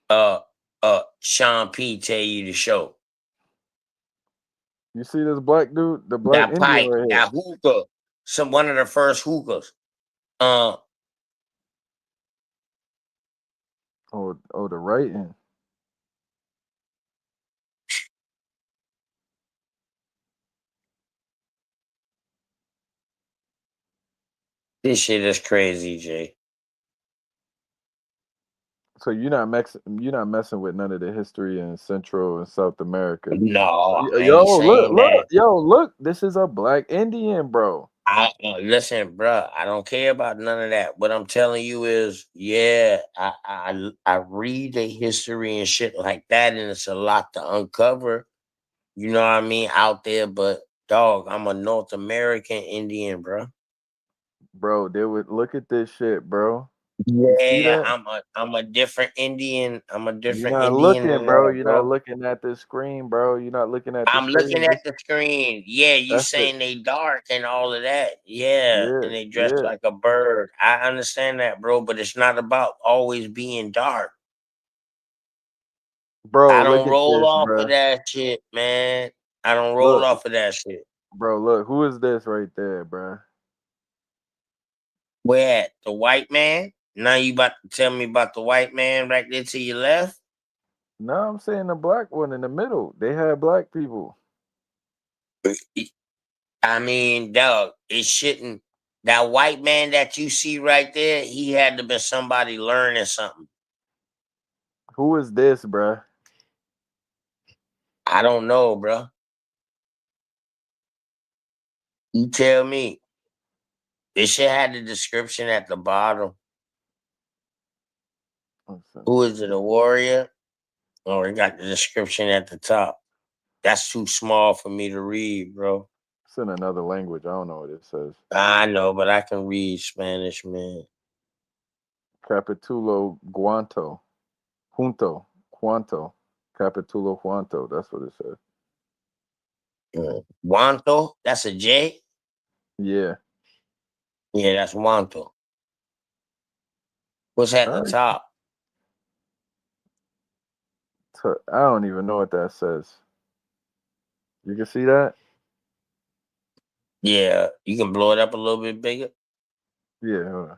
uh Sean P tell you to show. You see this black dude, the black That Indian pipe, right here. that hookah, one of the first hookahs. Uh Oh, the writing. this shit is crazy, Jay. So you're not messing with none of the history in Central and South America. No, I Yo, ain't look, saying look, that. yo, look. This is a black Indian, bro. I listen, bruh. I don't care about none of that. What I'm telling you is, yeah, I read the history and shit like that, and it's a lot to uncover. You know what I mean out there, but dog, I'm a North American Indian, bruh. Bro, they would look at this shit, bro. You see Yeah, that? I'm a different Indian. I'm a You're different not Indian looking, than bro. that, You're not bro. looking at the screen, bro. You're not looking at the I'm looking screen. at the screen. Yeah, you That's it. saying they dark and all of that. Yeah, Yeah, and they dress yeah. like a bird. I understand that, bro, but it's not about always being dark. Bro, I look don't at roll this, off of bro. that shit, man. I don't roll Look, off of that shit. bro, look. Who is this right there, bro? Where at? The white man? Now you about to tell me about the white man right there to your left? No, I'm saying the black one in the middle. They had black people. I mean, dog, it shouldn't. That white man that you see right there, he had to be somebody learning something. Who is this, bro? I don't know, bro. You tell me. It should have the description at the bottom. Listen, Who is it, a warrior? Or it got the description at the top. That's too small for me to read, bro. it's in another language. I don't know what it says. I know, but I can read Spanish, man. Capitulo Guanto. Junto. Quanto. Capitulo Quanto. That's what it says. Wanto, that's a J? Yeah. Yeah, that's Wanto. What's at the All right. top? I don't even know what that says. You can see that? Yeah, you can blow it up a little bit bigger. Yeah, hold on.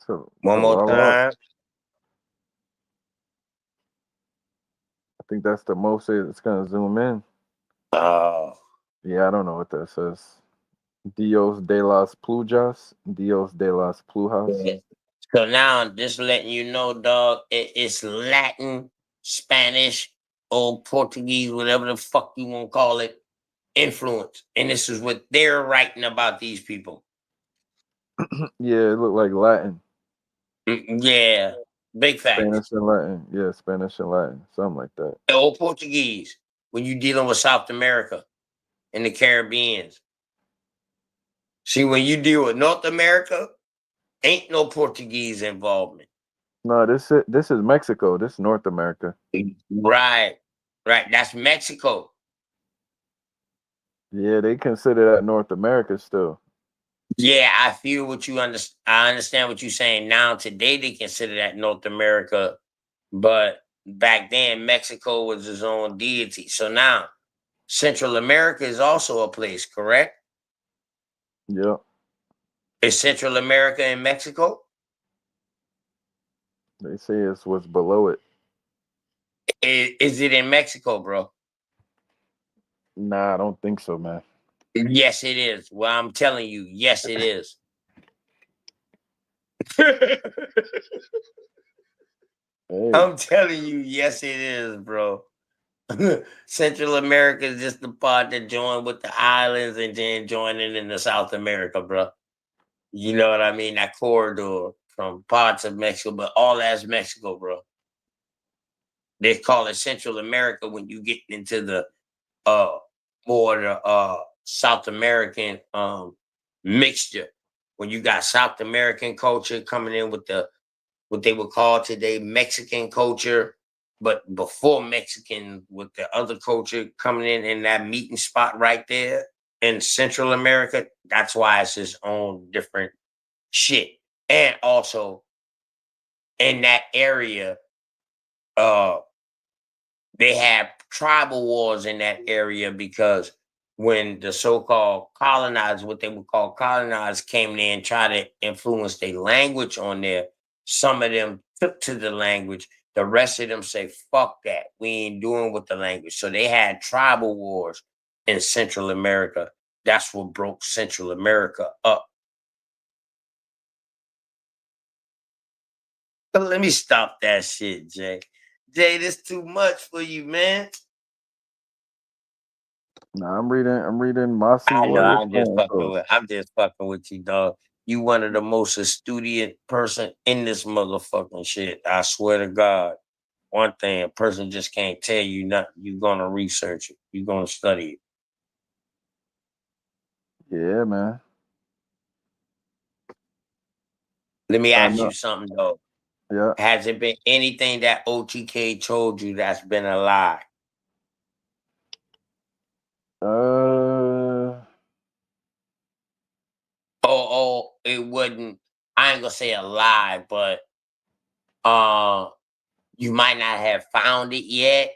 So One more hello. time. I think that's the most it's gonna zoom in. Oh, Yeah, I don't know what that says. Dios de las Plujas. Dios de las Plujas. yeah. So now I'm just letting you know, dog. It's Latin, Spanish, old Portuguese, whatever the fuck you want to call it, influence, and this is what they're writing about these people. Yeah, it looked like Latin. Yeah, big facts. Spanish and Latin. Yeah, Spanish and Latin. Something like that. Old Portuguese when you're dealing with South America and the Caribbeans. See, when you deal with North America, ain't no Portuguese involvement. No, this is Mexico. This is North America. Right, right. That's Mexico. Yeah, they consider that North America still. Yeah, I feel what you understand. I understand what you're saying now. Today, they consider that North America, but back then, Mexico was its own deity. So now, Central America is also a place, correct? Yep. Is Central America in Mexico? They say it's what's below it. Is it in Mexico, bro? Nah, I don't think so, man. Yes, it is. Well, I'm telling you, yes, it is. Hey, I'm telling you, yes, it is, bro. Central America is just the part that joined with the islands and then joining into South America, bro. You know what I mean? That corridor from parts of Mexico, but all that's Mexico, bro. They call it Central America when you get into the uh more the South American mixture. When you got South American culture coming in with the what they would call today Mexican culture, but before Mexican with the other culture coming in that meeting spot right there in Central America. That's why it's its own different shit. And also in that area, uh, they have tribal wars in that area because when the so-called colonizers, what they would call colonizers, came in and tried to influence their language on there, some of them took to the language. The rest of them say, fuck that. We ain't doing with the language. So they had tribal wars in Central America. That's what broke Central America up. But let me stop that shit, Jay. Jay, this too much for you, man. nah, I'm reading Mossy I know. Warrior I'm just Stone. fucking with. I'm just fucking with you, dog. You one of the most astute person in this motherfucking shit. I swear to God. One thing, a person just can't tell you nothing. You gonna research it. You gonna study it. Yeah, man. Let me I ask you know. something though. Yeah. Has it been anything that OTK told you that's been a lie? Uh, Oh, it wouldn't. I ain't gonna say a lie, but uh, you might not have found it yet.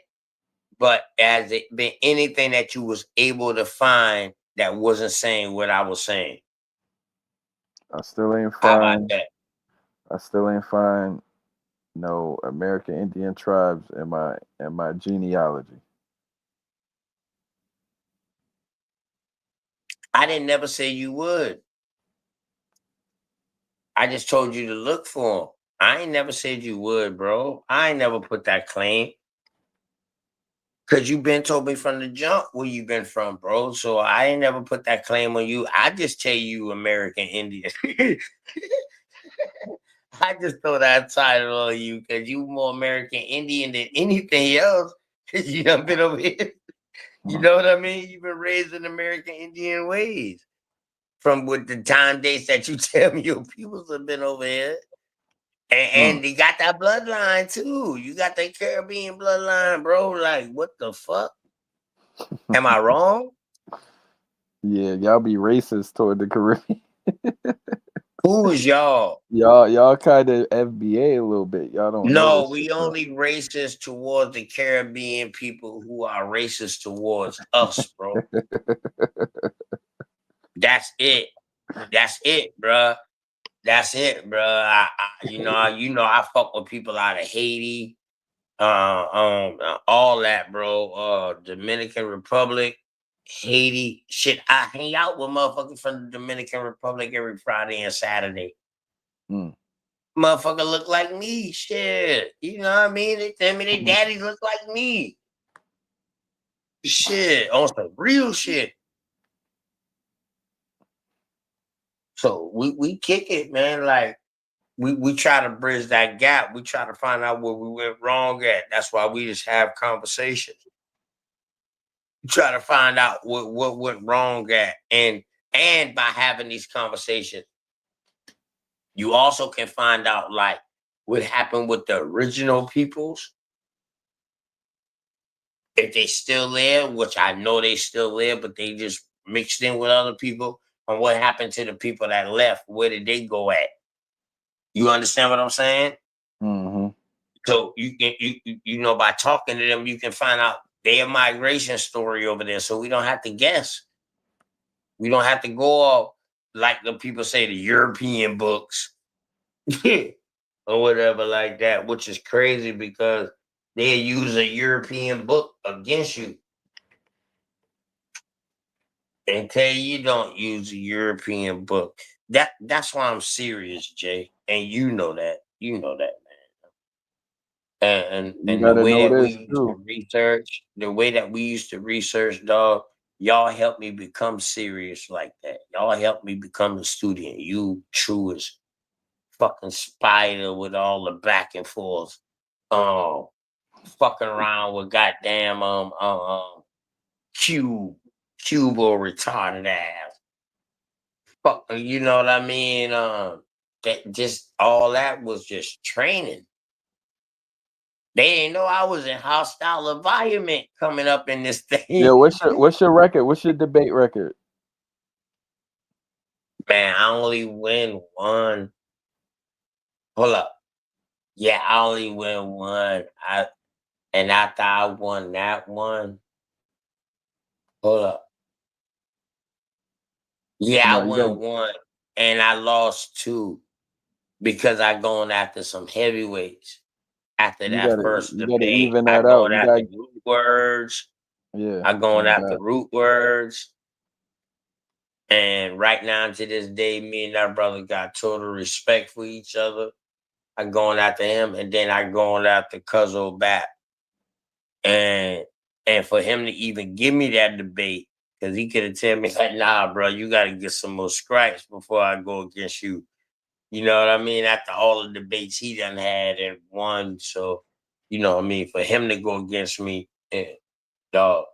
But has it been anything that you was able to find that wasn't saying what I was saying? I still ain't How about find. that? I still ain't find no American Indian tribes in my genealogy. I didn't never say you would. I just told you to look for them. I ain't never said you would, bro. I ain't never put that claim. Cause you been told me from the jump where you been from, bro. So I ain't never put that claim on you. I just tell you American Indian. I just throw that title on you because you more American Indian than anything else. Cause you done been over here. You Hmm. know what I mean? You've been raised in American Indian ways. From with the time dates that you tell me your peoples have been over here. Hmm. And they got that bloodline too. You got that Caribbean bloodline, bro. Like, what the fuck? Am I wrong? Yeah, y'all be racist toward the Caribbean. Who is y'all? Y'all kind of FBA a little bit. Y'all don't know No, this shit we though. only racist towards the Caribbean people who are racist towards us, bro. That's it. That's it, bruh. That's it, bruh. I fuck with people out of Haiti, all that, bro. Dominican Republic, Haiti, shit. I hang out with motherfuckers from the Dominican Republic every Friday and Saturday. Mm. Motherfucker look like me, shit. You know what I mean? They tell me their daddies look like me. Shit, on some real shit. So we kick it, man. Like we try to bridge that gap. We try to find out where we went wrong at. That's why we just have conversations. We try to find out what went wrong at, and by having these conversations, you also can find out like what happened with the original peoples, if they still there, which I know they still there, but they just mixed in with other people. And what happened to the people that left? Where did they go at? You understand what I'm saying? Mm-hmm. So you can by talking to them, you can find out their migration story over there. So we don't have to guess. We don't have to go off like the people say the European books or whatever like that, which is crazy because they use a European book against you and tell you don't use a European book. That's why I'm serious, Jay. And you know that. You know that. You And the gotta way know that we this used to too. research, dog, y'all helped me become serious like that. Y'all helped me become a student. You true as fucking spider with all the back and forth. Um, fucking around with goddamn cube, cube or retarded ass. Fuck, you know what I mean? That just all that was just training. They didn't know I was in hostile environment coming up in this Yeah, thing. what's your record? What's your debate record? Man, I only win one. Hold up. Yeah, I only win one. And after I won that one, hold up. Yeah, I No, you got won one and I lost two because I gone after some heavyweights after you that gotta first you gotta debate. even I that out. gone You after got root words. yeah, I going you after got root words. And right now to this day, me and that brother got total respect for each other. I going after him, and then I going after Cuzzo back. And for him to even give me that debate, because he could have told me like, nah, bro, you gotta get some more stripes before I go against you. You know what I mean? After all the debates he done had and won. So, you know what I mean, for him to go against me, dog,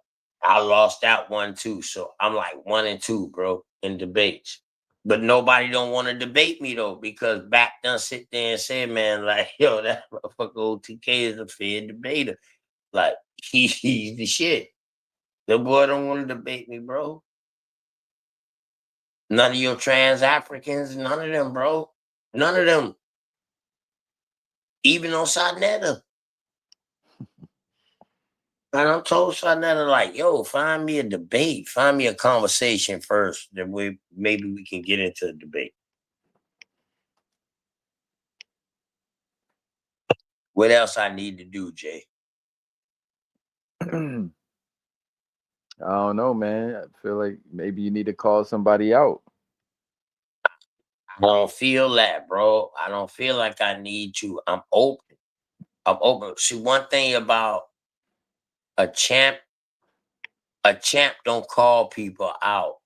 I lost that one too. So I'm like 1-2, bro, in debates. But nobody don't want to debate me though, because back then sit there and say, man, like, yo, that motherfucker OTK is a fair debater. Like, he's the shit. The boy don't want to debate me, bro. None of your trans Africans, none of them, bro. None of them. Even on Sonetta. And I told Sonetta, like, yo, find me a debate. Find me a conversation first. Then maybe we can get into a debate. What else I need to do, Jay? I don't know, man. I feel like maybe you need to call somebody out. I don't feel that, bro. I don't feel like I need to. I'm open. I'm open. See, one thing about a champ, a champ don't call people out.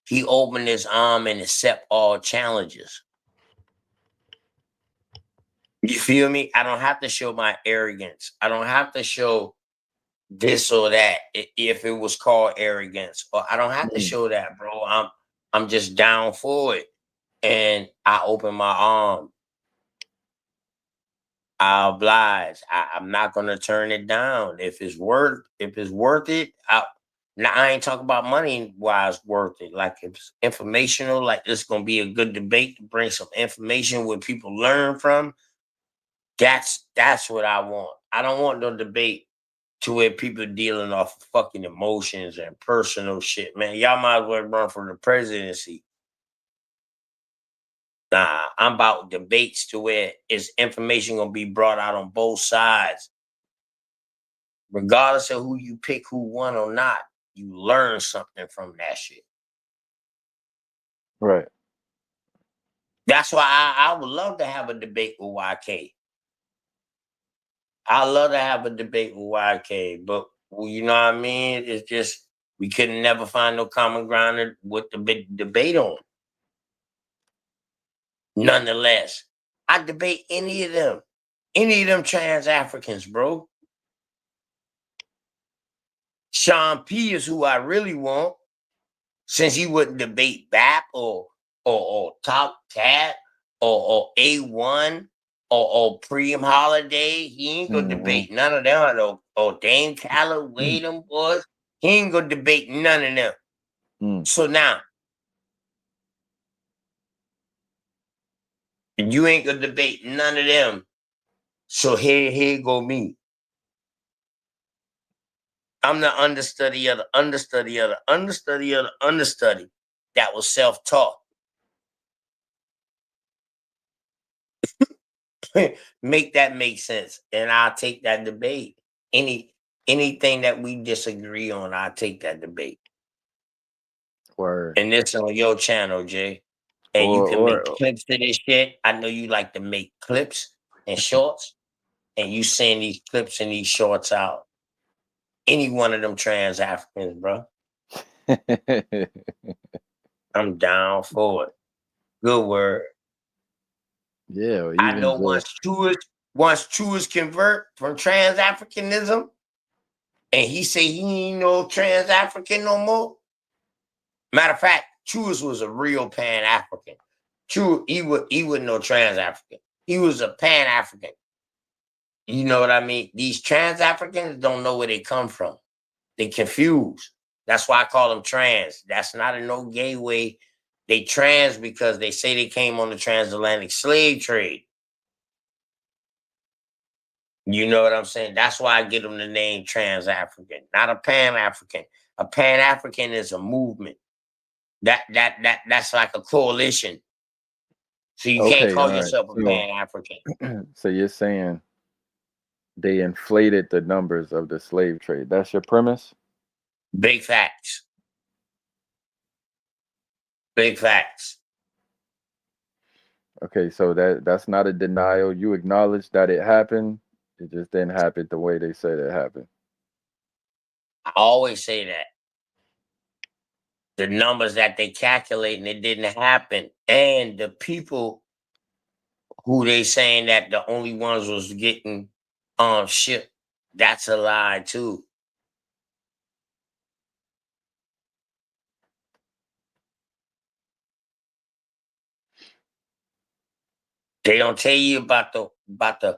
He opened his arm and accept all challenges. You feel me? I don't have to show my arrogance. I don't have to show this or that if it was called arrogance. Or I don't have to Mm. show that, bro. I'm just down for it. And I open my arm. I oblige. I'm not gonna turn it down. If it's worth it, Now I ain't talking about money wise worth it. Like it's informational, like it's gonna be a good debate to bring some information where people learn from. That's what I want. I don't want no debate to where people dealing off of fucking emotions and personal shit, man. Y'all might as well run for the presidency. Nah, I'm about debates to where is information gonna be brought out on both sides, regardless of who you pick, who won or not. You learn something from that shit. Right. That's why I would love to have a debate with YK. I love to have a debate with YK, but well, you know what I mean? It's just we couldn't never find no common ground with the big debate on. Nonetheless, I debate any of them trans Africans, bro. Sean P is who I really want, since he wouldn't debate BAP or Top Cat or A1 or Preem Holiday. He ain't gonna Mm-hmm. debate none of them. Or Dame Calloway, them boys. He ain't gonna debate none of them. Mm. So now, you ain't gonna debate none of them. So here go me. I'm the understudy of the understudy of the understudy of the understudy that was self-taught. Make that make sense. And I'll take that debate. Anything that we disagree on, I'll take that debate. Word. And this on your channel, Jay. And you can make Or clips to this shit. I know you like to make clips and shorts. And you send these clips and these shorts out. Any one of them trans Africans, bro. I'm down for it. Good word. yeah, or I even know just once Truist convert from trans Africanism, and he say he ain't no trans African no more. Matter of fact, Truist was a real Pan African. True, he wasn't no trans African. He was a Pan African. You know what I mean? These trans Africans don't know where they come from. They confused. That's why I call them trans. That's not in no gay way. They trans because they say they came on the transatlantic slave trade. You know what I'm saying? That's why I give them the name trans African, not a Pan African. A Pan African is a movement. That's like a coalition. So you can't okay, call all right. yourself a Pan African. So you're saying they inflated the numbers of the slave trade. That's your premise? Big facts. Big facts. Okay, so that's not a denial. You acknowledge that it happened. It just didn't happen the way they said it happened. I always say that. The numbers that they calculate and it didn't happen. And the people who they saying that the only ones was getting shipped, that's a lie too. They don't tell you about the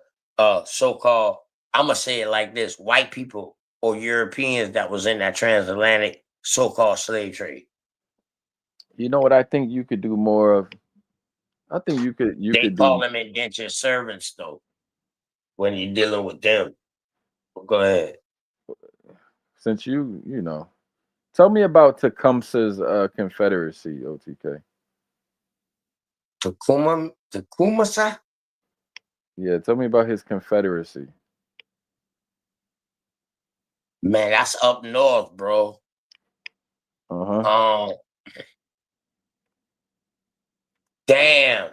so-called, I'm gonna say it like this, white people or Europeans that was in that transatlantic so-called slave trade. You know what I think you could do more of? I think you They could call do them indentured servants though when you're dealing with them. Go ahead. since you know. Tell me about Tecumseh's Confederacy, OTK. Tecumseh? Yeah, tell me about his Confederacy. Man, that's up north, bro. Uh-huh. Um, damn.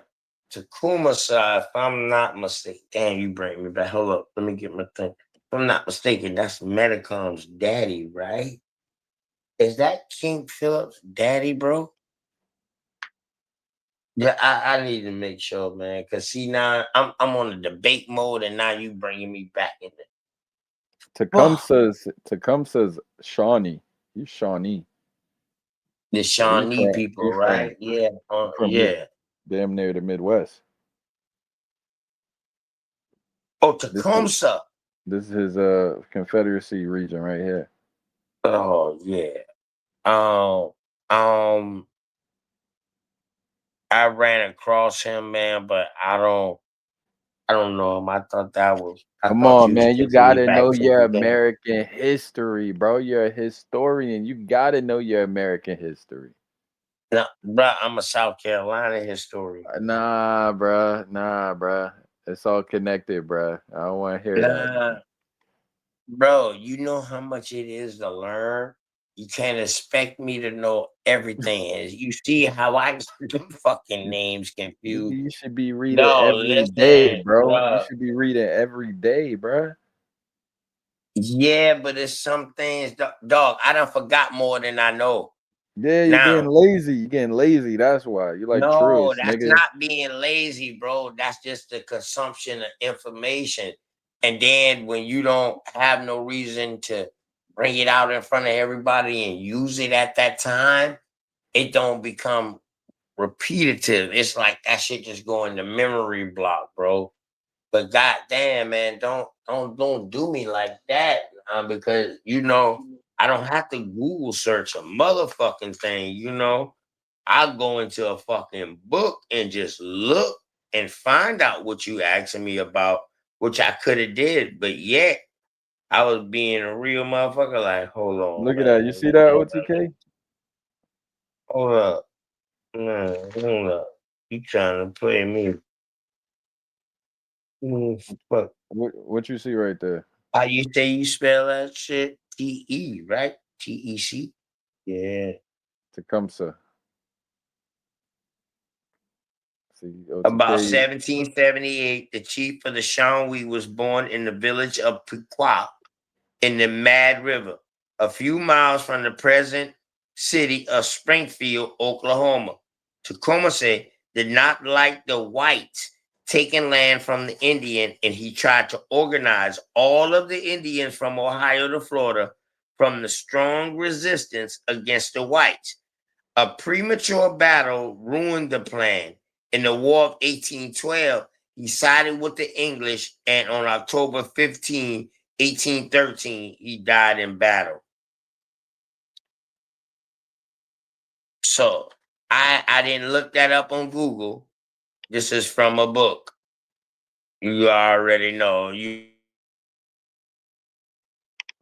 Tecumseh, if I'm not mistaken. Damn, you bring me back. Hold up. Let me get my thing. If I'm not mistaken, that's Metacom's daddy, right? Is that King Philip's daddy, bro? Yeah, I need to make sure, man. Cause see now I'm on the debate mode, and now you bringing me back in it. Tecumseh's Shawnee. He's Shawnee. The So he's Shawnee from people, right? Yeah, mid yeah. damn near the Midwest. Oh, This is Tecumseh. this is his Confederacy region right here. Oh yeah. Um, um, I ran across him, man, but I don't know him. I thought that was. I Come thought on, you was man. You taking me gotta back know to your the day. American history, bro. You're a historian. You gotta know your American history. No, bro, I'm a South Carolina historian. Nah, bruh. Nah, bruh. It's all connected, bruh. I don't want to hear that. Nah, bro, you know how much it is to learn. You can't expect me to know everything. You see how I got them fucking names Nigga, confused. you should be reading No, every day, listen, bro. You bro. should be reading every day, bruh. Yeah, but it's some things, dog. I done forgot more than I know. Yeah, you're getting Now, lazy. You're getting lazy. That's why. You like no, truth, that's nigga. not being lazy, bro. That's just the consumption of information. And then when you don't have no reason to bring it out in front of everybody and use it at that time, it don't become repetitive. It's like that shit just go in the memory block, bro. But goddamn, man, don't do me like that, because I don't have to Google search a motherfucking thing. I'll go into a fucking book and just look and find out what you asking me about, which I could have did, but yet I was being a real motherfucker. Like, hold on, Look at that. man, You see that, OTK? hold up, man, hold up. You trying to play me? Fuck. What you see right there? How you say you spell that shit? T-E, right? T-E-C? Yeah. Tecumseh. See, About OTK. 1778, the chief of the Shawnee was born in the village of Pequot in the Mad River, a few miles from the present city of Springfield, Oklahoma. Tecumseh did not like the whites taking land from the Indian, and he tried to organize all of the Indians from Ohio to Florida from the strong resistance against the whites. A premature battle ruined the plan. In the War of 1812, he sided with the English, and on October 15, 1813, he died in battle. So I didn't look that up on Google. This is from a book. You already know. Yeah,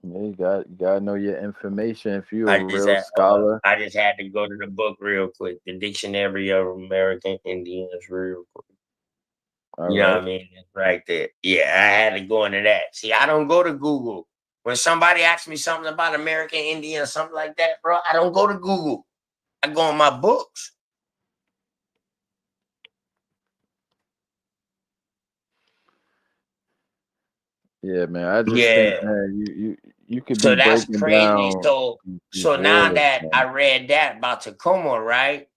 you gotta know your information if you're a real scholar. I just had to go to the book real quick. The Dictionary of American Indians, real quick. All You know right. what I mean? It's right there. Yeah, I had to go into that. See, I don't go to Google. When somebody asks me something about American Indian or something like that, bro, I don't go to Google. I go on my books. Yeah, man. I just think, Yeah. man, you could be So that's breaking crazy. down these So now wars, that I man. read that about Tacoma, right?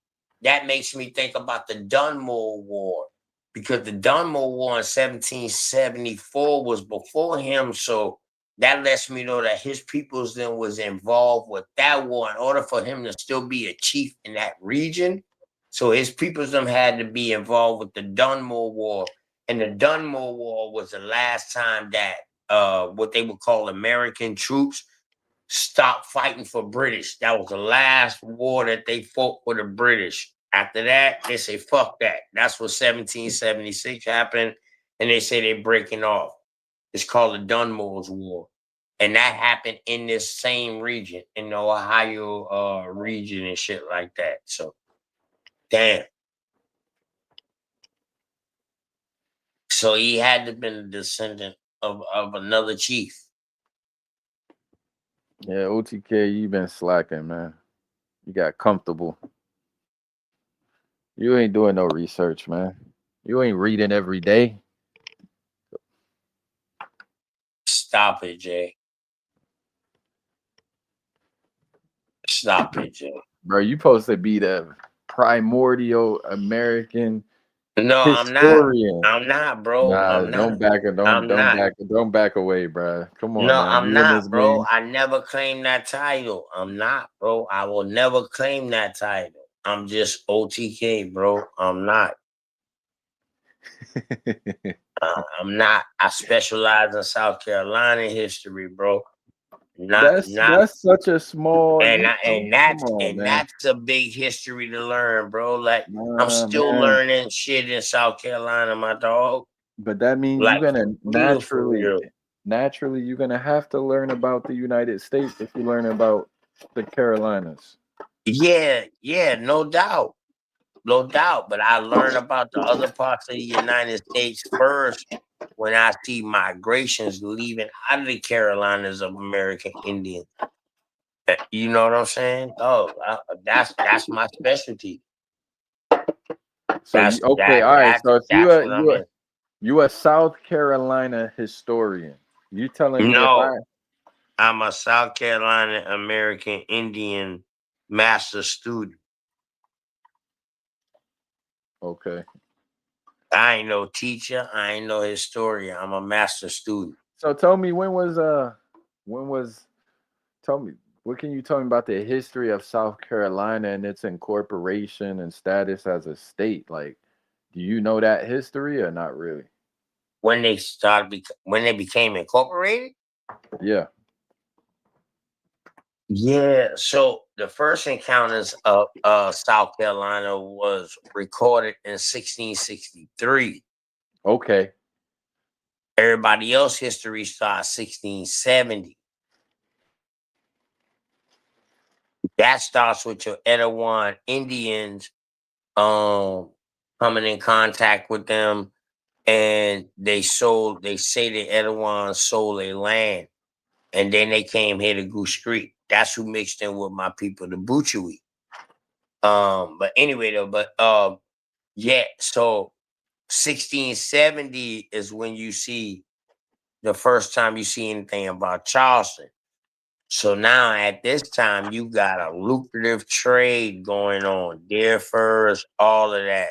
That makes me think about the Dunmore War, because the Dunmore War in 1774 was before him. So that lets me know that his peoples then was involved with that war in order for him to still be a chief in that region. So his peoples them had to be involved with the Dunmore War. And the Dunmore War was the last time that what they would call American troops stopped fighting for British. That was the last war that they fought for the British. After that, they say fuck that. That's what 1776 happened, and they say they're breaking off. It's called the Dunmore's War, and that happened in this same region, in the Ohio region and shit like that. So, damn. So he had to been a descendant of another chief. Yeah, OTK, you been slacking, man. You got comfortable. You ain't doing no research, man. You ain't reading every day. Stop it, Jay. Stop it, Jay. Bro, you supposed to be the primordial American No, I'm not. historian. I'm not, bro. Nah, I'm not. don't back it. Don't I'm don't not. back it. Don't back away, bro. Come on No, now. I'm You in this not, bro. game. I never claimed that title. I'm not, bro. I will never claim that title. I'm just OTK, bro. I'm not. I'm not. I specialize in South Carolina history, bro. Not not that's such a small, and you I, know. Come on, man. that's a big history to learn, bro. Like I'm Nah, still man. learning shit in South Carolina, my dog. But that means you're Like gonna for real. naturally you're gonna have to learn about the United States if you learn about the Carolinas. Yeah, yeah, no doubt. No doubt. But I learned about the other parts of the United States first when I see migrations leaving out of the Carolinas of American Indians. You know what I'm saying? Oh, that's my specialty. So you okay? All right. So if That's what I'm in. you a South Carolina historian, you telling me if I No, I'm a South Carolina American Indian master student. okay? I ain't no teacher. I ain't no historian. I'm a master student. So tell me when was tell me what can you tell me about the history of South Carolina and its incorporation and status as a state? Like, do you know that history or not really? When they when they became incorporated. Yeah. Yeah, so the first encounters of South Carolina was recorded in 1663. Okay. Everybody else history starts 1670. That starts with your Etowah Indians um coming in contact with them, and they say the Etowah sold their land, and then they came here to Goose Creek. That's who mixed in with my people, the Butchewee. But anyway though, yeah, so 1670 is when you see the first time you see anything about Charleston. So now at this time, you got a lucrative trade going on, deer furs, all of that.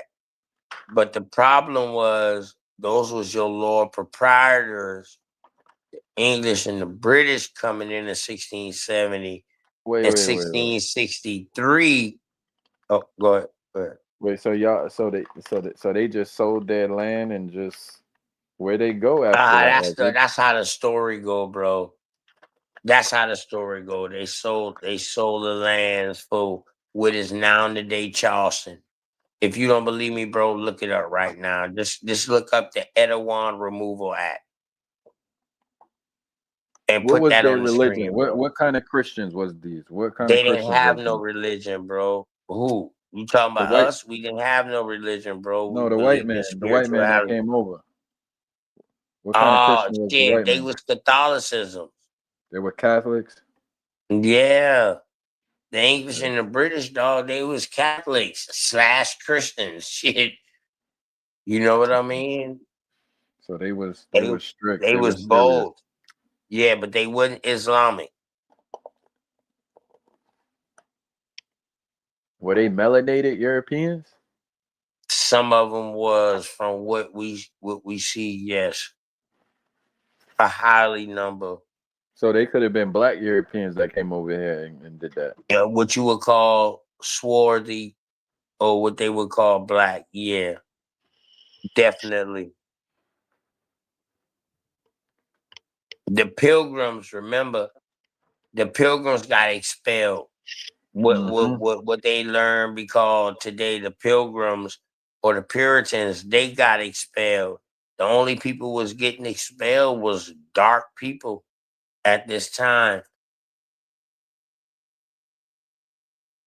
But the problem was those was your Lord proprietors, English and the British coming in 1670. Wait, In wait, wait, wait. 1663, oh, go ahead. Go ahead. Wait, so y'all, so they just sold their land and just where they go after that? Like they, That's how the story go, bro. That's how the story go. They sold the lands for what is now today Charleston. If you don't believe me, bro, look it up right now. Just look up the Etowah Removal Act and what put was that their on the religion? screen, bro. What kind of Christians was these? What kind of They didn't Christians have was no these? religion, bro. Who? You talking The about white, us? We didn't have no religion, bro. We no, believed in the white man that spirituality. came over. What kind of Oh Christian was the shit, white they man? was Catholicism. They were Catholics. Yeah. The English Okay. and the British, dog, they was Catholics slash Christians. Shit. You know what I mean? So they They was strict. they They was was serious. bold. Yeah, but they wasn't Islamic. Were they melanated Europeans? Some of them was from what we see, yes. A highly number. So they could have been black Europeans that came over here and did that. Yeah, what you would call swarthy or what they would call black. Yeah, definitely. The pilgrims, remember, the pilgrims got expelled. Hmm. What they learned because today the pilgrims or the Puritans, they got expelled. The only people was getting expelled was dark people at this time.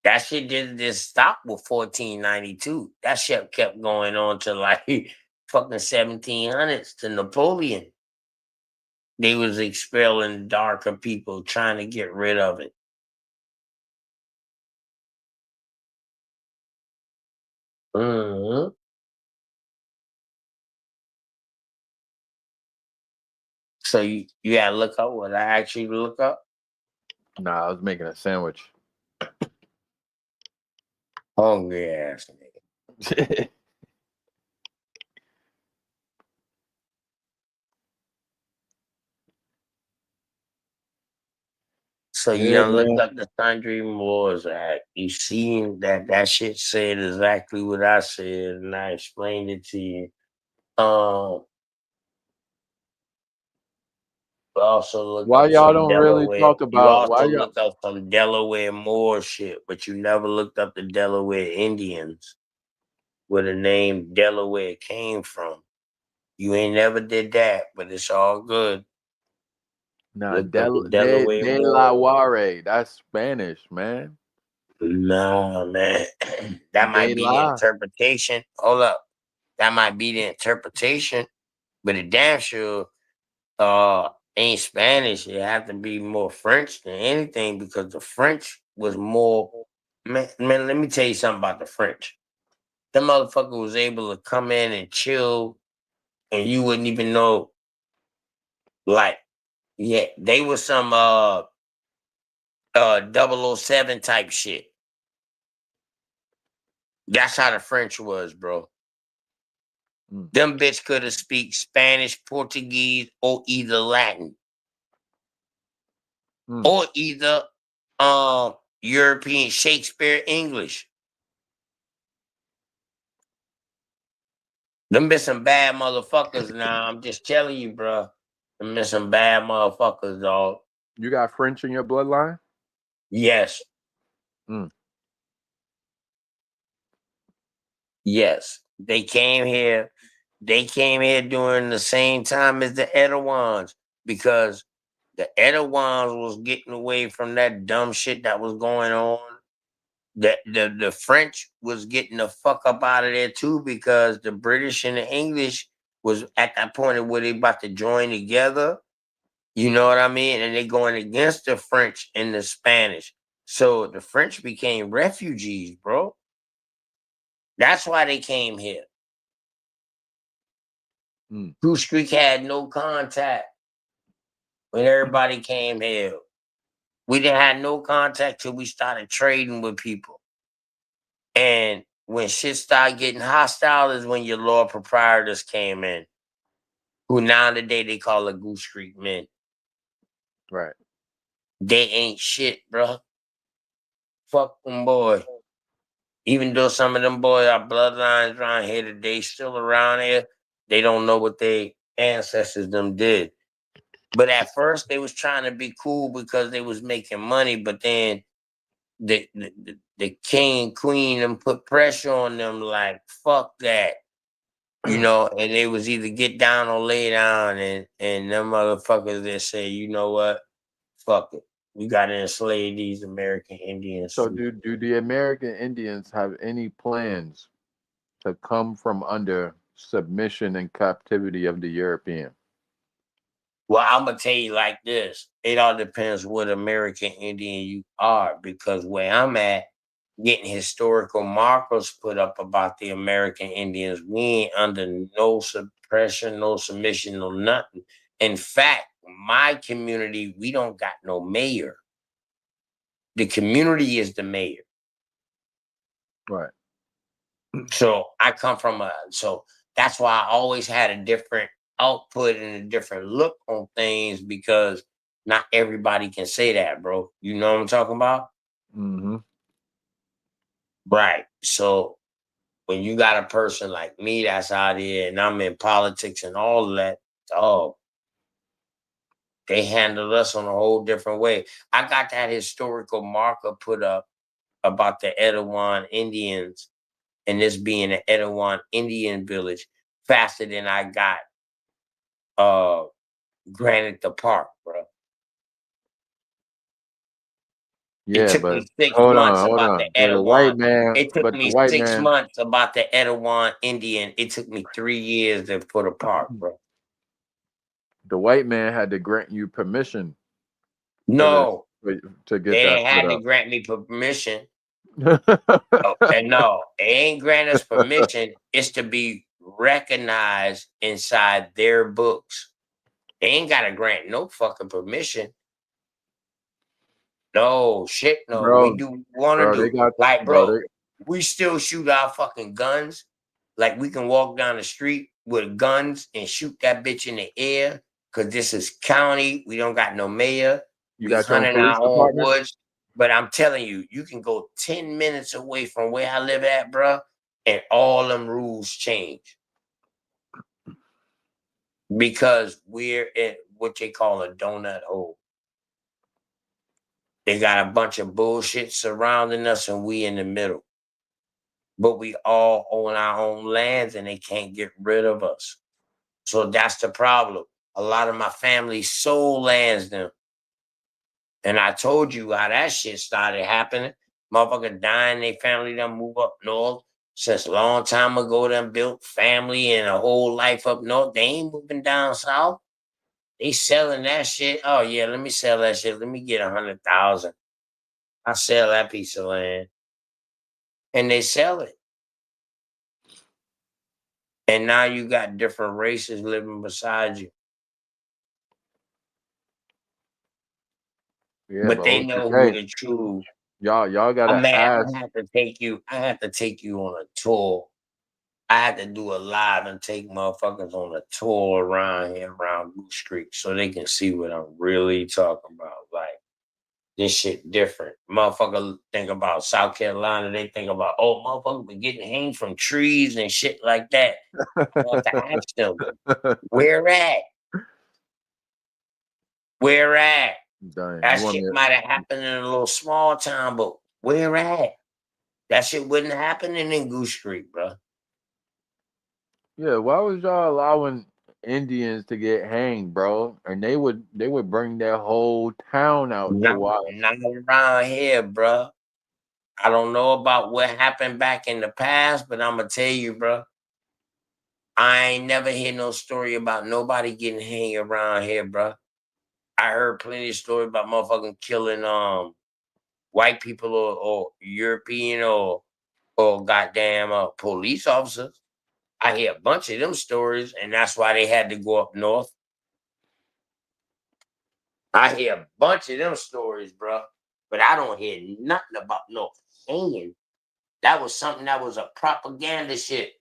That shit didn't just stop with 1492. That shit kept going on to like fucking 1700s to Napoleon. They was expelling darker people, trying to get rid of it. Mhm. So you gotta look up what I actually look up. Nah, I was making a sandwich. Hungry ass nigga. So you Yeah, done looked man. up the Sundry Moors Act. You seen that shit said exactly what I said, and I explained it to you. Um, Also look Why up y'all some don't really Delaware. talk You about why also y'all? look up some Delaware Moor shit, but you never looked up the Delaware Indians, where the name Delaware came from. You ain't never did that, but it's all good. Nah, Looked up the Delaware De La Moor. Ware. That's Spanish, man. Nah, man. That De might be the La. interpretation. Hold up. That might be the interpretation, but it damn sure ain't Spanish. It have to be more French than anything because the French was more man, let me tell you something about the French. The motherfucker was able to come in and chill and you wouldn't even know like yeah, they was some 007 type shit. That's how the French was, bro. Mm, Them bitch could have speak Spanish, Portuguese, or either Latin, mm. or either European Shakespeare English. Them be some bad motherfuckers now. I'm just telling you, bro. Them be some bad motherfuckers, dog. You got French in your bloodline? Yes, Mm, yes. They came here. They came here during the same time as the Edouans because the Edouans was getting away from that dumb shit that was going on. The French was getting the fuck up out of there too because the British and the English was at that point where they about to join together. You know what I mean? And they going against the French and the Spanish. So the French became refugees, bro. That's why they came here. mm. Goose Creek had no contact when everybody came here. We didn't have no contact till we started trading with people. And when shit started getting hostile is when your Lord proprietors came in, who now today they call it Goose Creek men. Right. They ain't shit, bro. Fuck them boy. Even though some of them boys are bloodlines around here today, still around here, they don't know what their ancestors them did. But at first they was trying to be cool because they was making money, but then the king and queen them put pressure on them like fuck that. You know, and they was either get down or lay down and them motherfuckers that say, you know what, fuck it. We gotta enslave these American Indians So too. do the American Indians have any plans to come from under submission and captivity of the European? Well, I'm gonna tell you like this. It all depends what American Indian you are, because where I'm at, getting historical markers put up about the American Indians, we ain't under no suppression, no submission, no nothing. In fact, my community, we don't got no mayor. The community is the mayor. Right. So I come from so that's why I always had a different output and a different look on things because not everybody can say that, bro. You know what I'm talking about? Mm-hmm. Right. So when you got a person like me that's out here and I'm in politics and all of that, oh, they handled us on a whole different way. I got that historical marker put up about the Etowah Indians and this being an Etowah Indian village faster than I got uh granted the park, bro. It Yeah, took but me 6 months hold about the on. Etowah. It took me 6 months about the Etowah Indian. It took me 3 years to put a park, bro. The white man had to grant you permission for this No, to they get that ain't put had to up. grant me permission. Oh, and no, they ain't grant us permission. It's to be recognized inside their books. They ain't got to grant no fucking permission. No, shit, no. We bro, do what we want to they do. got Like, bro, bro, they we still shoot our fucking guns. Like, we can walk down the street with guns and shoot that bitch in the air because this is county. We don't got no mayor. you We got your own hunt in police our own department? woods. But I'm telling you, you can go 10 minutes away from where I live at, bro, and all them rules change because what they call a donut hole. They got a bunch of bullshit surrounding us, and we in the middle. But we all own our own lands, and they can't get rid of us. So that's the problem. A lot of my family sold lands them. And I told you how that shit started happening. Motherfucker dying, they family done move up north. Since a long time ago, them built family and a whole life up north. They ain't moving down south. They selling that shit. Oh yeah, let me sell that shit. Let me get 100,000. I sell that piece of land. And they sell it. And now you got different races living beside you. Yeah, But but they know who hey, the true. y'all gotta Man, ask. I have to take you on a tour. I had to do a live and take motherfuckers on a tour around here, around Goose Creek, so they can see what I'm really talking about. Like, this shit different. Motherfucker think about South Carolina, they think about, oh, motherfucker been getting hanged from trees and shit like that. I have to ask them, where at? Where at? Dang, That you want shit me? might have happened in a little small town, but where at? That shit wasn't happening in Goose Creek, bro. Yeah, why was y'all allowing Indians to get hanged, bro? And they would bring their whole town out to watch. Not around here, bro. I don't know about what happened back in the past, but I'm gonna tell you, bro. I ain't never hear no story about nobody getting hanged around here, bro. I heard plenty of stories about motherfucking killing white people or European or goddamn police officers. I hear a bunch of them stories, and that's why they had to go up north. I hear a bunch of them stories, bro, but I don't hear nothing about no hanging. That was something that was a propaganda shit.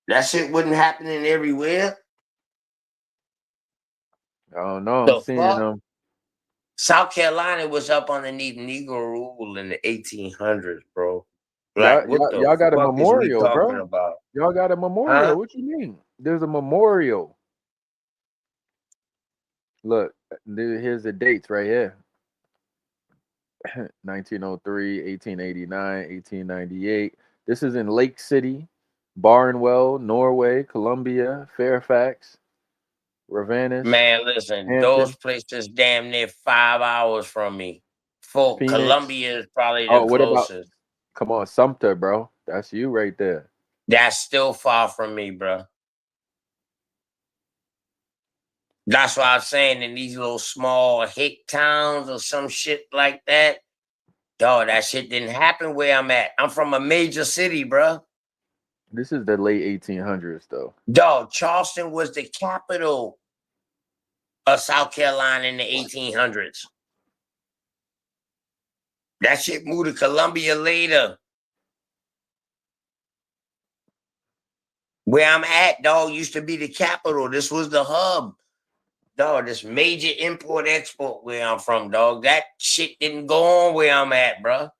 That shit wasn't happening everywhere. I don't know. I'm The seeing fuck? them. South Carolina was up underneath Negro rule in the 1800s, bro. Y'all, Like, what y'all, the y'all got a fuck is we memorial, talking bro. about? Y'all got a Huh? memorial. What you mean? There's a memorial. Look, here's the dates right here. 1903, 1889, 1898. This is in Lake City, Barnwell, Norway, Columbia, Fairfax, Ravenous, Man, listen, those Hampton, places damn near 5 hours from me. For Phoenix. Columbia is probably the Oh, what about? closest. Come on, Sumter, bro. That's you right there. That's still far from me, bro. That's why I'm saying in these little small hick towns or some shit like that, dog, that shit didn't happen where I'm at. I'm from a major city, bro. This is the late 1800s, though. Dog, Charleston was the capital of South Carolina in the 1800s. That shit moved to Columbia later. Where I'm at, dog, used to be the capital. This was the hub. Dog, this major import export where I'm from, dog. That shit didn't go on where I'm at, bro.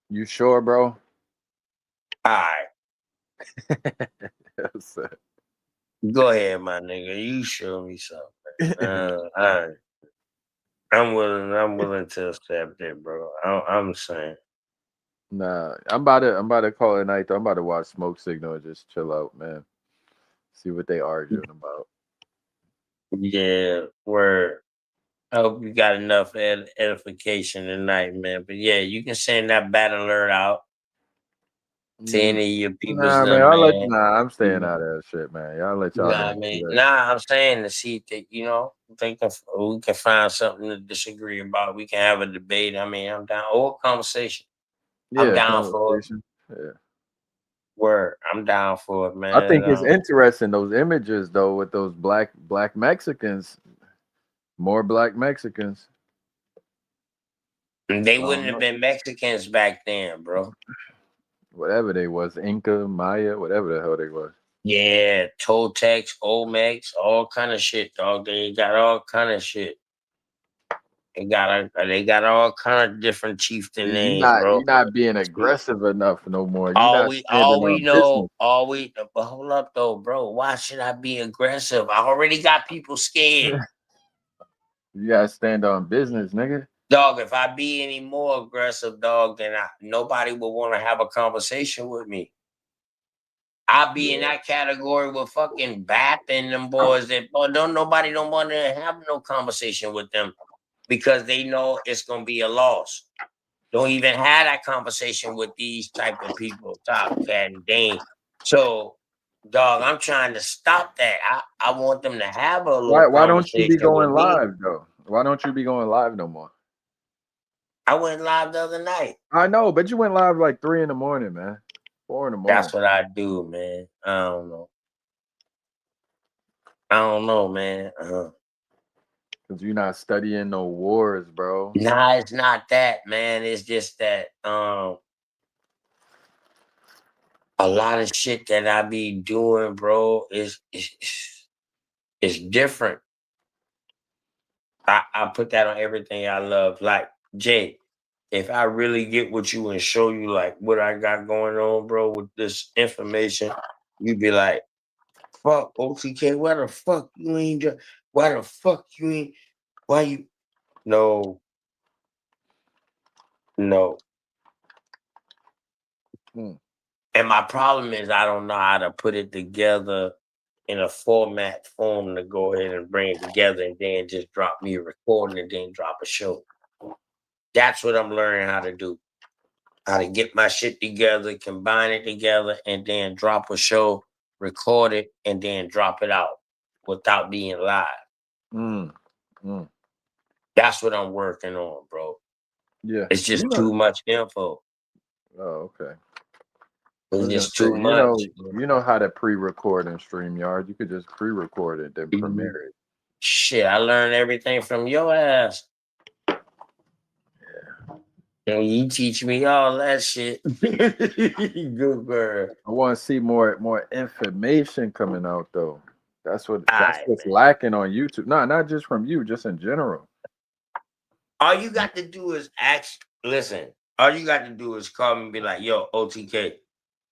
You sure, bro? All right, Yes, go ahead, my nigga. You show me something. All right. I'm willing to accept it, bro. I'm saying. Nah, I'm about to call it a night though. I'm about to watch Smoke Signal and just chill out, man. See what they arguing about. Yeah, word. I hope you got enough edification tonight, man. But yeah, you can send that battle alert out to Mm, any of your peoples, Nah, man. them, man. Nah, I'm You staying out of that shit, man. Y'all let y'all know what I niggas mean? do that. Nah, I'm saying to see if they can, we can find something to disagree about. We can have a debate. I mean, I'm down or a conversation. I'm Yeah, down for it. conversation. Yeah. Word. I'm down for it, I man. think it's interesting those images though with those black Mexicans, more black Mexicans. They I don't wouldn't have know. been Mexicans back then, bro. Whatever they was, Inca, Maya, whatever the hell they was. Yeah, Toltecs, Olmecs, all kind of shit, dog. They got all kind of shit. They got all kind of different chieftain You're names, not bro. you're not being aggressive enough no more. You're All not we standing all we on business. know, all we but hold up though, bro. Why should I be aggressive? I already got people scared. You gotta stand on business, nigga. Dog, if I be any more aggressive, dog, then nobody will want to have a conversation with me. I'll be in Yeah. that category with fucking BAP and them boys that nobody don't want to have no conversation with them because they know it's gonna be a loss. Don't even have that conversation with these type of people, Top Cat and Dane. So, dog, I'm trying to stop that. I want them to have a little Why don't you be conversation with going me. live though? Why don't you be going live no more? I went live the other night. I know, but you went live like 3 in the morning, man. 4 in the morning. That's what I do, man. I don't know, man. Cause you're not studying no wars, bro. Nah, it's not that, man. It's just that a lot of shit that I be doing, bro, is different. I put that on everything I love. Like, Jay, if I really get with you and show you like what I got going on, bro, with this information, you'd be like, fuck, OTK, why the fuck you ain't why the fuck you ain't why you no, no. Hmm. And my problem is I don't know how to put it together in a form to go ahead and bring it together and then just drop me a recording and then drop a show. That's what I'm learning how to do. How to get my shit together, combine it together, and then drop a show, record it, and then drop it out without being live. Mm. Mm. That's what I'm working on, bro. Yeah. It's just too much info. Oh, okay. I It's was gonna just say, too much. you know how to pre-record in StreamYard. You could just pre-record it, then premiere it. Shit, I learned everything from your ass. And you teach me all that shit. Good girl. I want to see more information coming out though. That's Alright, what's man. lacking on YouTube. No, not just from you, just in general. All you got to do is listen. All you got to do is call me and be like, yo, OTK,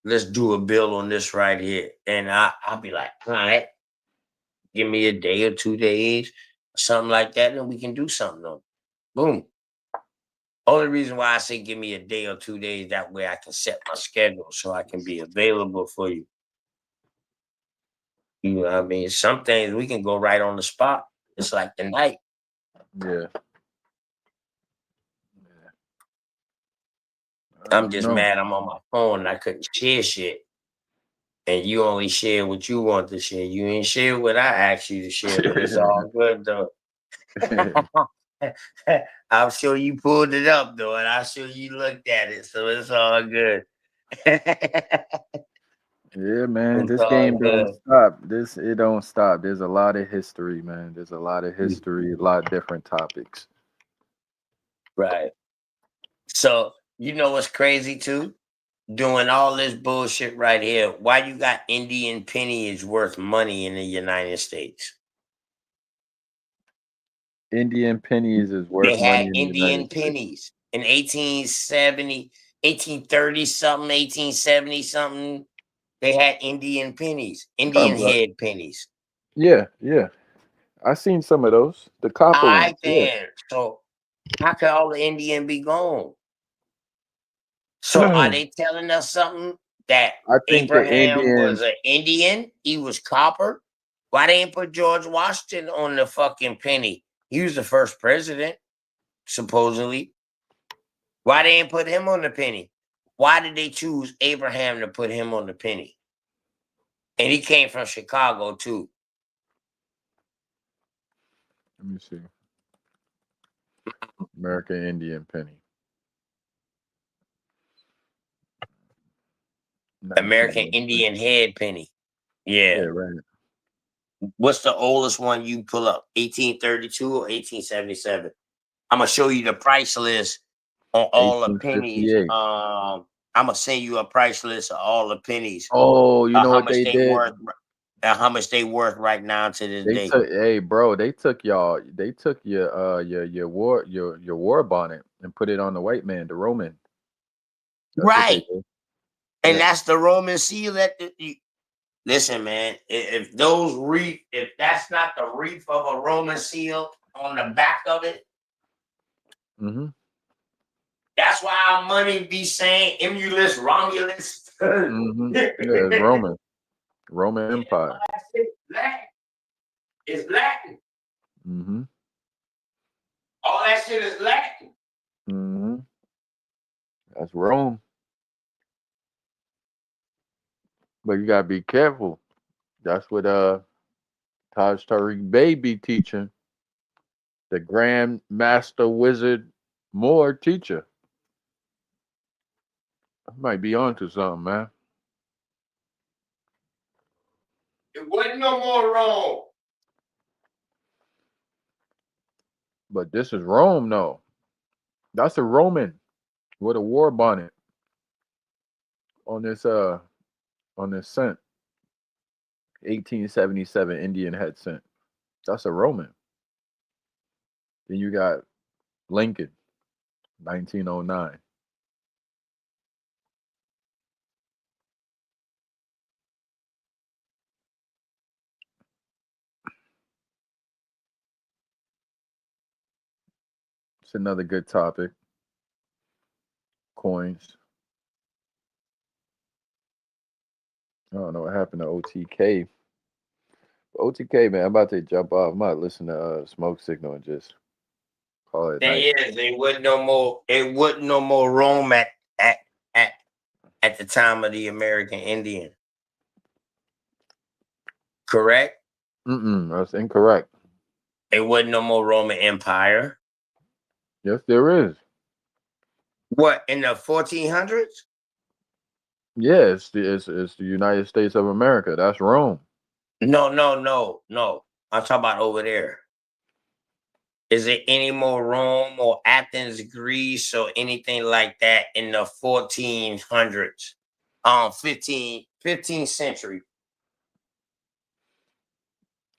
let's do a bill on this right here. And I'll be like, all right, give me a day or 2 days, something like that, and we can do something on it. Boom. Only reason why I say give me a day or 2 days, that way I can set my schedule so I can be available for you. You know what I mean? Some things we can go right on the spot. It's like the night. Yeah. I'm just No. mad I'm on my phone and I couldn't share shit. And you only share what you want to share. You ain't share what I asked you to share, but it's all good though. I'm sure you pulled it up though, and I'm sure you looked at it, so it's all good. Yeah, man. It's This all game don't good. stop. It don't stop. There's a lot of history, man. There's a lot of history, a lot of different topics. Right. So you know what's crazy too? Doing all this bullshit right here. Why you got Indian penny is worth money in the United States? Indian pennies is They worth money had in the United Indian States. pennies in 1870, 1830 something, 1870 something. They had Indian pennies, Oh, Indian bro. head pennies. Yeah, yeah. I seen some of those. The All copper ones. right, Yeah. then. So how could all the Indian be gone? So are they telling us something that I think the Abraham was Indians. an Indian? He was copper? Why they ain't put George Washington on the fucking penny? He was the first president, supposedly. Why they ain't put him on the penny? Why did they choose Abraham to put him on the penny? And he came from Chicago too. Let me see. American Indian penny. American 1903. Indian head penny. Yeah, Yeah. right. What's the oldest one you pull up? 1832 or 1877? I'm gonna show you the price list on all the pennies. 1858. I'm gonna send you a price list of all the pennies, Oh, you know how what much they they did? worth. how much they worth right now to this They day. took, hey, bro, they took your war bonnet and put it on the white man, the Roman. That's what they Right. did. And Yeah. that's the Roman seal at listen, man, if those if that's not the reef of a Roman seal on the back of it, Mm-hmm. that's why our money be saying Emulus, Romulus. Mm-hmm. Yeah, it's Roman. Roman Empire. It's Latin. It's Latin. Mm-hmm. All that shit is Latin. Mm-hmm. That's Rome. But you gotta be careful. That's what Taj Tariq Bey be teaching. The Grand Master Wizard Moor teacher. I might be onto something, man. It wasn't no more Rome. But this is Rome, though. That's a Roman with a war bonnet on this cent. 1877 Indian head cent. That's a Roman. Then you got Lincoln, 1909. It's another good topic. Coins. I don't know what happened to OTK. OTK, man, I'm about to jump off. I might listen to Smoke Signal and just call it night. It wasn't no more. It wasn't no more Rome at at at the time of the American Indian. Correct? That's incorrect. It wasn't no more Roman Empire. Yes, there is. What in the 1400s? Yeah, it's the United States of America. That's Rome. No. I'm talking about over there. Is it any more Rome or Athens, Greece, or anything like that in the 1400s? 15th century.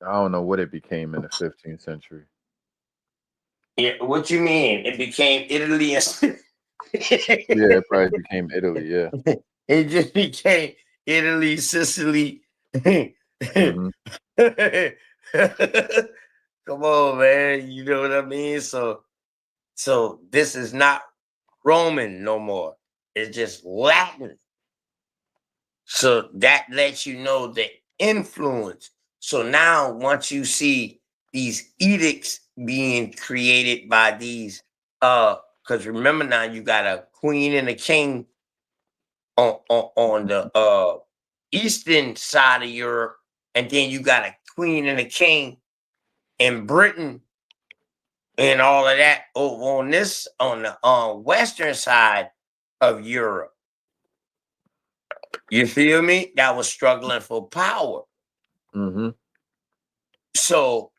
I don't know what it became in the 15th century. Yeah, what you mean? It became Italy and Yeah, it probably became Italy. Yeah. it just became Italy, Sicily. Hmm. Come on, man. You know what I mean? So this is not Roman no more. It's just Latin. So that lets you know the influence. So now once you see these edicts being created by these because remember now you got a queen and a king on the eastern side of Europe, and then you got a queen and a king in Britain and all of that over on the western side of Europe. You feel me? That was struggling for power. Hmm. So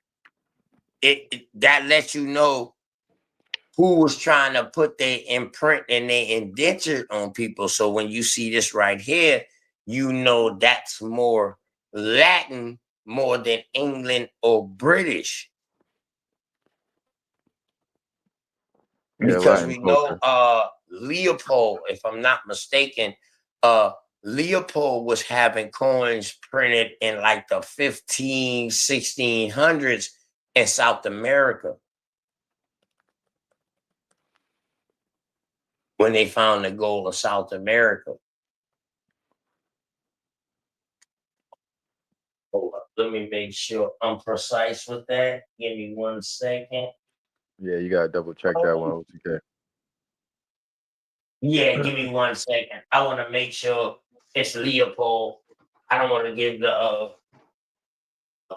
that lets you know who was trying to put their imprint and their indenture on people. So when you see this right here, you know that's more Latin more than England or British. Yeah, Because Latin we know culture. Leopold, if I'm not mistaken, Leopold was having coins printed in like the 1600s in South America when they found the gold of South America. Hold up, let me make sure I'm precise with that. Give me 1 second. Yeah, you gotta double check that one, OTK. Yeah, give me 1 second. I want to make sure it's Leopold. I don't want to give the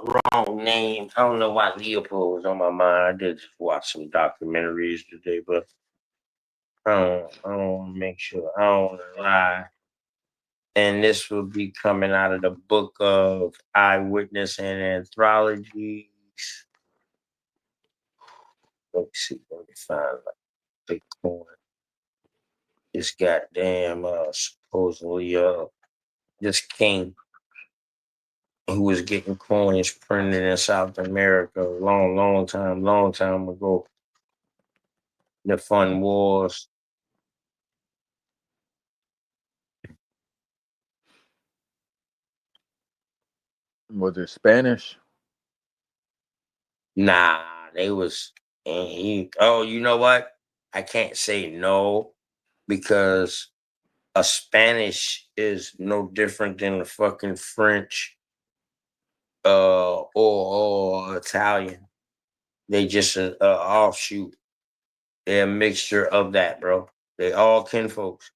wrong name. I don't know why Leopold was on my mind. I did just watch some documentaries today, but I don't want to make sure. I don't want to lie. And this will be coming out of the book of Eyewitness and Anthologies. Let me see. Let me find like Bitcoin. This goddamn supposedly this king who was getting coins printed in South America a long time ago. The fun wars. Was it Spanish? Nah, they was. And oh, you know what? I can't say no because a Spanish is no different than a fucking French or Italian. They just a offshoot. They're a mixture of that, bro. They all kinfolks.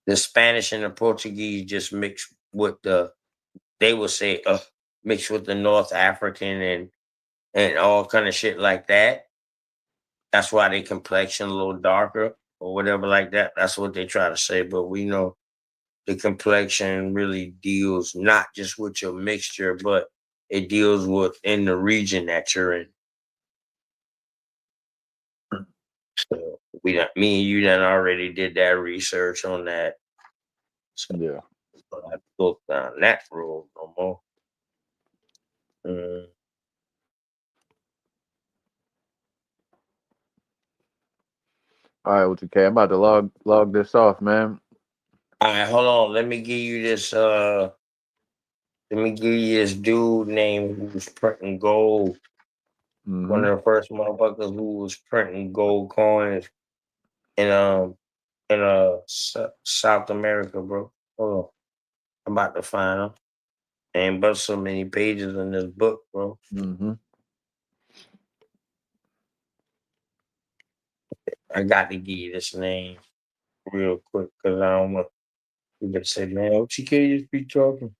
The Spanish and the Portuguese just mix with they would say mixed with the North African and all kind of shit like that. That's why they complexion a little darker or whatever like that. That's what they try to say. But we know the complexion really deals not just with your mixture, but it deals with in the region that you're in. So me and you done already did that research on that. So Yeah. I go down that road no more. Mm. All right, okay. I'm about to log this off, man. All right, hold on. Let me give you this. Let me give you this dude named who was printing gold. One Mm-hmm. of the first motherfuckers who was printing gold coins in South America, bro. Hold on, I'm about to find him. Ain't but so many pages in this book, bro. Mm-hmm. I got to give you this name real quick because I don't want you to say, man, OTK just be talking.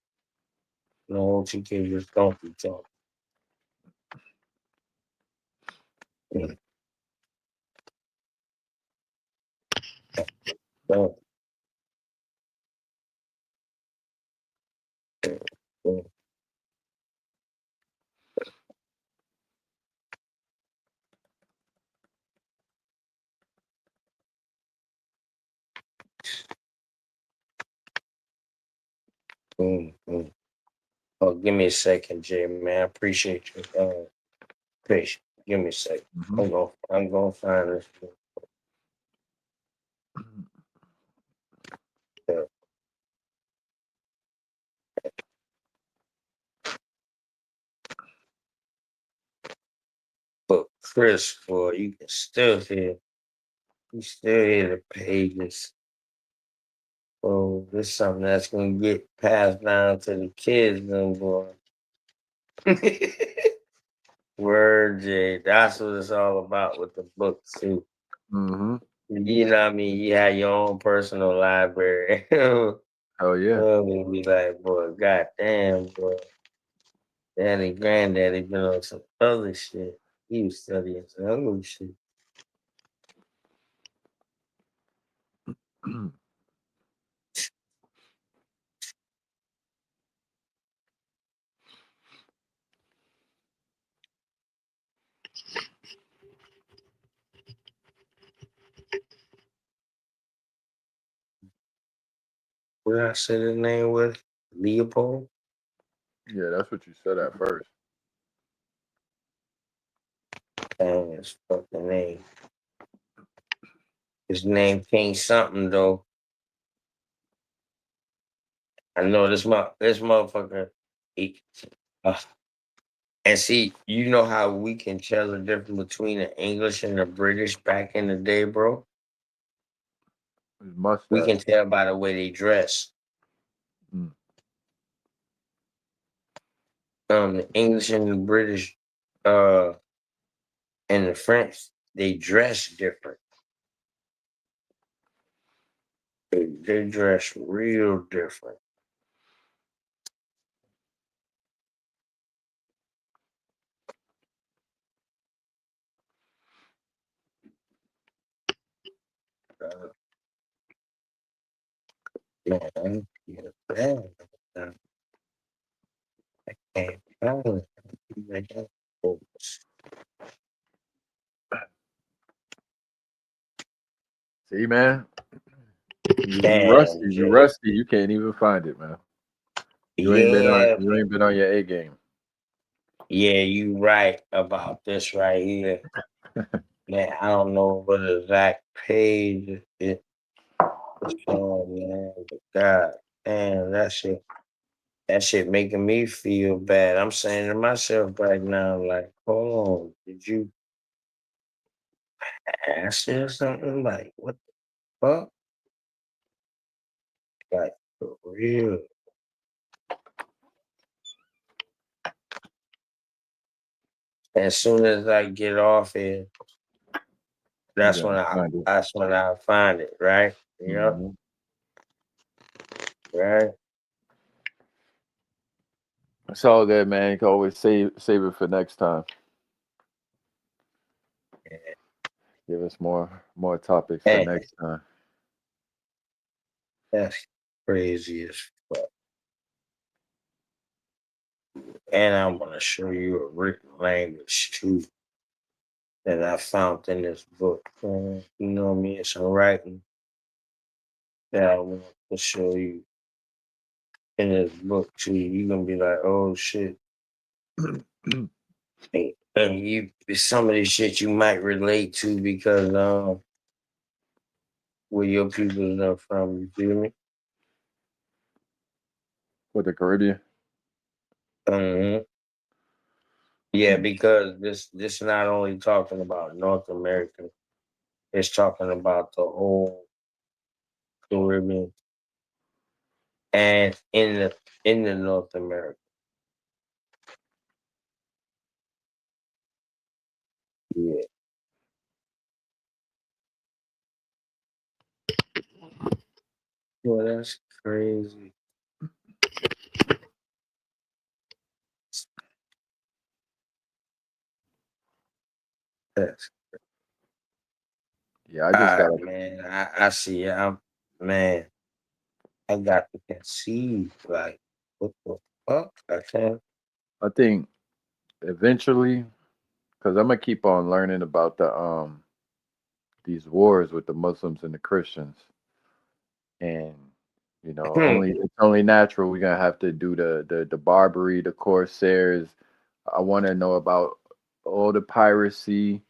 No, OTK just don't be talking. Mm, don't. Mm. Mm. Oh, give me a second, Jay, man. I appreciate you. Patience. Give me a second. Mm-hmm. I'm gonna find this book. But Chris, boy, you still hear the pages. Oh, this is something that's gonna get passed down to the kids, then, boy. Word, Jay. That's what it's all about with the books too. Mm-hmm. You know what I mean? You have your own personal library. Hell yeah. We be like, boy, goddamn, boy. Daddy, granddaddy been on some other shit. He was studying some other shit. What did I say the name was? Leopold? Yeah, that's what you said at first. Dang, his fucking name. His name King something though. I know this motherfucker. He, uh, and see, you know how we can tell the difference between the English and the British back in the day, bro? His We mustache. can tell by the way they dress. Mm. The English and the British, uh, and the French, they dress different. They dress real different. Uh, man, yeah, man, I can't find it. Like that. Oh, See, man, you damn, rusty. You Jay. rusty. You can't even find it, man. Yeah, you ain't been on your A game. yeah, you right about this right here. Man, I don't know what exact page it's on, man. But God damn, that shit making me feel bad. I'm saying to myself right now, like, hold on, did you ask her something? Like, what the fuck? Like, for real. As soon as I get off here, You gotta find it. that's when I find it, right? Yep, Mhm. right. It's all good, man. You can always save it for next time. Give us more topics for Man, next time. that's crazy as fuck. And I want to show you a written language too that I found in this book. You know me, it's some writing that I want to show you in this book too. You're gonna be like, oh shit. And you some of this shit you might relate to because where your people are from, you feel me? With the Caribbean. Mhm. Yeah, because this not only talking about North America, it's talking about the whole Caribbean and in the North America. Yeah. Well, that's crazy. That's Yeah, I all just right, gotta man. I see. I'm man. I got to conceive. Like, what the fuck? I can't. I think eventually, because I'm gonna keep on learning about these wars with the Muslims and the Christians, and it's only natural we're gonna have to do the Barbary, the Corsairs. I want to know about all the piracy,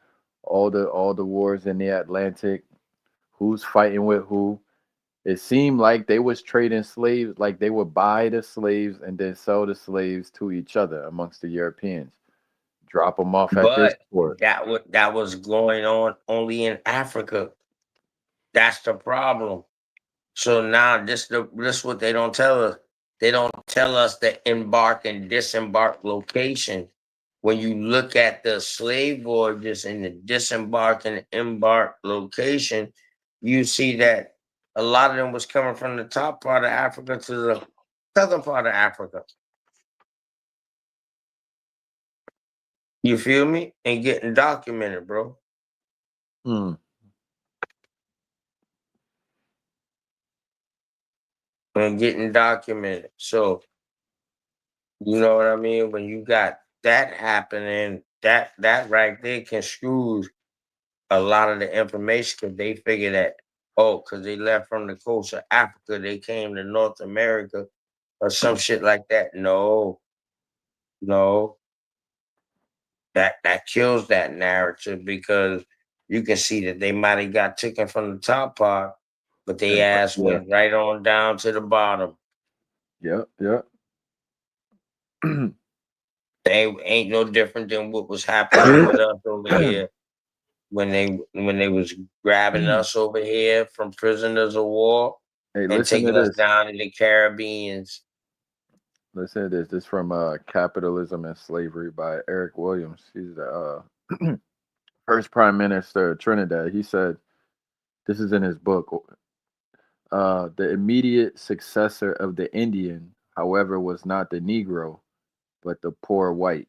all the wars in the Atlantic, who's fighting with who. It seemed like they was trading slaves, like they would buy the slaves and then sell the slaves to each other amongst the Europeans, drop them off at this But port. that was going on only in Africa. That's the problem. So now this what they don't tell us. They don't tell us the embark and disembark location. When you look at the slave voyages and the disembark and embark location, you see that a lot of them was coming from the top part of Africa to the southern part of Africa. You feel me? And getting documented, bro. Mm, And getting documented. So you know what I mean? When you got that happening, that right there construes a lot of the information because they figure that, oh, because they left from the coast of Africa, they came to North America or some shit like that. No, no, that kills that narrative because you can see that they might have got taken from the top part, but they ass yeah, went right on down to the bottom. yeah, yeah. They ain't no different than what was happening with us over here when they was grabbing us over here from prisoners of war Hey, and listen to taking us this. down in the Caribbeans. Listen to this. This from Capitalism and Slavery by Eric Williams. He's the first prime minister of Trinidad. He said, this is in his book. The immediate successor of the Indian, however, was not the Negro, but the poor white.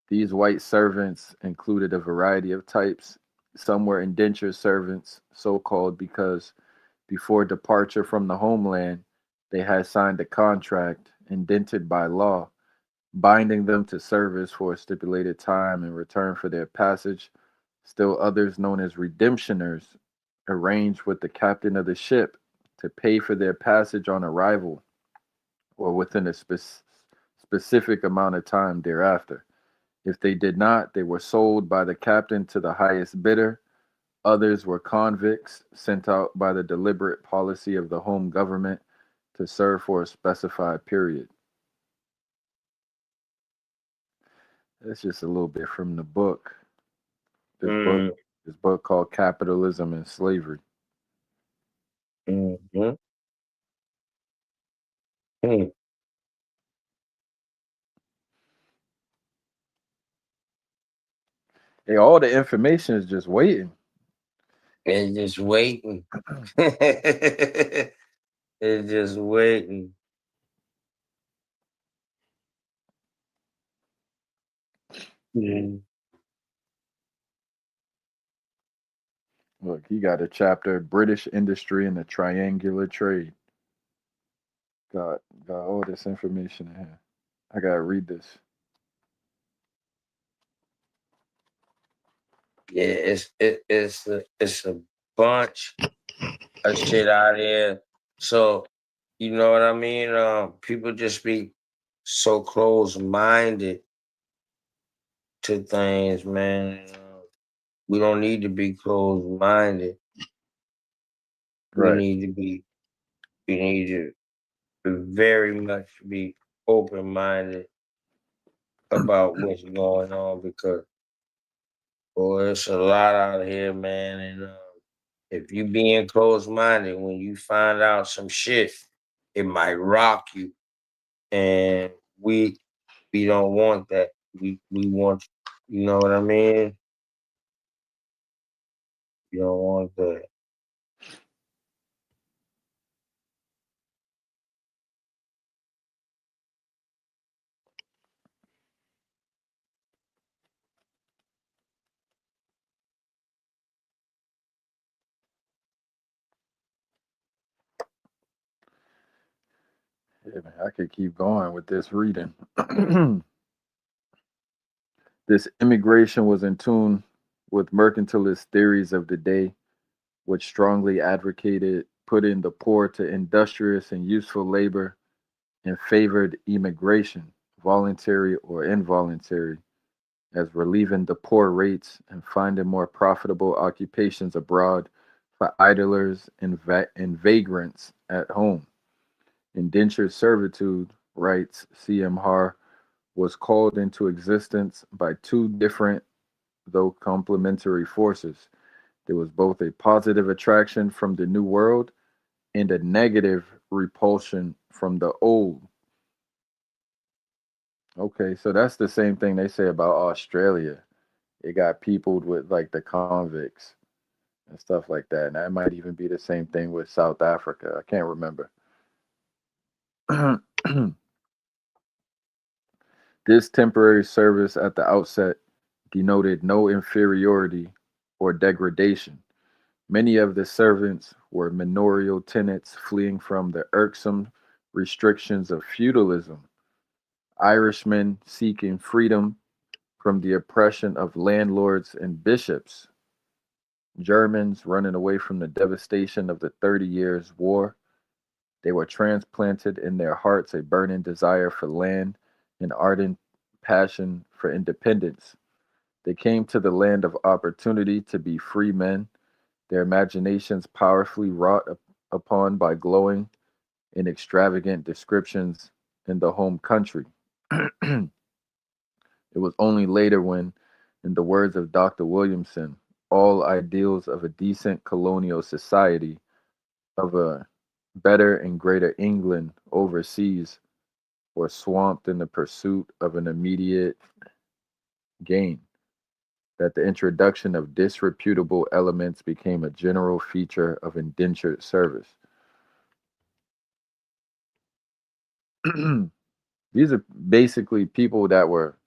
These white servants included a variety of types. Some were indentured servants, so called because before departure from the homeland, they had signed a contract indented by law, binding them to service for a stipulated time in return for their passage. Still others, known as redemptioners, arranged with the captain of the ship to pay for their passage on arrival. or within a specific amount of time thereafter. If they did not, they were sold by the captain to the highest bidder. Others were convicts sent out by the deliberate policy of the home government to serve for a specified period. That's just a little bit from the book. This book, Mm, this book called Capitalism and Slavery. mhm, mm. Hey, all the information is just waiting. It's just waiting. It's just waiting. Mm. Look, he got a chapter British industry and the triangular trade. Got all this information in here. I gotta read this. Yeah, it's a bunch of shit out here. So you know what I mean? People just be so close minded to things, man. We don't need to be close minded. We Right. need to be. We need to very much be open minded about what's going on because boy, it's a lot out here, man. And if you being close minded, when you find out some shit, it might rock you. And we don't want that. We want, you know what I mean? You don't want that. Yeah, man, I could keep going with this reading. This immigration was in tune with mercantilist theories of the day, which strongly advocated putting the poor to industrious and useful labor and favored immigration, voluntary or involuntary, as relieving the poor rates and finding more profitable occupations abroad for idlers and vagrants at home. Indentured servitude, writes C.M. Har, was called into existence by two different, though complementary forces. There was both a positive attraction from the New World and a negative repulsion from the Old. Okay, so that's the same thing they say about Australia. It got peopled with like the convicts and stuff like that. And that might even be the same thing with South Africa. I can't remember. This temporary service at the outset denoted no inferiority or degradation. Many of the servants were manorial tenants fleeing from the irksome restrictions of feudalism, Irishmen seeking freedom from the oppression of landlords and bishops, Germans running away from the devastation of the 30 Years' War. They were transplanted in their hearts a burning desire for land, an ardent passion for independence. They came to the land of opportunity to be free men, their imaginations powerfully wrought upon by glowing and extravagant descriptions in the home country. It was only later when, in the words of Dr. Williamson, all ideals of a decent colonial society, of a better and greater England overseas, were swamped in the pursuit of an immediate gain, that the introduction of disreputable elements became a general feature of indentured service. These are basically people that were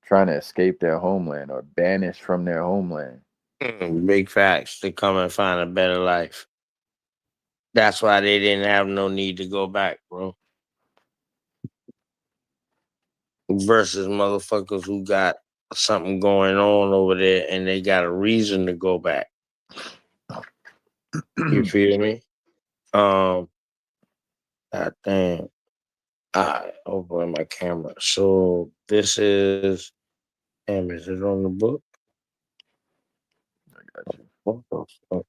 trying to escape their homeland or banished from their homeland. Big facts to come and find a better life. That's why they didn't have no need to go back, bro. Versus motherfuckers who got something going on over there and they got a reason to go back. You feel me? Um, God damn. I open my camera. So this is, damn, is it on the book? I got you. What the fuck?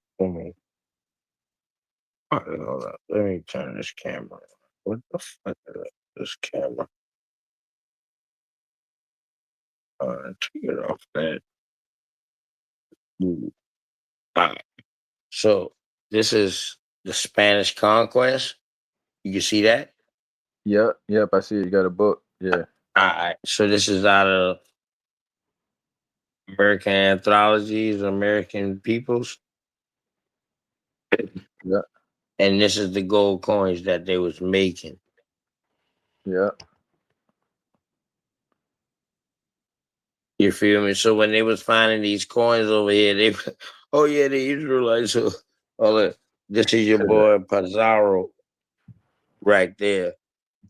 Hold up. Let me turn this camera on. What the fuck is that? This camera? Take it off that. Ooh. All right. So this is the Spanish conquest. You can see that? Yep, I see it. You got a book. Yeah. All right. So this is out of American Anthologies, American Peoples. Yep. And this is the gold coins that they was making. Yep. You feel me? So when they was finding these coins over here, they oh yeah, the Israelites. All that. This is your boy Pizarro right there.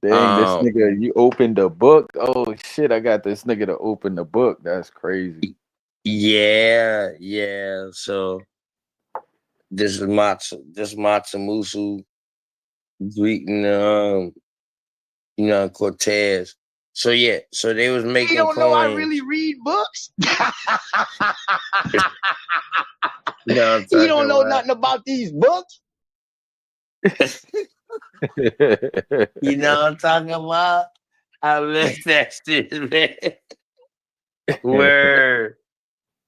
Dang, this Um, nigga, you opened the book. Oh shit, I got this nigga to open the book. That's crazy. yeah. So this is Matsumusu greeting Cortez. So yeah, so they was You making don't know I really coins. read books? You know what I'm You talking don't know about? nothing about these books? You know what I'm talking about? I miss that shit, man. Word.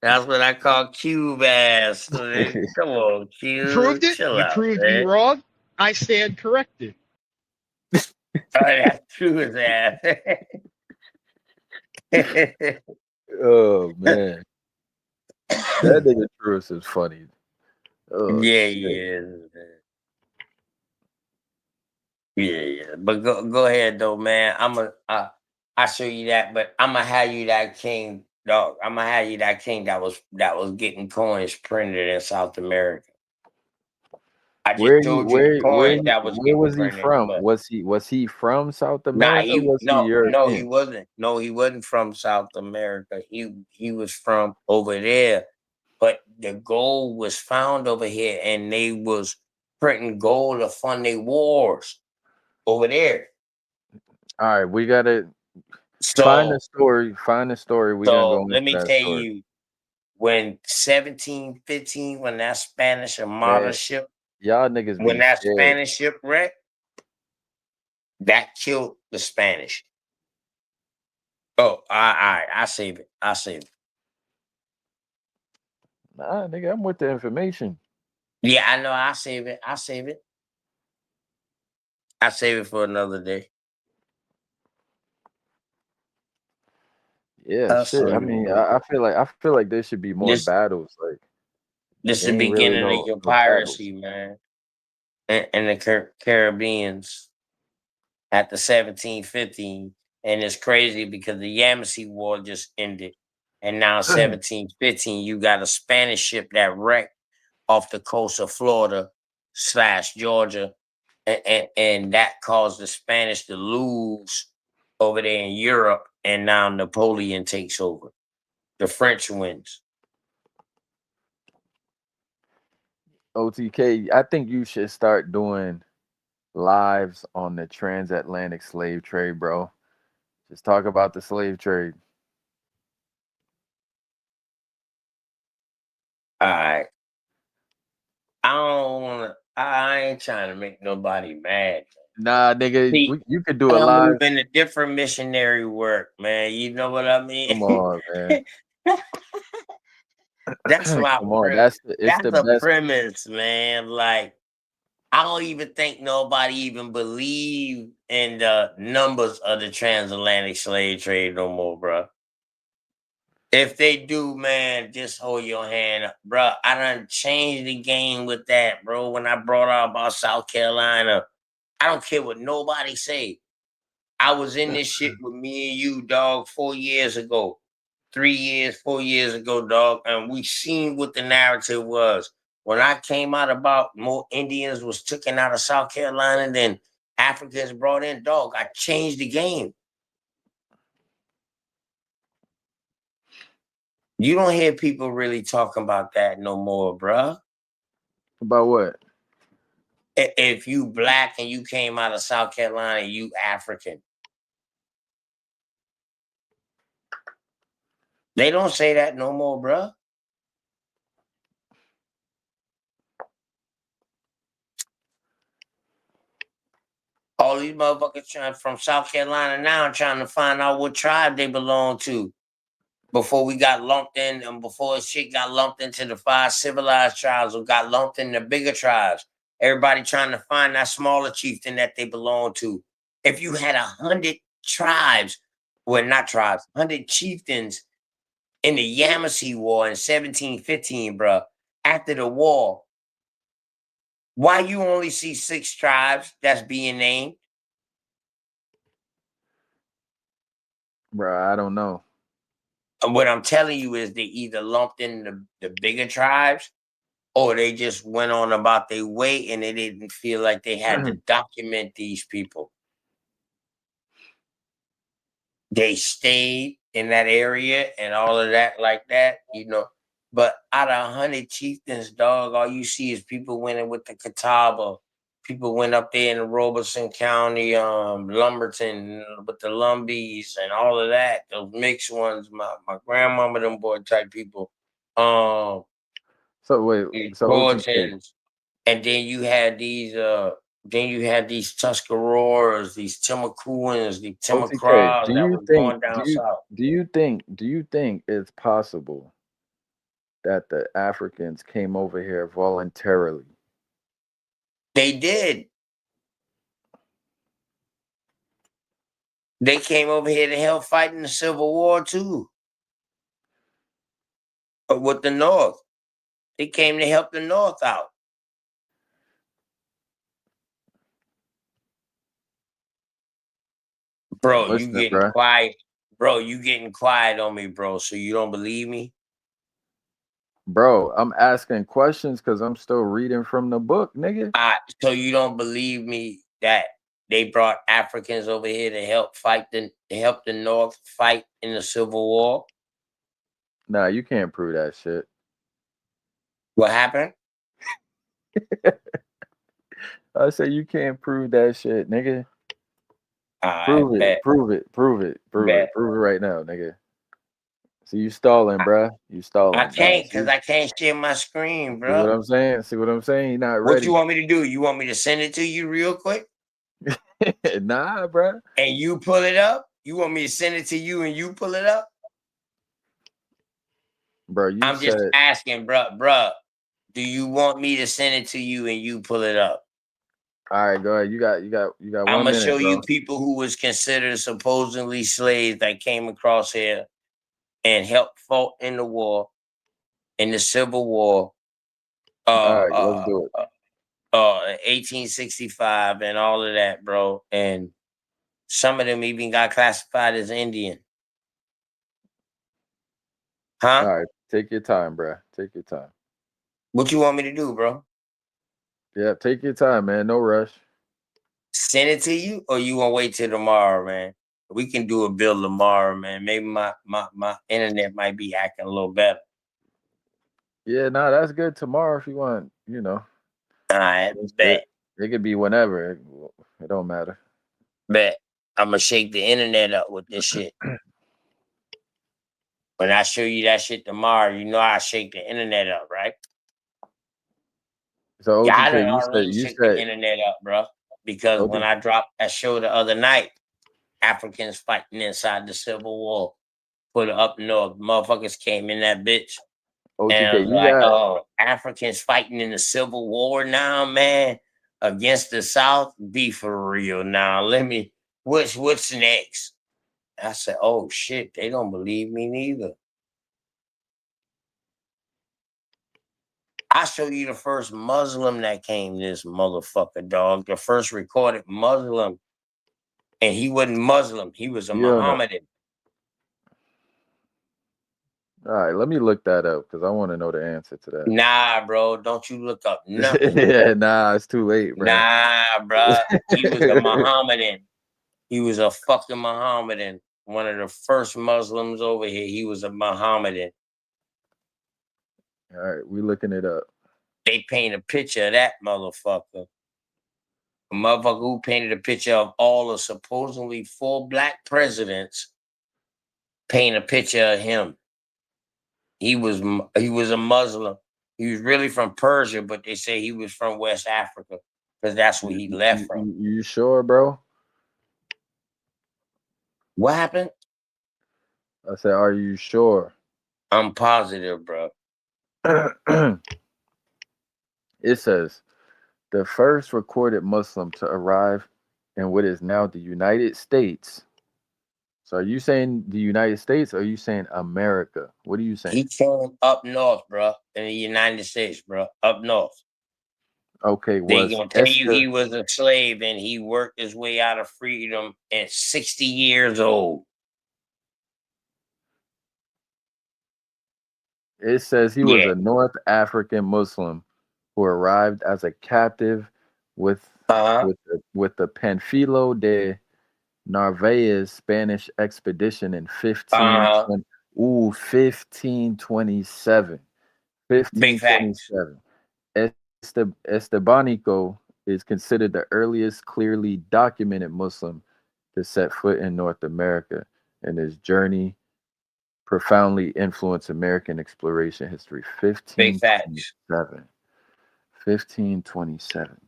That's what I call Cube ass. Man. Come on, You proved Cube. it. Chill You out, proved me man. wrong. I stand corrected. Oh, that's true as ass. Oh man, that nigga Truist is funny. Oh Yeah, shit. he is, man. Yeah. But go ahead though, man. I show you that, but I'm gonna have you that king, dog. I'm gonna have you that king that was getting coins printed in South America. I just showed you the coins that was Where getting was he printed, from? but Was he from South nah, America? Or he was he no, he European? wasn't. No, he wasn't from South America. He was from over there. But the gold was found over here, and they was printing gold to fund their wars over there. All right, we gotta find the So, story. Find the story. We're gonna go so into let me that tell story. you, when 1715, when that Spanish Armada Man, ship, y'all niggas when be that scared. Spanish ship wrecked, that killed the Spanish. Oh, I save it. I save it. Nah, nigga, I'm with the information. Yeah, I know. I save it. I save it. I save it for another day. Yeah, I'll shit. I save it mean, for I feel like there should be more this. battles. Like This is there the ain't really beginning of your no battles. piracy, man. And the Caribbeans at the 1715. And it's crazy because the Yamasee War just ended. And now 1715, you got a Spanish ship that wrecked off the coast of Florida slash Georgia. And that caused the Spanish to lose over there in Europe. And now Napoleon takes over. The French wins. OTK, I think you should start doing lives on the transatlantic slave trade, bro. Just talk about the slave trade. All right. I don't want to, I ain't trying to make nobody mad. Nah, nigga, See, you could do a I'm live. moving to different missionary work, man. You know what I mean? Come on, man. That's my Come on, it's that's the the best. premise, man. Like I don't even think nobody even believe in the numbers of the transatlantic slave trade no more, bro. If they do, man, just hold your hand up, bro. I done changed the game with that, bro. When I brought out about South Carolina, I don't care what nobody say. I was in this shit with me and you, dog, 4 years ago, 3 years, 4 years ago, dog, and we seen what the narrative was. When I came out about more Indians was taken out of South Carolina than Africans brought in, dog, I changed the game. You don't hear people really talking about that no more, bruh. About what? If you black and you came out of South Carolina, you African. They don't say that no more, bruh. All these motherfuckers trying from South Carolina now trying to find out what tribe they belong to before we got lumped in and before shit got lumped into the 5 civilized tribes or got lumped in the bigger tribes. Everybody trying to find that smaller chieftain that they belong to. If you had 100 tribes, well, not tribes, 100 chieftains in the Yamasee War in 1715, bruh, after the war, why you only see 6 tribes that's being named? Bro, I don't know. And what I'm telling you is they either lumped in the bigger tribes or they just went on about their way and they didn't feel like they had to document these people. They stayed in that area and all of that like that, you know. But out of 100 chieftains, dog, all you see is people winning with the Catawba. People went up there in the Robeson County, Lumberton with the Lumbees and all of that. Those mixed ones, my grandmama, them boy type people. So wait, The so OTK, Georgians. And then you had these Tuscaroras, these Timacuans, the OTK, Timacraws that was going down south. do you think it's possible that the Africans came over here voluntarily? They did. They came over here to help fight in the Civil War too. With the North. They came to help the North out. Bro, you Listening, getting bro. quiet. Bro, you getting quiet on me, bro. So you don't believe me? Bro, I'm asking questions because I'm still reading from the book, nigga. So you don't believe me that they brought Africans over here to help the North fight in the Civil War? Nah, you can't prove that shit. What happened? I say you can't prove that shit, nigga. I Prove bet. it. Prove it. Prove it. Prove Bet. it. Prove it right now, nigga. See, you stalling, bruh. You stalling. I can't because See? I can't share my screen, See what bro. I'm saying? See what I'm saying? You're not What ready. you want me to do? You want me to send it to you real quick Nah, bruh. and you pull it up? You want me to send it to you and you pull it up? Bro, you I'm just said, asking, bruh. Do you want me to send it to you and you pull it up? all right, go ahead. You got I'm 1 gonna minute, show bro. you people who was considered supposedly slaves that came across here and helped fought in the war, in the Civil War, All uh, right, let's uh, do it. 1865 and all of that, bro. And some of them even got classified as Indian. Huh? All right, take your time, bruh. Take your time. What you want me to do, bro? Yeah, take your time, man. No rush. Send it to you, or you want to wait till tomorrow, man? We can do a bill tomorrow, man. Maybe my internet might be acting a little better. Yeah, nah, that's good tomorrow if you want, you know. All right, bet. It could be whenever. It don't matter. Bet. I'm gonna shake the internet up with this shit. When I show you that shit tomorrow, you know I shake the internet up, right? So Yeah, I OTK, done already you shook the said internet up, bro. Because when OTK, I dropped that show the other night, Africans fighting inside the Civil War for the up north, motherfuckers came in that bitch. And I OTK, was you like, got oh, Africans fighting in the Civil War now, man, against the South? Be for real now. What's next? I said, oh shit, they don't believe me neither. I show you the first Muslim that came this motherfucker, dog. The first recorded Muslim. And he wasn't Muslim, he was a you don't know. Mohammedan. All right, let me look that up because I want to know the answer to that. Nah, bro, don't you look up nothing. Yeah, nah, it's too late, bro. Nah, bro. He was a Mohammedan. He was a fucking Mohammedan. One of the first Muslims over here. He was a Mohammedan. All right, we looking it up. They paint a picture of that motherfucker. A motherfucker who painted a picture of all the supposedly 4 black presidents, paint a picture of him. He was a Muslim. He was really from Persia, but they say he was from West Africa because that's where he left from. You sure, bro? What happened? I said, are you sure? I'm positive, bro. It says the first recorded Muslim to arrive in what is now the United States. So are you saying the United States or are you saying America? What are you saying? He came up north, bro, in the United States, bro, up north. Okay, They was gonna tell you he was a slave and he worked his way out of freedom at 60 years old. It says he was a North African Muslim who arrived as a captive with Uh-huh. with the Panfilo de Narvaez Spanish expedition in 1527. Big facts. 1527. Estebanico is considered the earliest clearly documented Muslim to set foot in North America, and his journey profoundly influenced American exploration history. Big facts. 1527. 1527.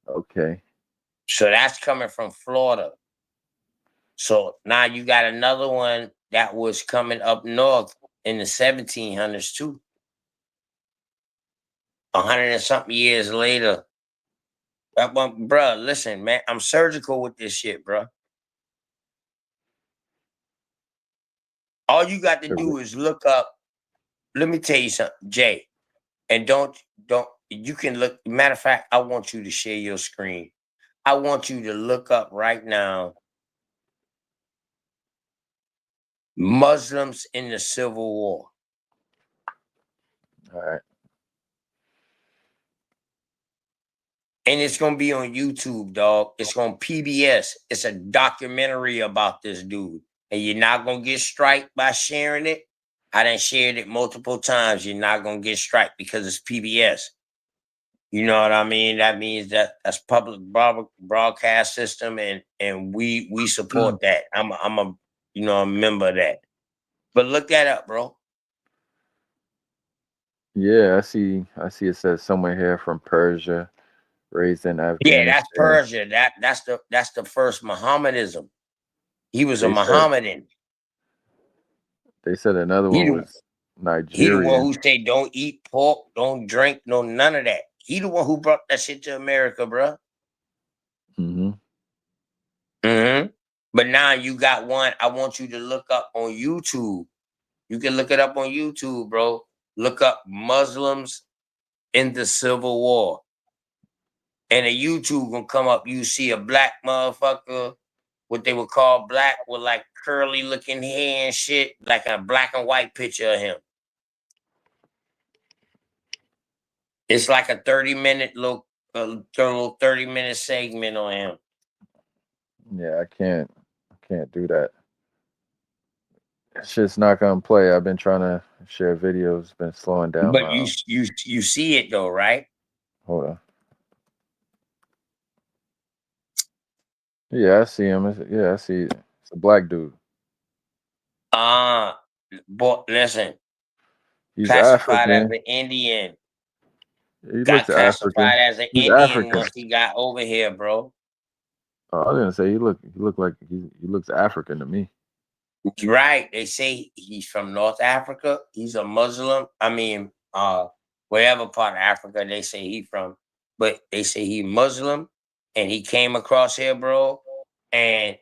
Okay. So that's coming from Florida. So now you got another one that was coming up north in the 1700s too. 100 and something years later. Bro, listen, man, I'm surgical with this shit, bro. All you got to do is look up. Let me tell you something, Jay. And don't you can look. Matter of fact, I want you to share your screen. I want you to look up right now Muslims in the Civil War. All right. And it's gonna be on YouTube, dog. It's on PBS. It's a documentary about this dude. And you're not gonna get striked by sharing it. I done shared it multiple times. You're not gonna get striked because it's PBS. You know what I mean? That means that's public broadcast system, and we support that. I'm a a member of that. But look that up, bro. Yeah, I see. It says somewhere here from Persia, raised in Yeah, that's Afghanistan. Persia. That's the first Mohammedanism. He was a They Mohammedan. They said another one was He the one Nigerian. who say don't eat pork, don't drink, no none of that. He the one who brought that shit to America, bro. Mm-hmm. Mm-hmm. But now you got one. I want you to look up on YouTube. You can look it up on YouTube, bro. Look up Muslims in the Civil War. And a YouTube gonna come up. You see a black motherfucker, what they would call black, with like curly looking hair and shit, like a black and white picture of him. It's like a 30-minute little 30-minute segment on him. Yeah, I can't do that. Shit's not gonna play. I've been trying to share videos, been slowing down. But you see it though, right? Hold on. Yeah, I see him. I see. It's a black dude. But listen, He's classified as African. an Indian. He Got looks African. classified as an He's Indian African. once he got over here, bro. Oh, I was gonna say he look like he looks African to me. Right. They say he's from North Africa. He's a Muslim. I mean, wherever part of Africa they say he from. But they say he Muslim and he came across here, bro, and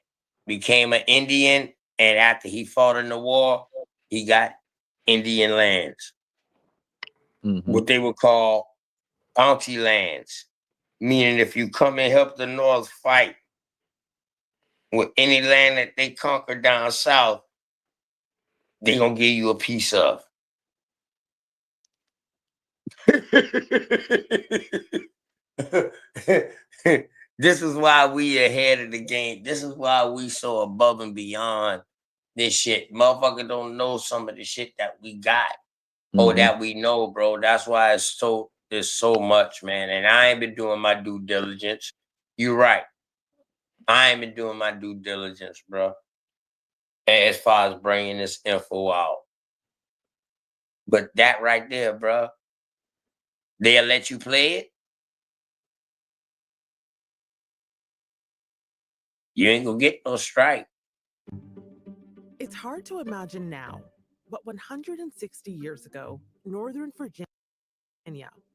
became an Indian. And after he fought in the war, he got Indian lands. Mm-hmm. What they would call bounty lands. Meaning if you come and help the North fight with any land that they conquer down south, they're gonna give you a piece of. This is why we ahead of the game. This is why we so above and beyond this shit. Motherfucker don't know some of the shit that we got or that we know, bro. That's why it's so There's so much, man, and I ain't been doing my due diligence. You're right. I ain't been doing my due diligence, bro. As far as bringing this info out, but that right there, bro, they'll let you play it. You ain't gonna get no strike. It's hard to imagine now, but 160 years ago, Northern Virginia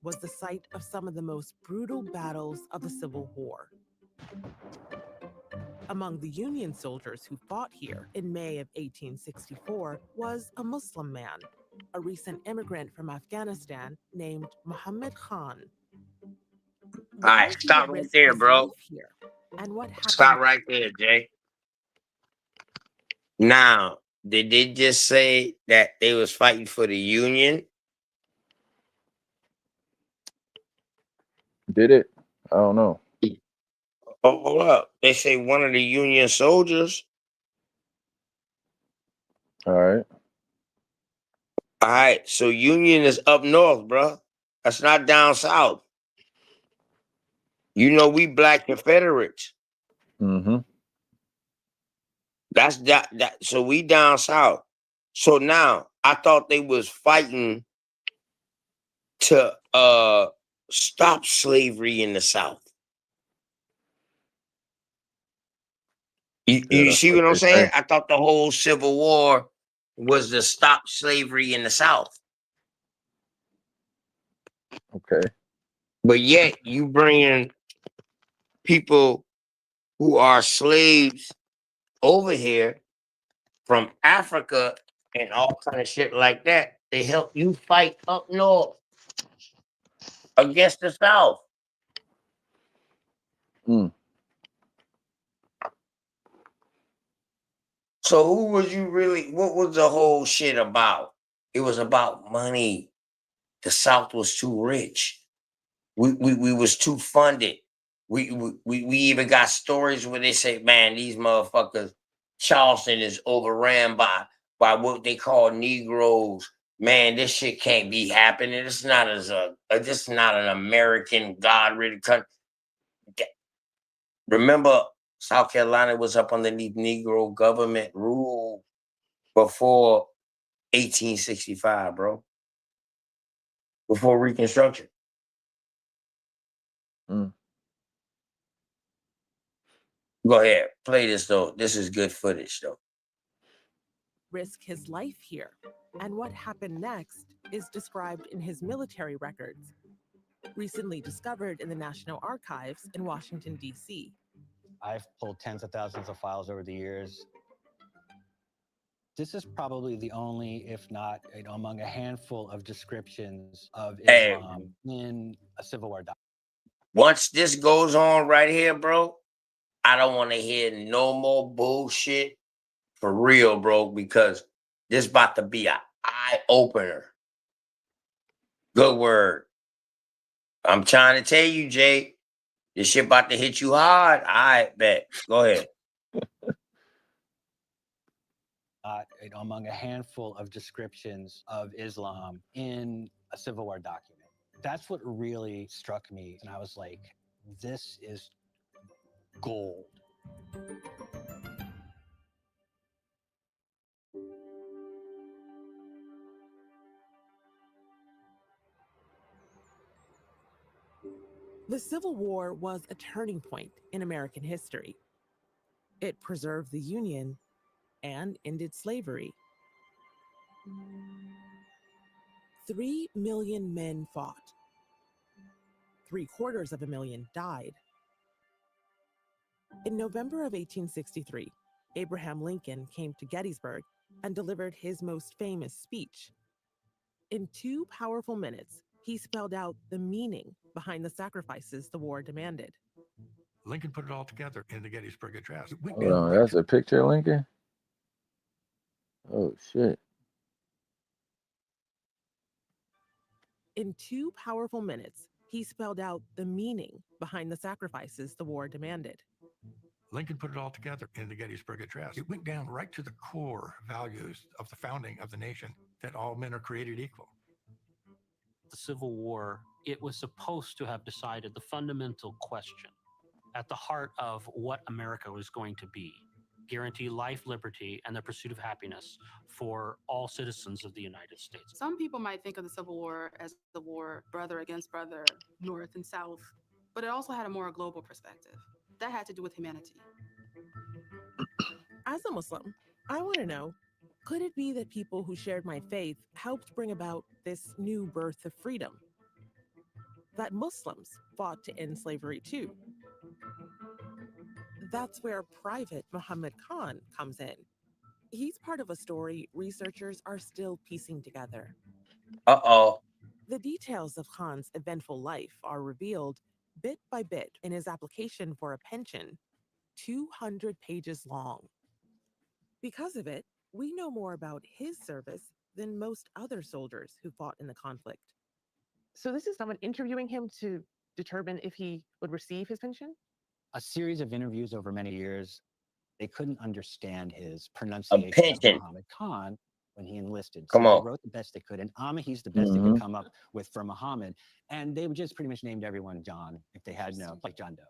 was the site of some of the most brutal battles of the Civil War. Among the Union soldiers who fought here in May of 1864 was a Muslim man, a recent immigrant from Afghanistan named Muhammad Khan. All Why right, did he stop right risk there, his bro. life here? And what happened? Stop right there, Jay. Now, did they just say that they was fighting for the Union? Did it? I don't know. Oh, hold up. They say one of the Union soldiers. All right. All right, so Union is up north, bro. That's not down south. You know, we black Confederates. Mm-hmm. That's that. So we down south. So now I thought they was fighting to stop slavery in the South. Yeah, You that's see what what I'm they saying? say. I thought the whole Civil War was to stop slavery in the South. Okay. But yet you bring in people who are slaves over here from Africa and all kind of shit like that. They help you fight up north against the South. Mm. So who was you really? What was the whole shit about? It was about money. The South was too rich. We was too funded. We even got stories where they say, man, these motherfuckers, Charleston is overran by what they call Negroes. Man, this shit can't be happening. It's not this is not an American God-ridden country. Remember, South Carolina was up underneath Negro government rule before 1865, bro. Before Reconstruction. Mm. Go ahead, play this though. This is good footage though. Risk his life here. And what happened next is described in his military records, recently discovered in the National Archives in Washington, D.C. I've pulled tens of thousands of files over the years. This is probably the only, if not among a handful of descriptions of Islam in a Civil War document. Once this goes on right here, bro, I don't want to hear no more bullshit for real, bro, because this about to be an eye opener. Good word. I'm trying to tell you, Jay, this shit about to hit you hard. I bet. Go ahead. Among a handful of descriptions of Islam in a Civil War document. That's what really struck me. And I was like, this is gold. The Civil War was a turning point in American history. It preserved the Union and ended slavery. 3 million men fought. 750,000 died. In November of 1863, Abraham Lincoln came to Gettysburg and delivered his most famous speech. In 2 powerful minutes, he spelled out the meaning behind the sacrifices the war demanded. Lincoln put it all together in the Gettysburg Address. Hold on, that's a picture of Lincoln? Oh, shit. In 2 powerful minutes, he spelled out the meaning behind the sacrifices the war demanded. Lincoln put it all together in the Gettysburg Address. It went down right to the core values of the founding of the nation, that all men are created equal. The Civil War It was supposed to have decided the fundamental question at the heart of what America was going to be: guarantee life, liberty, and the pursuit of happiness for all citizens of the United States. Some people might think of the Civil War as the war brother against brother, North and South, but it also had a more global perspective. That had to do with humanity. As a Muslim, I want to know, could it be that people who shared my faith helped bring about this new birth of freedom? That Muslims fought to end slavery too? That's where Private Muhammad Khan comes in. He's part of a story researchers are still piecing together. Uh-oh. The details of Khan's eventful life are revealed bit by bit in his application for a pension, 200 pages long. Because of it, we know more about his service than most other soldiers who fought in the conflict. So this is someone interviewing him to determine if he would receive his pension? A series of interviews over many years, they couldn't understand his A pronunciation of pension. Muhammad Khan when he enlisted. Come So they on. wrote the best they could. And Amihi's the best they could come up with for Muhammad. And they just pretty much named everyone John if they had no, like John Doe.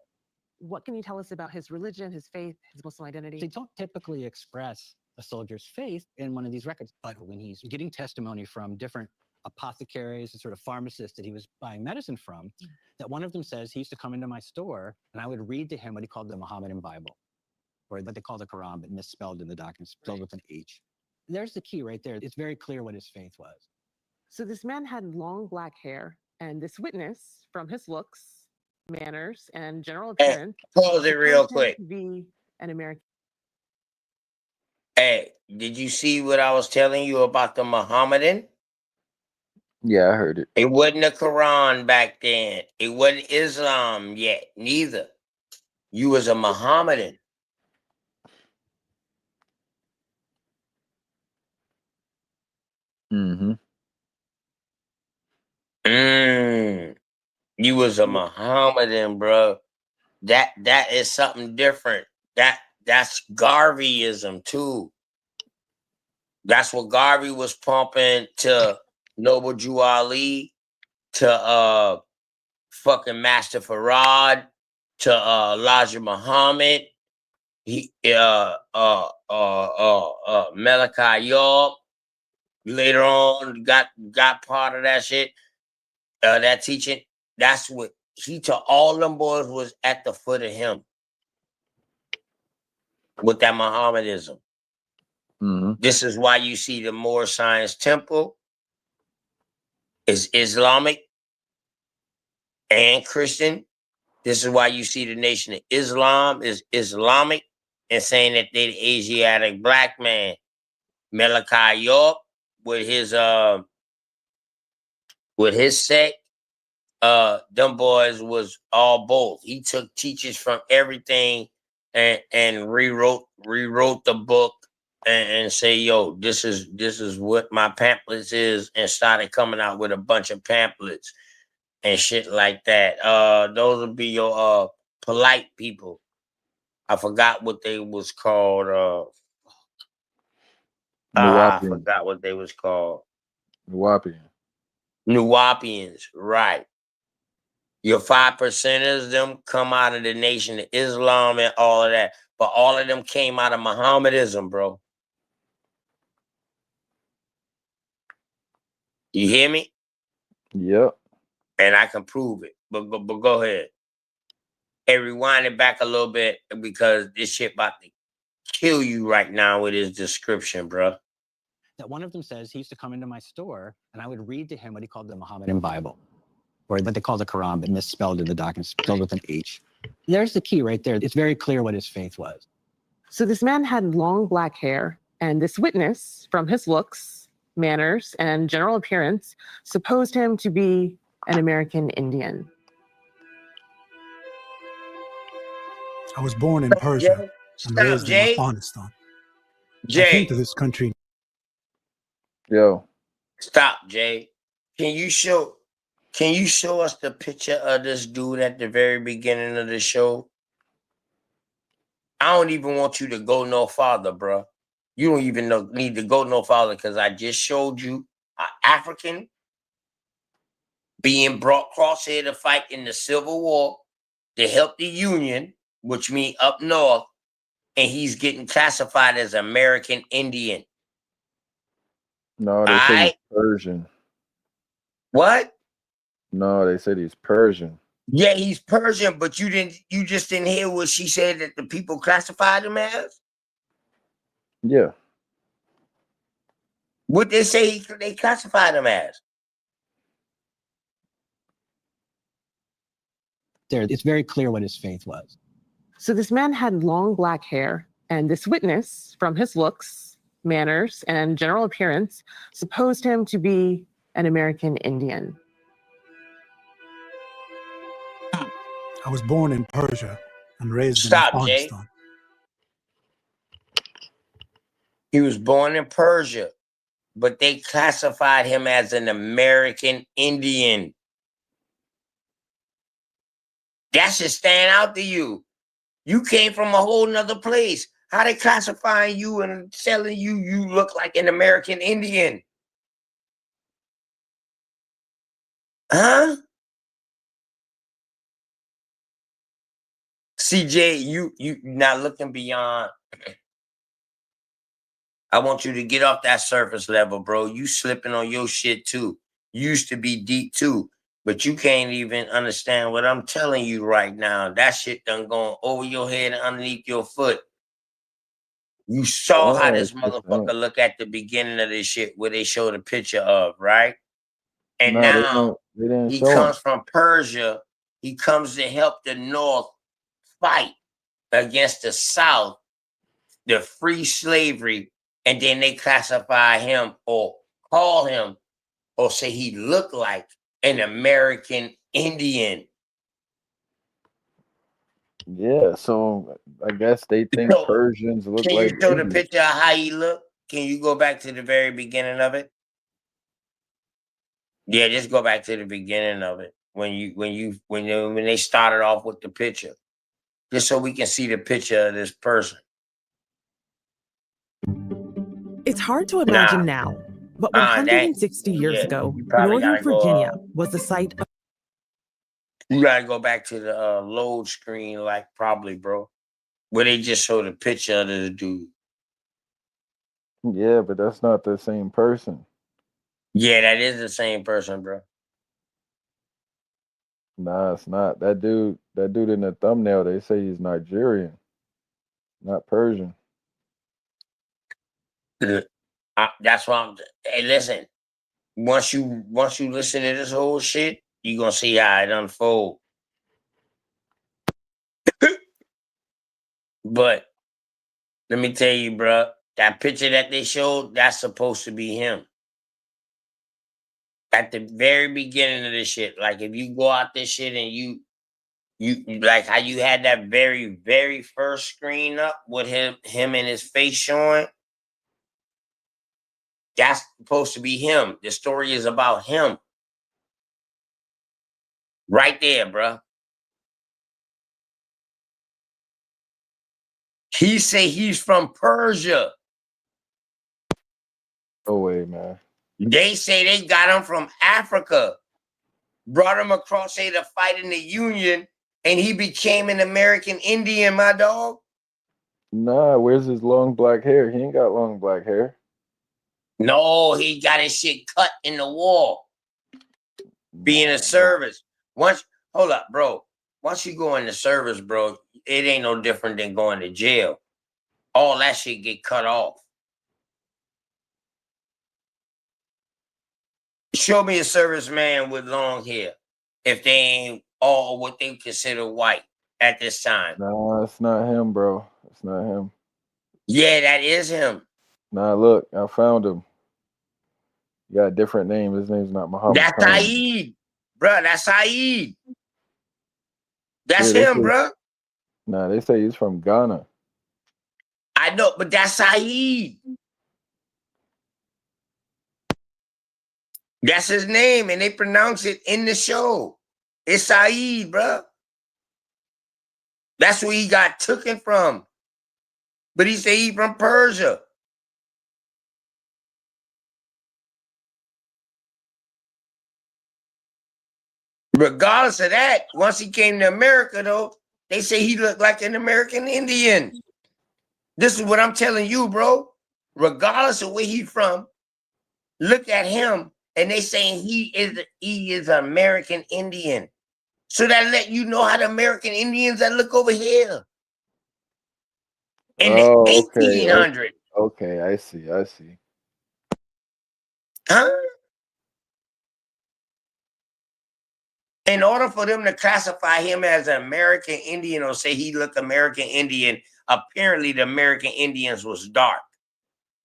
What can you tell us about his religion, his faith, his Muslim identity? They don't typically express a soldier's faith in one of these records, but when he's getting testimony from different apothecaries and sort of pharmacists that he was buying medicine from, that one of them says he used to come into my store and I would read to him what he called the Mohammedan Bible, or what they call the Quran, but misspelled in the document, spelled with an H. There's the key right there. It's very clear what his faith was. So this man had long black hair, and this witness, from his looks, manners, and general Hey, appearance, pause it real supposed him quick. to be an American. Hey, did you see what I was telling you about the Mohammedan? Yeah, I heard it. It wasn't the Quran back then. It wasn't Islam yet, neither. You was a Mohammedan. Mm-hmm. You was a Mohammedan, bro. That is something different. That's Garveyism too. That's what Garvey was pumping to Noble Jew Ali, to fucking Master Farad, to Elijah Muhammad, Malachi York. Later on, got part of that shit, that teaching. That's what he to all them boys was at the foot of him with that Mohammedism. Mm-hmm. This is why you see the Moorish Science Temple is Islamic and Christian. This is why you see the Nation of Islam is Islamic and saying that they're the Asiatic black man. Malachi York with his sect, them boys was all both. He took teachers from everything and rewrote the book and say, yo, this is what my pamphlets is, and started coming out with a bunch of pamphlets and shit like that. Those would be your polite people. I forgot what they was called. I Nuwapian. forgot what they was called. Nuwapian. Nuwapians, right. Your 5%ers, them come out of the Nation of Islam and all of that. But all of them came out of Mohammedism, bro. You hear me? Yep. And I can prove it. But go ahead. Hey, rewind it back a little bit, because this shit about to kill you right now with his description, bro. That one of them says he used to come into my store and I would read to him what he called the Mohammedan Bible, or what they call the Quran, but misspelled in the document, spelled with an H. There's the key right there. It's very clear what his faith was. So this man had long black hair, and this witness, from his looks, manners, and general appearance, supposed him to be an American Indian. I was born in Persia and Stop, raised in Jay. Afghanistan. I Jay, came to this country. Yo. stop, Jay. Can you show us the picture of this dude at the very beginning of the show? I don't even want you to go no farther, bro. You don't even need to go no farther, because I just showed you an African being brought across here to fight in the Civil War to help the Union, which means up north, and he's getting classified as American Indian. No, they say he's Persian. What? No, they said he's Persian. Yeah, he's Persian, but you just didn't hear what she said that the people classified him as? Yeah. What they say they classified him as? It's very clear what his faith was. So this man had long black hair, and this witness, from his looks, manners, and general appearance, supposed him to be an American Indian. I was born in Persia and raised in Stop, Jay. Afghanistan. He was born in Persia, but they classified him as an American Indian. That should stand out to you. You came from a whole nother place. How they classifying you and telling you you look like an American Indian? Huh? CJ, you not looking beyond. I want you to get off that surface level, bro. You slipping on your shit too. You used to be deep too, but you can't even understand what I'm telling you right now. That shit done going over your head and underneath your foot. You saw how this motherfucker look at the beginning of this shit where they showed a picture of, right? And No, now they didn't he show comes him. from Persia. He comes to help the North fight against the South, the free slavery, and then they classify him or call him or say he looked like an American Indian. Yeah, so I guess they think So, Persians look can like you show the Indians. picture of how he looked? Can you go back to the very beginning of it? Yeah, just go back to the beginning of it when they started off with the picture, just so we can see the picture of this person. It's hard to imagine now, but 160 years ago, Northern Virginia was the site of... You gotta go back to the load screen, like probably, bro, where they just showed a picture of the dude. Yeah, but that's not the same person. Yeah, that is the same person, bro. Nah, it's not. That dude in the thumbnail, they say he's Nigerian, not Persian. That's why I'm. Hey, listen. Once you listen to this whole shit, you gonna see how it unfold. But let me tell you, bro, that picture that they showed, that's supposed to be him. At the very beginning of this shit, like if you go out this shit and you like how you had that very, very first screen up with him and his face showing. That's supposed to be him. The story is about him. Right there, bro. He say he's from Persia. No way, man. They say they got him from Africa, brought him across here to fight in the Union, and he became an American Indian, my dog. Nah, where's his long black hair? He ain't got long black hair. No, he got his shit cut in the war. Being a service. Hold up, bro. Once you go into service, bro, it ain't no different than going to jail. All that shit get cut off. Show me a serviceman with long hair if they ain't all what they consider white at this time. Nah, it's not him, bro. It's not him. Yeah, that is him. Nah, look, I found him. He got a different name. His name's not Muhammad. That's Saeed, bro. That's Saeed. That's Yeah, him, bro. Nah, they say he's from Ghana. I know, but that's Saeed. That's his name, and they pronounce it in the show. It's Saeed, bro. That's where he got taken from. But he say he from Persia. Regardless of that, once he came to America, though, they say he looked like an American Indian. This is what I'm telling you, bro. Regardless of where he's from, look at him, and they saying he is an American Indian. So that let you know how the American Indians that look over here in the Oh, okay. 1800s. Okay, I see. Huh? In order for them to classify him as an American Indian or say he looked American Indian, apparently the American Indians was dark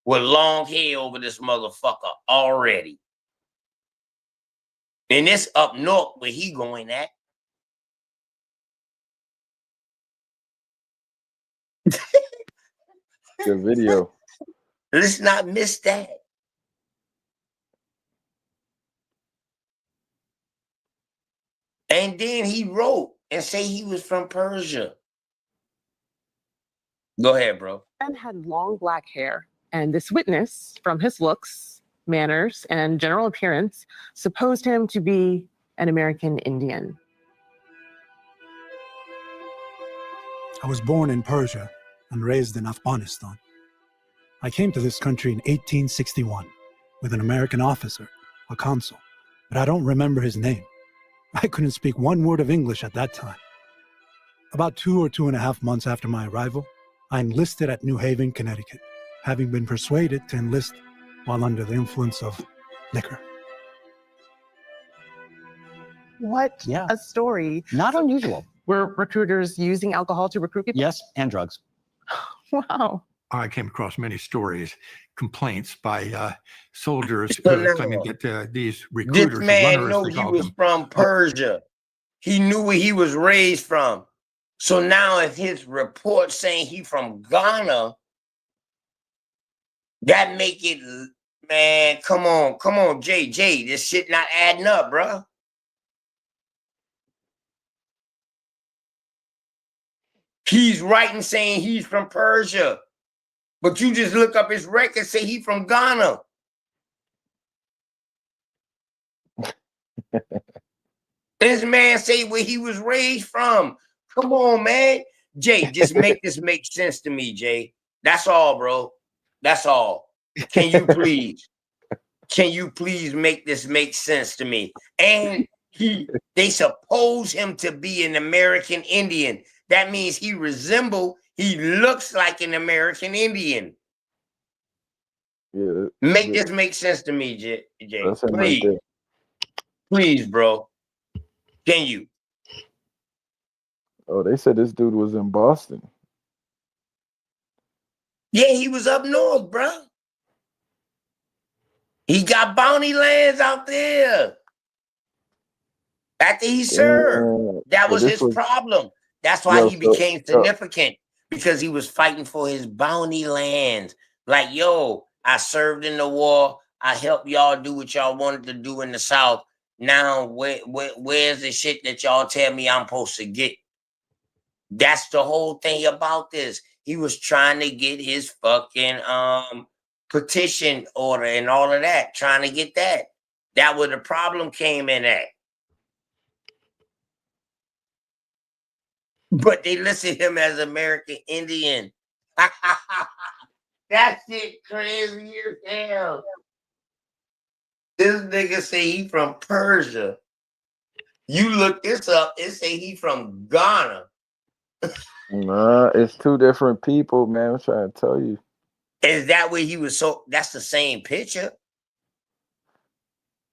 with long hair over this motherfucker already. And it's up north where he going at. Good video. Let's not miss that. And then he wrote and say he was from Persia. Go ahead, bro. And had long black hair. And this witness, from his looks, manners, and general appearance, supposed him to be an American Indian. I was born in Persia and raised in Afghanistan. I came to this country in 1861 with an American officer, a consul, but I don't remember his name. I couldn't speak one word of English at that time. About 2 or 2.5 months after my arrival, I enlisted at New Haven, Connecticut, having been persuaded to enlist while under the influence of liquor. What a story. Not unusual. Were recruiters using alcohol to recruit people? Yes, and drugs. Wow. I came across many stories, complaints by soldiers So claiming now, that these this recruiters, man runners, know they he called was them. from Persia. He knew where he was raised from. So now if his report saying he from Ghana, that make it, man, come on, JJ, this shit not adding up, bro. He's writing saying he's from Persia, but you just look up his record, say he from Ghana. This man say where he was raised from. Come on, man. Jay, just make this make sense to me, Jay. That's all, bro. That's all. Can you please make this make sense to me? And they suppose him to be an American Indian. That means he looks like an American Indian. Yeah, Make this make sense to me, Jay. that's him right there. Please, bro. Can you? Oh, they said this dude was in Boston. Yeah, he was up north, bro. He got bounty lands out there. After he served, that was his problem. That's why he became significant, because he was fighting for his bounty lands. Like, yo, I served in the war. I helped y'all do what y'all wanted to do in the South. Now, where's the shit that y'all tell me I'm supposed to get? That's the whole thing about this. He was trying to get his fucking petition order and all of that, trying to get that. That where the problem came in at. But they listed him as American Indian. That shit crazy as hell. This nigga say he from Persia. You look this up, it say he from Ghana. Nah, it's two different people, man. I'm trying to tell you. Is that where he was? So that's the same picture.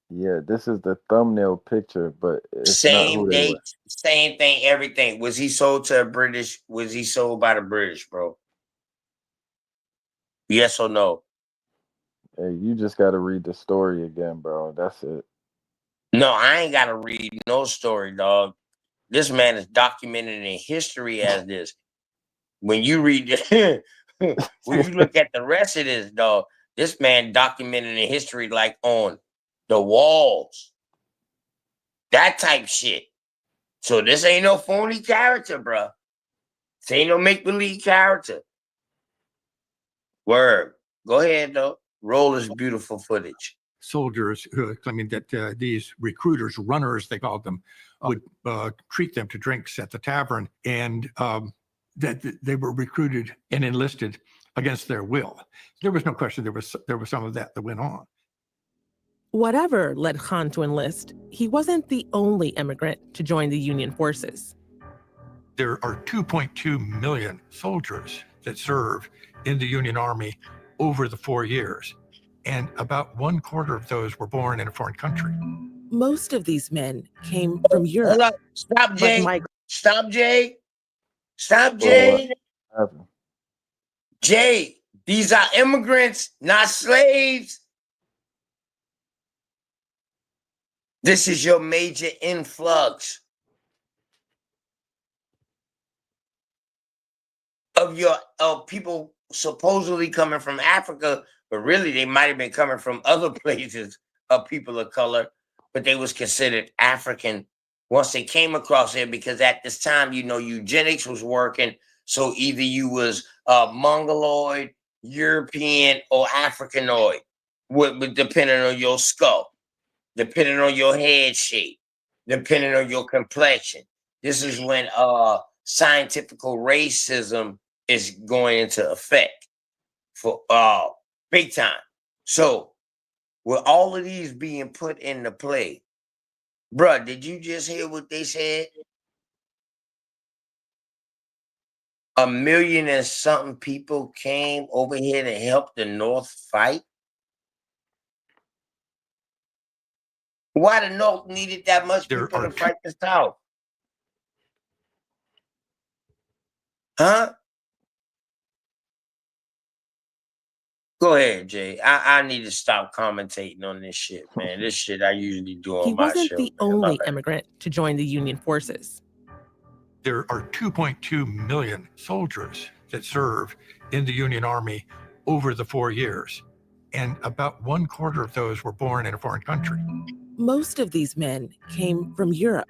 Yeah, this is the thumbnail picture, but it's same not who they date, same thing, everything. Was he sold to a British? Was he sold by the British, bro? Yes or no? Hey, you just got to read the story again, bro. That's it. No, I ain't got to read no story, dog. This man is documented in history as this. When you read when you look at the rest of this, dog, this man documented in history like on the walls. That type shit. So this ain't no phony character, bro. This ain't no make-believe character. Word. Go ahead, though. Roll this beautiful footage. soldiers claiming that these recruiters, runners, they called them, would treat them to drinks at the tavern, and that they were recruited and enlisted against their will. There was no question there was some of that went on. Whatever led Khan to enlist, he wasn't the only immigrant to join the Union forces. There are 2.2 million soldiers that serve in the Union Army over the 4 years, and about 1/4 of those were born in a foreign country. Most of these men came from Europe. Hold up. Stop, Jay. But Stop, Jay. Stop, Well, Jay. what happened? Jay, these are immigrants, not slaves. This is your major influx of people supposedly coming from Africa, but really they might have been coming from other places of people of color, but they was considered African once they came across here, because at this time, eugenics was working. So either you was Mongoloid, European, or Africanoid, depending on your skull, depending on your head shape, depending on your complexion. This is when scientific racism is going into effect for big time. So with all of these being put into play, bruh, did you just hear what they said? 1 million and something people came over here to help the North fight. Why the North needed that much people to fight the South? Huh? Go ahead, Jay. I need to stop commentating on this shit, man. This shit I usually do on he my wasn't show. the only immigrant to join the Union forces. There are 2.2 million soldiers that serve in the Union Army over the 4 years, and about 1/4 of those were born in a foreign country. Most of these men came from Europe,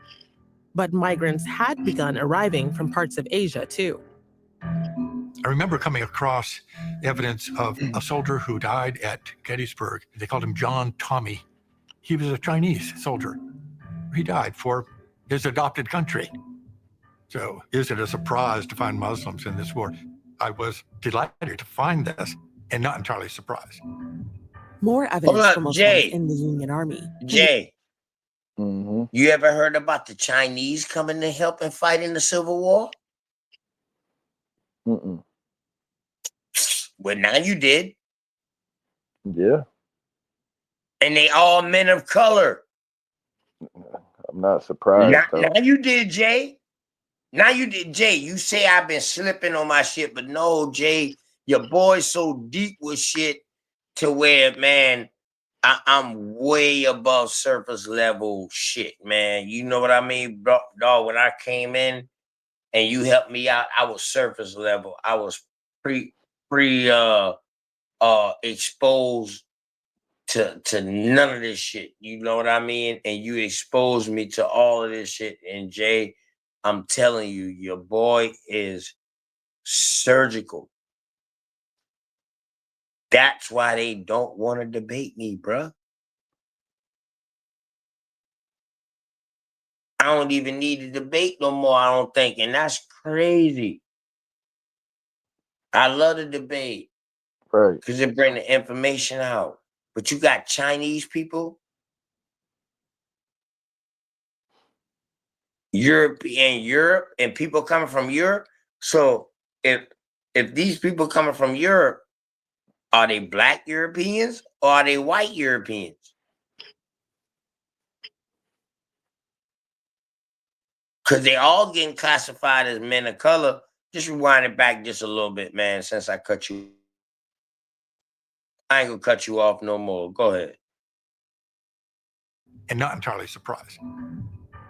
but migrants had begun arriving from parts of Asia too. I remember coming across evidence of a soldier who died at Gettysburg. They called him John Tommy. He was a Chinese soldier. He died for his adopted country. So is it a surprise to find Muslims in this war? I was delighted to find this and not entirely surprised. More evidence up, for Muslims Jay. in the Union Army. Jay, Mm-hmm. you ever heard about the Chinese coming to help and fight in the Civil War? Mm-mm. Well, now you did. Yeah, And they all men of color. I'm not surprised. Now you did, Jay. Now you did, Jay. You say I've been slipping on my shit, but no, Jay, your boy's so deep with shit to where, man, I'm way above surface level shit, man. You know what I mean, bro? Dog, when I came in and you helped me out, I was surface level. I was pre exposed to none of this shit. You know what I mean? And you exposed me to all of this shit. And Jay, I'm telling you, your boy is surgical. That's why they don't want to debate me, bruh. I don't even need to debate no more, I don't think. And that's crazy. I love the debate. Right. Because it bring the information out. But you got Chinese people, Europe, and people coming from Europe. So if these people coming from Europe, are they black Europeans or are they white Europeans? Because they all getting classified as men of color. Just rewind it back just a little bit, man, since I cut you. I ain't gonna cut you off no more. Go ahead. And not entirely surprised.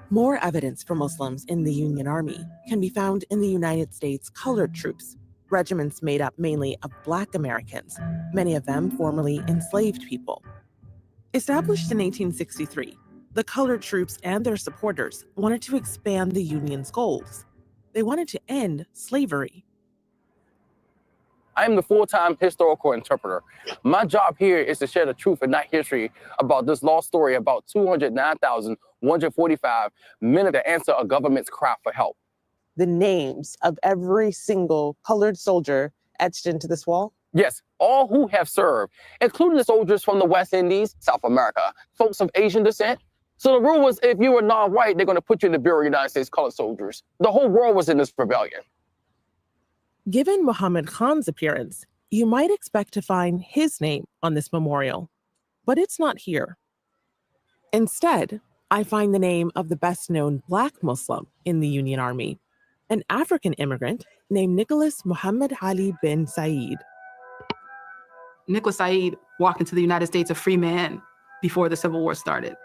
More evidence for Muslims in the Union Army can be found in the United States colored troops, regiments made up mainly of Black Americans, many of them formerly enslaved people. Established in 1863, the colored troops and their supporters wanted to expand the Union's goals. They wanted to end slavery. I am the full-time historical interpreter. My job here is to share the truth and not history about this lost story about 209,145 men that answer a government's cry for help. The names of every single colored soldier etched into this wall? Yes, all who have served, including the soldiers from the West Indies, South America, folks of Asian descent. So the rule was if you were non-white, they're going to put you in the Bureau of United States Colored Soldiers. The whole world was in this rebellion. Given Muhammad Khan's appearance, you might expect to find his name on this memorial, but it's not here. Instead, I find the name of the best-known Black Muslim in the Union Army, an African immigrant named Nicholas Muhammad Ali bin Said. Nicholas Said walked into the United States a free man before the Civil War started.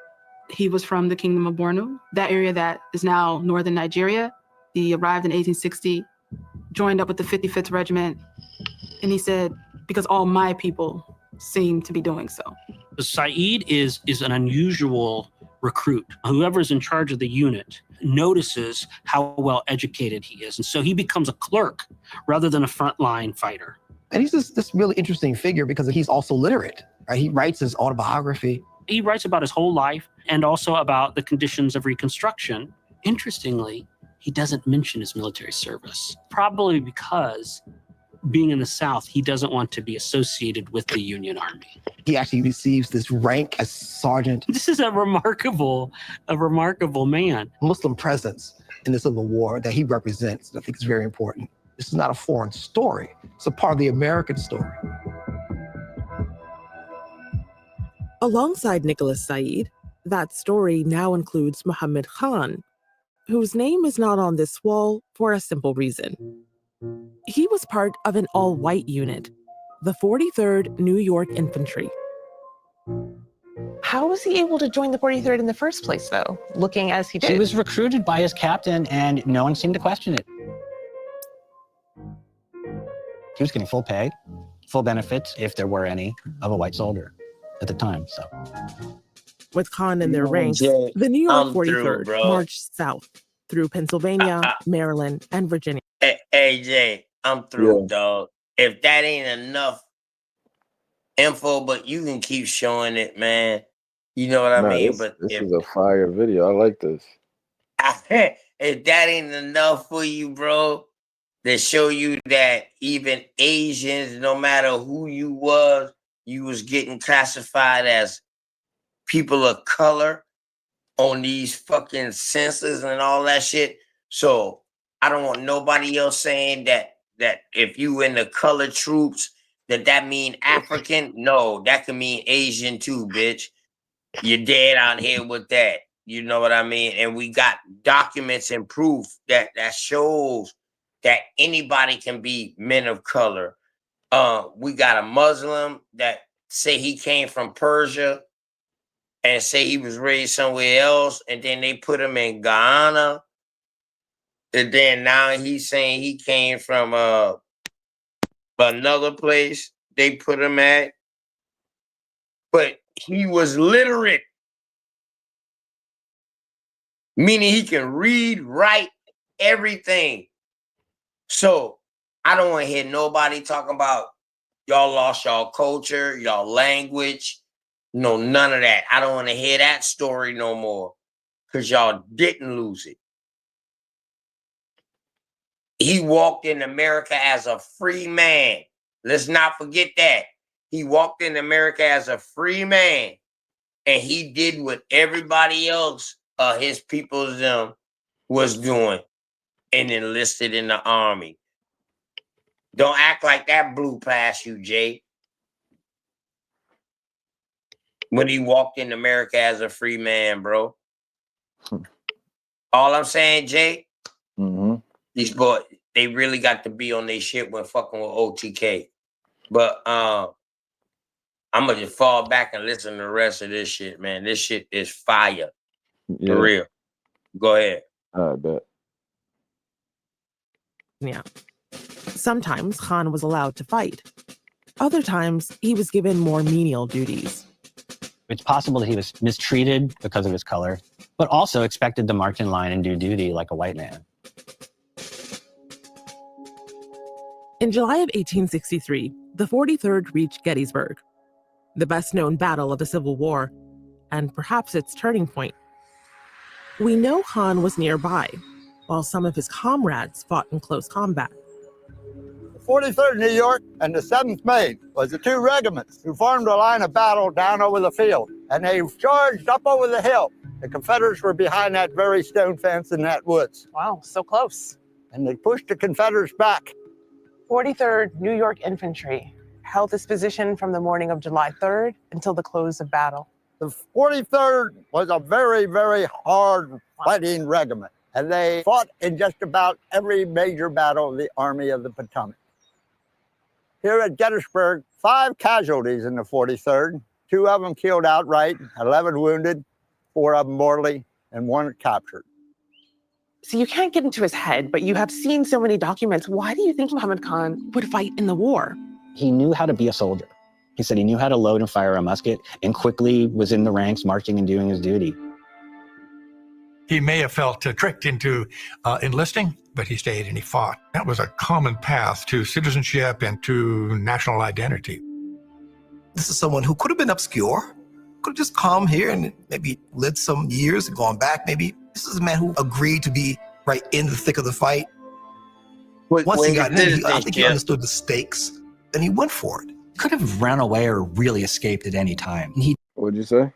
He was from the Kingdom of Borno, that area that is now northern Nigeria. He arrived in 1860, joined up with the 55th Regiment, and he said, because all my people seem to be doing so. Saeed is an unusual recruit. Whoever's in charge of the unit notices how well educated he is. And so he becomes a clerk rather than a frontline fighter. And he's this really interesting figure because he's also literate, right? He writes his autobiography. He writes about his whole life and also about the conditions of Reconstruction. Interestingly, he doesn't mention his military service, probably because being in the South, he doesn't want to be associated with the Union Army. He actually receives this rank as sergeant. This is a remarkable man. Muslim presence in the Civil War that he represents, I think is very important. This is not a foreign story. It's a part of the American story. Alongside Nicholas Said, that story now includes Muhammad Khan, whose name is not on this wall for a simple reason. He was part of an all-white unit, the 43rd New York Infantry. How was he able to join the 43rd in the first place, though, looking as he did? He was recruited by his captain, and no one seemed to question it. He was getting full pay, full benefits, if there were any, of a white soldier at the time. So, with Khan in their ranks, the New York 43rd marched south through Pennsylvania, Maryland, and Virginia. Hey, Jay, I'm through, dog. If that ain't enough info, but you can keep showing it, man. You know what I mean? This is a fire video. I like this. If that ain't enough for you, bro, to show you that even Asians, no matter who you was getting classified as people of color on these fucking census and all that shit. So I don't want nobody else saying that if you in the colored troops, that mean African. No, that can mean Asian too, bitch. You're dead out here with that. You know what I mean? And we got documents and proof that shows that anybody can be men of color. We got a Muslim that say he came from Persia and say he was raised somewhere else, and then they put him in Guyana. And then now he's saying he came from another place they put him at. But he was literate, meaning he can read, write, everything. So I don't want to hear nobody talking about y'all lost y'all culture, y'all language. No, none of that. I don't want to hear that story no more because y'all didn't lose it. He walked in America as a free man. Let's not forget that. He walked in America as a free man, and he did what everybody else, his people's was doing, and enlisted in the army. Don't act like that blew past you, Jay. When he walked in America as a free man, bro. All I'm saying, Jay, these boys, they really got to be on their shit when fucking with OTK. But I'm gonna just fall back and listen to the rest of this shit, man. This shit is fire. Yeah. For real. Go ahead. I bet. Yeah. Sometimes Khan was allowed to fight. Other times, he was given more menial duties. it's possible that he was mistreated because of his color, but also expected to march in line and do duty like a white man. In July of 1863, the 43rd reached Gettysburg, the best-known battle of the Civil War, and perhaps its turning point. We know Khan was nearby, while some of his comrades fought in close combat. The 43rd New York and the 7th Maine was the two regiments who formed a line of battle down over the field, and they charged up over the hill. The Confederates were behind that very stone fence in that woods. Wow, so close. And they pushed the Confederates back. 43rd New York Infantry held this position from the morning of July 3rd until the close of battle. The 43rd was a very, very hard fighting regiment, and they fought in just about every major battle of the Army of the Potomac. Here at Gettysburg, 5 casualties in the 43rd, 2 of them killed outright, 11 wounded, 4 of them mortally, and 1 captured. So you can't get into his head, but you have seen so many documents. Why do you think Muhammad Khan Would fight in the war. He knew how to be a soldier. He said he knew how to load and fire a musket and quickly was in the ranks, marching and doing his duty. He may have felt tricked into enlisting, but he stayed and he fought. That was a common path to citizenship and to national identity. This is someone who could have been obscure, could have just come here and maybe lived some years and gone back maybe. This is a man who agreed to be right in the thick of the fight. Once he got in, I think he understood the stakes, and he went for it. He could have run away or really escaped at any time. What'd you say?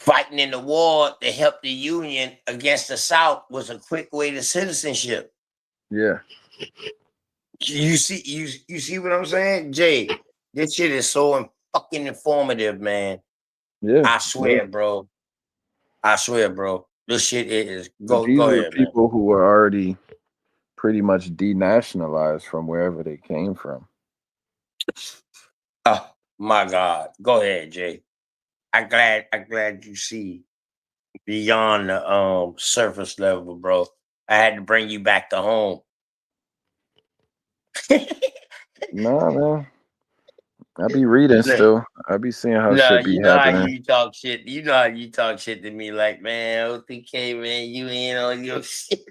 Fighting in the war to help the Union against the South was a quick way to citizenship. Yeah. You see what I'm saying, Jay? This shit is so fucking informative, man. Yeah. I swear, bro. I swear, bro. This shit is These go were ahead, man. people who were already pretty much denationalized from wherever they came from. Oh my God. Go ahead, Jay. I'm glad you see beyond the surface level, bro. I had to bring you back to home. Nah, man. I be reading still. I be seeing how shit be you know how happening. you talk shit. You know how you talk shit to me, like, man, OTK, man, you ain't on your shit.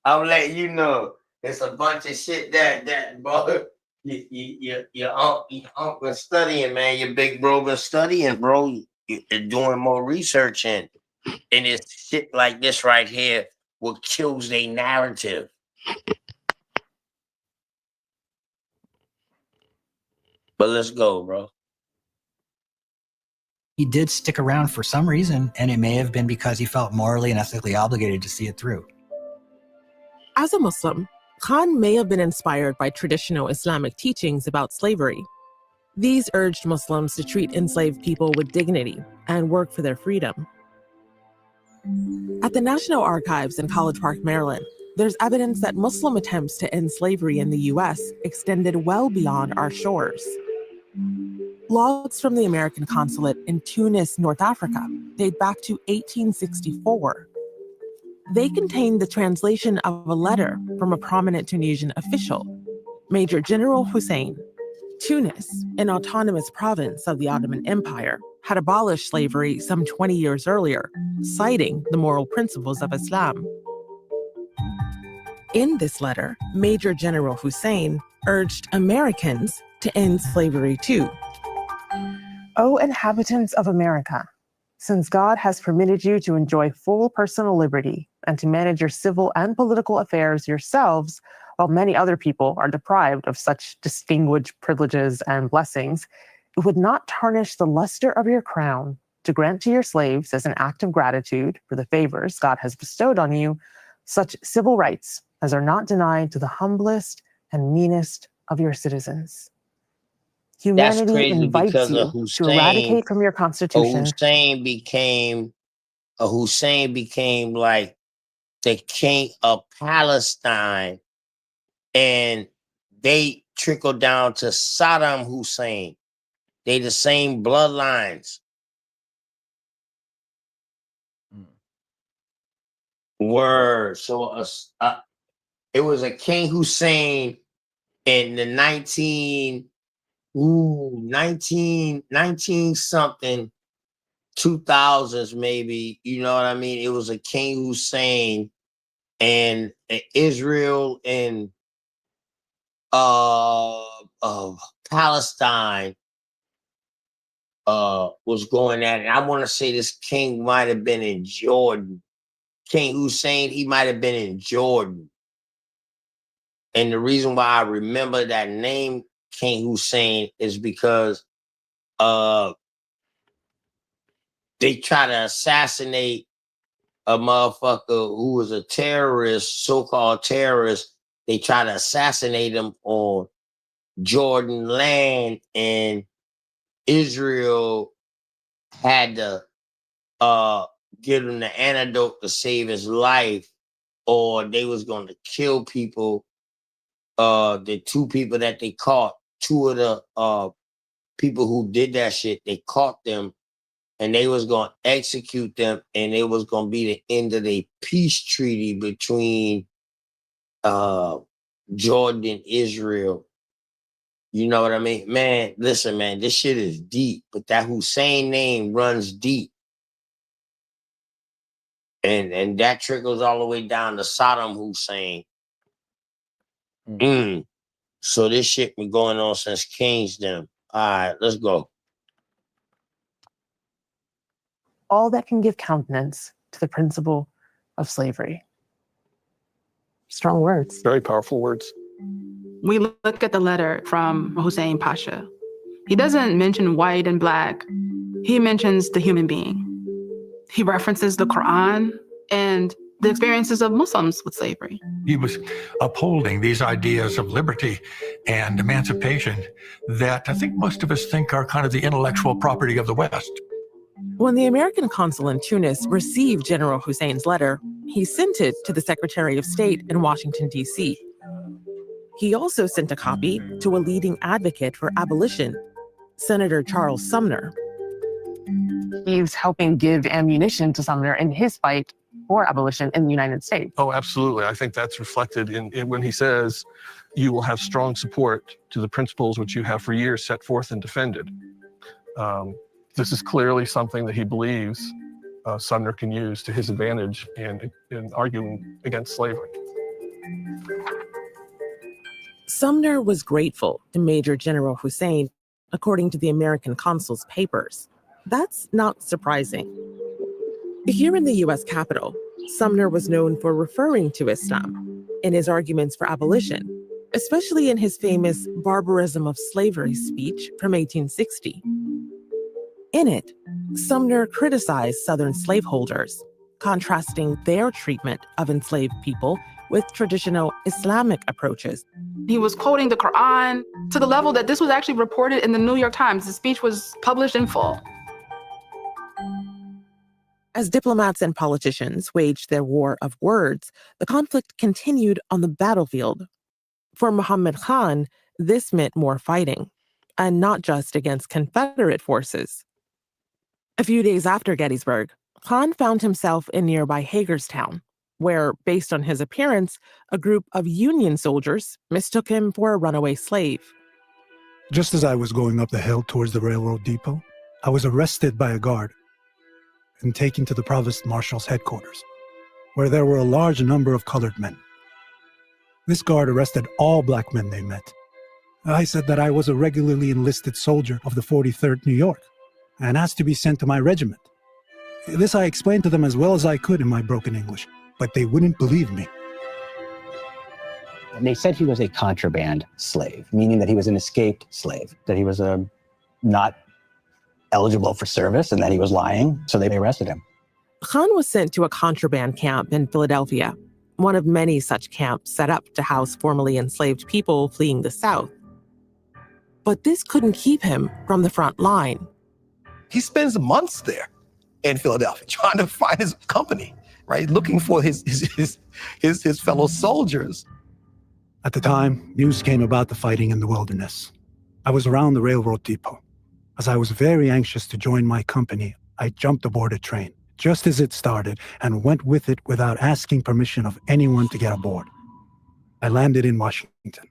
I'm letting you know it's a bunch of shit that bro. Your uncle been studying, man. Your big bro been studying, bro. You're doing more research and it's shit like this right here what kills their narrative. But let's go, bro. He did stick around for some reason, and it may have been because he felt morally and ethically obligated to see it through. As a Muslim, Khan may have been inspired by traditional Islamic teachings about slavery. These urged Muslims to treat enslaved people with dignity and work for their freedom. At the National Archives in College Park, Maryland, there's evidence that Muslim attempts to end slavery in the U.S. extended well beyond our shores. Logs from the American consulate in Tunis, North Africa, date back to 1864. They contain the translation of a letter from a prominent Tunisian official, Major General Hussein. Tunis, an autonomous province of the Ottoman Empire, had abolished slavery some 20 years earlier, citing the moral principles of Islam. In this letter, Major General Hussein urged Americans to end slavery too. O inhabitants of America, since God has permitted you to enjoy full personal liberty and to manage your civil and political affairs yourselves, while many other people are deprived of such distinguished privileges and blessings, it would not tarnish the luster of your crown to grant to your slaves as an act of gratitude for the favors God has bestowed on you, such civil rights as are not denied to the humblest and meanest of your citizens. Humanity invites you to eradicate from your constitution. Hussein became like the king of Palestine, and they trickled down to Saddam Hussein. They the same bloodlines. Word. So it was a King Hussein in the 19 something 2000s maybe, you know what I mean? It was a King Hussein and Israel and Palestine was going at it. I want to say this king might have been in Jordan. King Hussein, he might have been in Jordan. And the reason why I remember that name, King Hussein, is because they try to assassinate a motherfucker who was a terrorist, so-called terrorist. They try to assassinate him on Jordan land, and Israel had to give him the antidote to save his life, or they was going to kill people. The two people that they caught, two of the people who did that shit, they caught them, and they was going to execute them, and it was going to be the end of the peace treaty between Jordan and Israel. You know what I mean? Man, listen, man, this shit is deep, but that Hussein name runs deep. And that trickles all the way down to Saddam Hussein. So this shit been going on since Kingsdom. All right, let's go. All that can give countenance to the principle of slavery. Strong words. Very powerful words. We look at the letter from Hussein Pasha. He doesn't mention white and black. He mentions the human being. He references the Quran and the experiences of Muslims with slavery. He was upholding these ideas of liberty and emancipation that I think most of us think are kind of the intellectual property of the West. When the American consul in Tunis received General Hussein's letter, he sent it to the Secretary of State in Washington, D.C. He also sent a copy to a leading advocate for abolition, Senator Charles Sumner. He was helping give ammunition to Sumner in his fight for abolition in the United States. Oh, absolutely. I think that's reflected in when he says, you will have strong support to the principles which you have for years set forth and defended. This is clearly something that he believes Sumner can use to his advantage in arguing against slavery. Sumner was grateful to Major General Hussein, according to the American consul's papers. That's not surprising. Here in the U.S. Capitol, Sumner was known for referring to Islam in his arguments for abolition, especially in his famous Barbarism of Slavery speech from 1860. In it, Sumner criticized Southern slaveholders, contrasting their treatment of enslaved people with traditional Islamic approaches. He was quoting the Quran to the level that this was actually reported in the New York Times. The speech was published in full. As diplomats and politicians waged their war of words, the conflict continued on the battlefield. For Muhammad Khan, this meant more fighting, and not just against Confederate forces. A few days after Gettysburg, Khan found himself in nearby Hagerstown, where, based on his appearance, a group of Union soldiers mistook him for a runaway slave. Just as I was going up the hill towards the railroad depot, I was arrested by a guard and taken to the provost marshal's headquarters, where there were a large number of colored men. This guard arrested all black men they met. I said that I was a regularly enlisted soldier of the 43rd New York and asked to be sent to my regiment. This I explained to them as well as I could in my broken English, but they wouldn't believe me. And they said he was a contraband slave, meaning that he was an escaped slave, that he was not eligible for service and that he was lying, so they arrested him. Khan was sent to a contraband camp in Philadelphia, one of many such camps set up to house formerly enslaved people fleeing the South. But this couldn't keep him from the front line. He spends months there in Philadelphia trying to find his company, right? Looking for his fellow soldiers. At the time, news came about the fighting in the wilderness. I was around the railroad depot. As I was very anxious to join my company, I jumped aboard a train just as it started and went with it without asking permission of anyone to get aboard. I landed in Washington.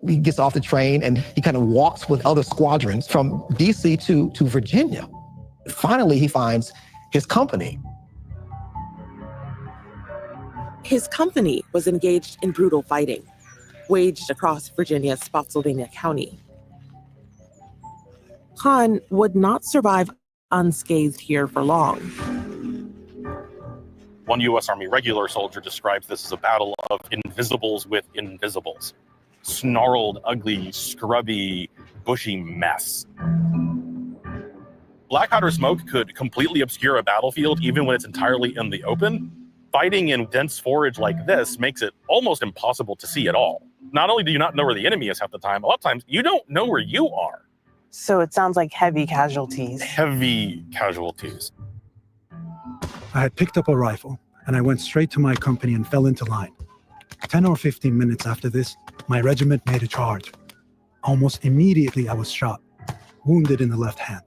He gets off the train and he kind of walks with other squadrons from DC to Virginia. Finally, he finds his company. His company was engaged in brutal fighting, waged across Virginia's Spotsylvania County. Khan would not survive unscathed here for long. One U.S. Army regular soldier describes this as a battle of invisibles with invisibles. Snarled, ugly, scrubby, bushy mess. Black powder smoke could completely obscure a battlefield even when it's entirely in the open. Fighting in dense forage like this makes it almost impossible to see at all. Not only do you not know where the enemy is half the time, a lot of times you don't know where you are. So it sounds like heavy casualties. Heavy casualties. I had picked up a rifle, and I went straight to my company and fell into line. 10 or 15 minutes after this, my regiment made a charge. Almost immediately, I was shot, wounded in the left hand.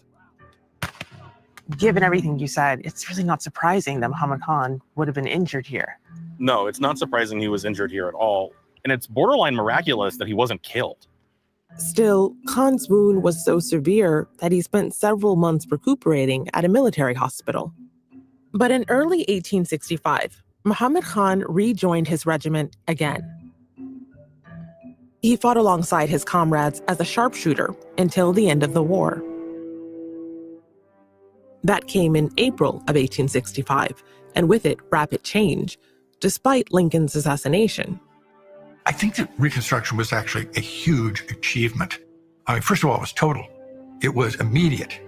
Given everything you said, it's really not surprising that Muhammad Khan would have been injured here. No, it's not surprising he was injured here at all. And it's borderline miraculous that he wasn't killed. Still, Khan's wound was so severe that he spent several months recuperating at a military hospital. But in early 1865, Muhammad Khan rejoined his regiment again. He fought alongside his comrades as a sharpshooter until the end of the war. That came in April of 1865, and with it, rapid change, despite Lincoln's assassination. I think that Reconstruction was actually a huge achievement. I mean, first of all, it was total. It was immediate.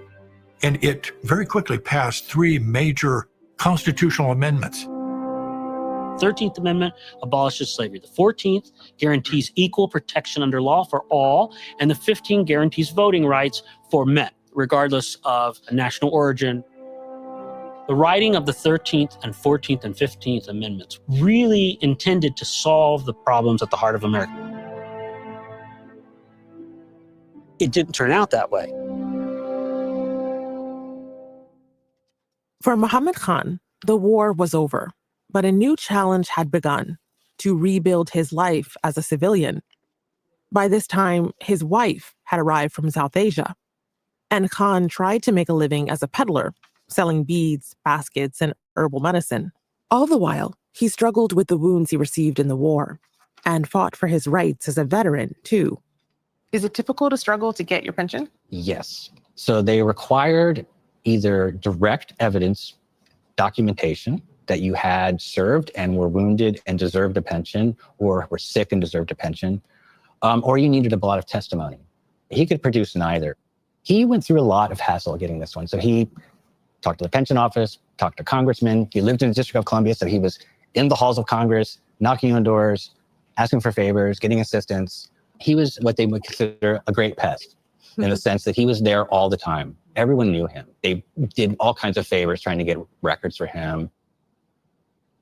And it very quickly passed 3 major constitutional amendments. 13th Amendment abolishes slavery. The 14th guarantees equal protection under law for all, and the 15th guarantees voting rights for men, regardless of national origin. The writing of the 13th and 14th and 15th Amendments really intended to solve the problems at the heart of America. It didn't turn out that way. For Muhammad Khan, the war was over, but a new challenge had begun: to rebuild his life as a civilian. By this time, his wife had arrived from South Asia, and Khan tried to make a living as a peddler, selling beads, baskets, and herbal medicine. All the while, he struggled with the wounds he received in the war and fought for his rights as a veteran, too. Is it typical to struggle to get your pension? Yes. So they required either direct evidence, documentation that you had served and were wounded and deserved a pension, or were sick and deserved a pension, or you needed a lot of testimony. He could produce neither. He went through a lot of hassle getting this one. So he talked to the pension office, talked to congressmen. He lived in the District of Columbia, so he was in the halls of Congress, knocking on doors, asking for favors, getting assistance. He was what they would consider a great pest, in the sense that he was there all the time. Everyone knew him. They did all kinds of favors trying to get records for him.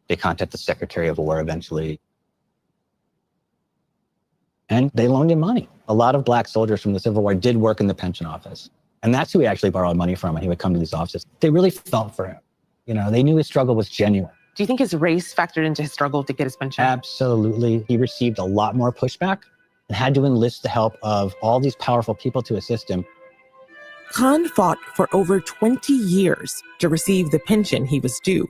They contacted the Secretary of War eventually. And they loaned him money. A lot of black soldiers from the Civil War did work in the pension office. And that's who he actually borrowed money from when he would come to these offices. They really felt for him. You know, they knew his struggle was genuine. Do you think his race factored into his struggle to get his pension? Absolutely. He received a lot more pushback and had to enlist the help of all these powerful people to assist him. Khan fought for over 20 years to receive the pension he was due.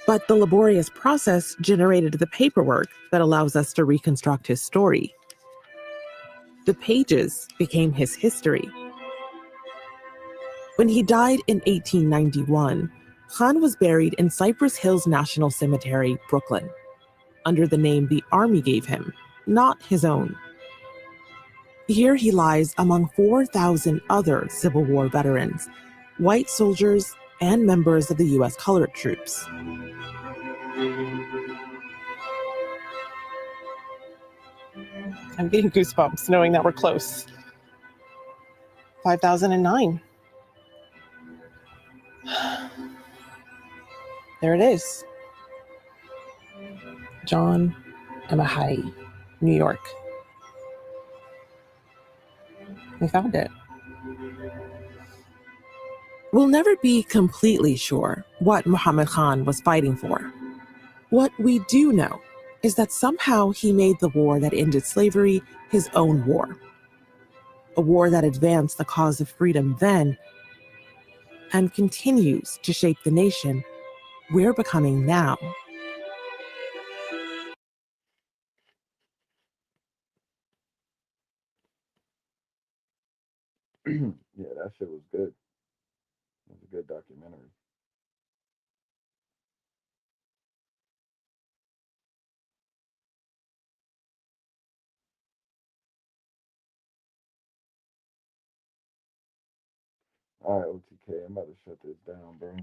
But the laborious process generated the paperwork that allows us to reconstruct his story. The pages became his history. When he died in 1891, Khan was buried in Cypress Hills National Cemetery, Brooklyn, under the name the Army gave him, not his own. Here he lies among 4,000 other Civil War veterans, white soldiers, and members of the U.S. colored troops. I'm getting goosebumps knowing that we're close. 5,009. There it is. John Amahai, New York. We found it. We'll never be completely sure what Muhammad Khan was fighting for. What we do know is that somehow he made the war that ended slavery his own war. A war that advanced the cause of freedom then and continues to shape the nation we're becoming now. Yeah, that shit was good. It was a good documentary. All right, OTK, I'm about to shut this down, bro.